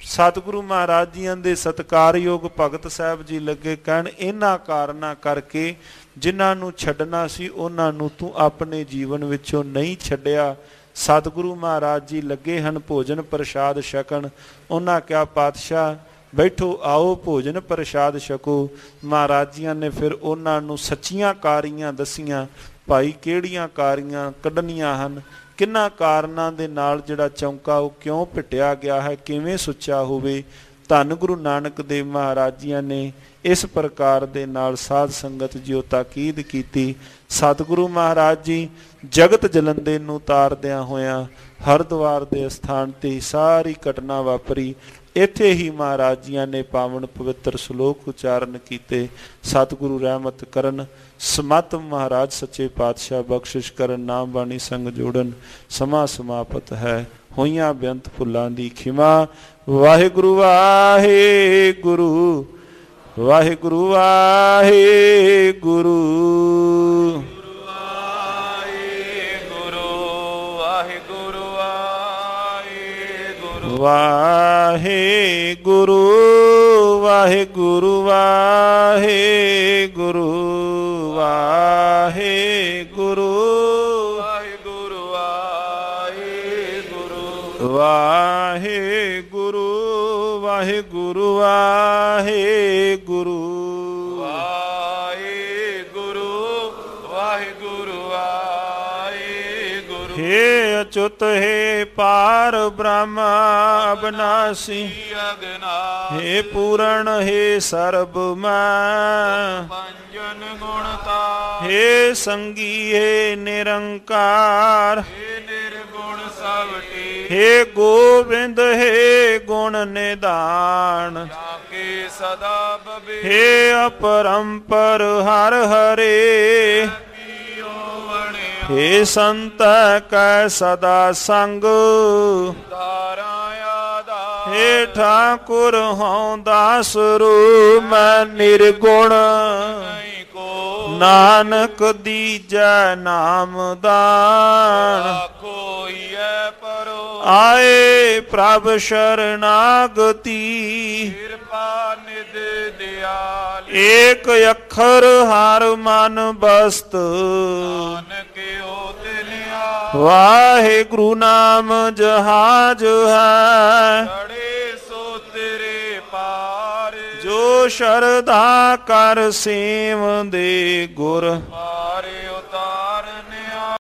ਸਤਿਗੁਰੂ ਮਹਾਰਾਜ ਜੀਆਂ ਦੇ ਸਤਿਕਾਰਯੋਗ ਭਗਤ ਸਾਹਿਬ ਜੀ ਲੱਗੇ ਕਹਿਣ, ਇਹਨਾਂ ਕਾਰਨਾਂ ਕਰਕੇ ਜਿਨ੍ਹਾਂ ਨੂੰ ਛੱਡਣਾ ਸੀ ਉਹਨਾਂ ਨੂੰ ਤੂੰ ਆਪਣੇ ਜੀਵਨ ਵਿੱਚੋਂ ਨਹੀਂ ਛੱਡਿਆ। ਸਤਿਗੁਰੂ ਮਹਾਰਾਜ ਜੀ ਲੱਗੇ ਹਨ ਭੋਜਨ ਪ੍ਰਸ਼ਾਦ ਛਕਣ। ਉਹਨਾਂ ਕਿਹਾ ਪਾਤਸ਼ਾਹ ਬੈਠੋ, ਆਓ ਭੋਜਨ ਪ੍ਰਸ਼ਾਦ ਛਕੋ। ਮਹਾਰਾਜ ਜੀਆਂ ਨੇ ਫਿਰ ਉਹਨਾਂ ਨੂੰ ਸੱਚੀਆਂ ਕਾਰੀਆਂ ਦੱਸੀਆਂ, ਭਾਈ ਕਿਹੜੀਆਂ ਕਾਰੀਆਂ ਕੱਢਣੀਆਂ ਹਨ, ਕਿੰਨਾ ਕਾਰਨਾਂ ਦੇ ਨਾਲ ਜਿਹੜਾ ਚੌਂਕਾ ਉਹ ਕਿਉਂ ਪਿੱਟਿਆ ਗਿਆ ਹੈ, ਕਿਵੇਂ ਸੁੱਚਾ ਹੋਵੇ। ਧੰਨ ਗੁਰੂ ਨਾਨਕ ਦੇਵ ਮਹਾਰਾਜ ਜੀਆਂ ਨੇ ਇਸ ਪ੍ਰਕਾਰ ਦੇ ਨਾਲ ਸਾਧ ਸੰਗਤ ਜਿਉ ਤਾਕੀਦ ਕੀਤੀ। ਸਤਿਗੁਰੂ ਮਹਾਰਾਜ ਜੀ ਜਗਤ ਜਲੰਦੇ ਨੂੰ ਤਾਰਦਿਆਂ ਹੋਇਆਂ ਹਰਿਦੁਆਰ ਦੇ ਸਥਾਨ ਤੇ ਸਾਰੀ ਘਟਨਾ ਵਾਪਰੀ। ਇੱਥੇ ਹੀ ਮਹਾਰਾਜ ਜੀਆਂ ਨੇ ਪਾਵਨ ਪਵਿੱਤਰ ਸ਼ਲੋਕ ਉਚਾਰਨ ਕੀਤੇ। ਸਤਿਗੁਰੂ ਰਹਿਮਤ ਕਰਨ, ਸਮਤ ਮਹਾਰਾਜ ਸੱਚੇ ਪਾਤਸ਼ਾਹ ਬਖਸ਼ਿਸ਼ ਕਰਨ, ਨਾਮ ਬਾਣੀ ਸੰਗ ਜੋੜਨ। ਸਮਾਂ ਸਮਾਪਤ ਹੈ, ਹੋਈਆਂ ਬੇਅੰਤ ਫੁੱਲਾਂ ਦੀ ਖਿਮਾ। ਵਾਹਿਗੁਰੂ ਵਾਹਿਗੁਰੂ ਵਾਹਿਗੁਰੂ ਵਾਹਿਗੁਰੂ ਵਾਹਿਗੁਰੂ ਵਾਹਿਗੁਰੂ ਵਾਹਿਗੁਰੂ ਵਾਹਿਗੁਰੂ ਵਾਹਿਗੁਰੂ ਵਾਹਿਗੁਰੂ ਵਾਹਿਗੁਰੂ ਵਾਹਿਗੁਰੂ ਵਾਹਿਗੁਰੂ ਵਾਹਿਗੁਰੂ ਵਾਹਿਗੁਰੂ ਵਾਹਿਗੁਰੂ। ਹੇ ਅਚੋ अच्युत हे पार ब्रह्म अविनाशी अगनासी हे पूर्ण हे सर्वमय पंजन गुणता हे संगी हे निरंकार हे निर्गुण सबटे हे गोविंद हे गुण निधान जाके सदा बबे हे अपरंपर हर हरे पियो वणिया हे संत कै सदा संग धारायादा हे ठाकुर हूँ दास रूप मैं निर्गुण नहीं को नानक दीजै नाम दान कोई है परो आए प्रभ शरणागति कृपा निध दयाल एक अखर हर मन बस्त नानक होत लिया वाहे गुरु नाम जहाज है चढ़े सो तेरे पार जो शरधा कर सेव दे गुर पार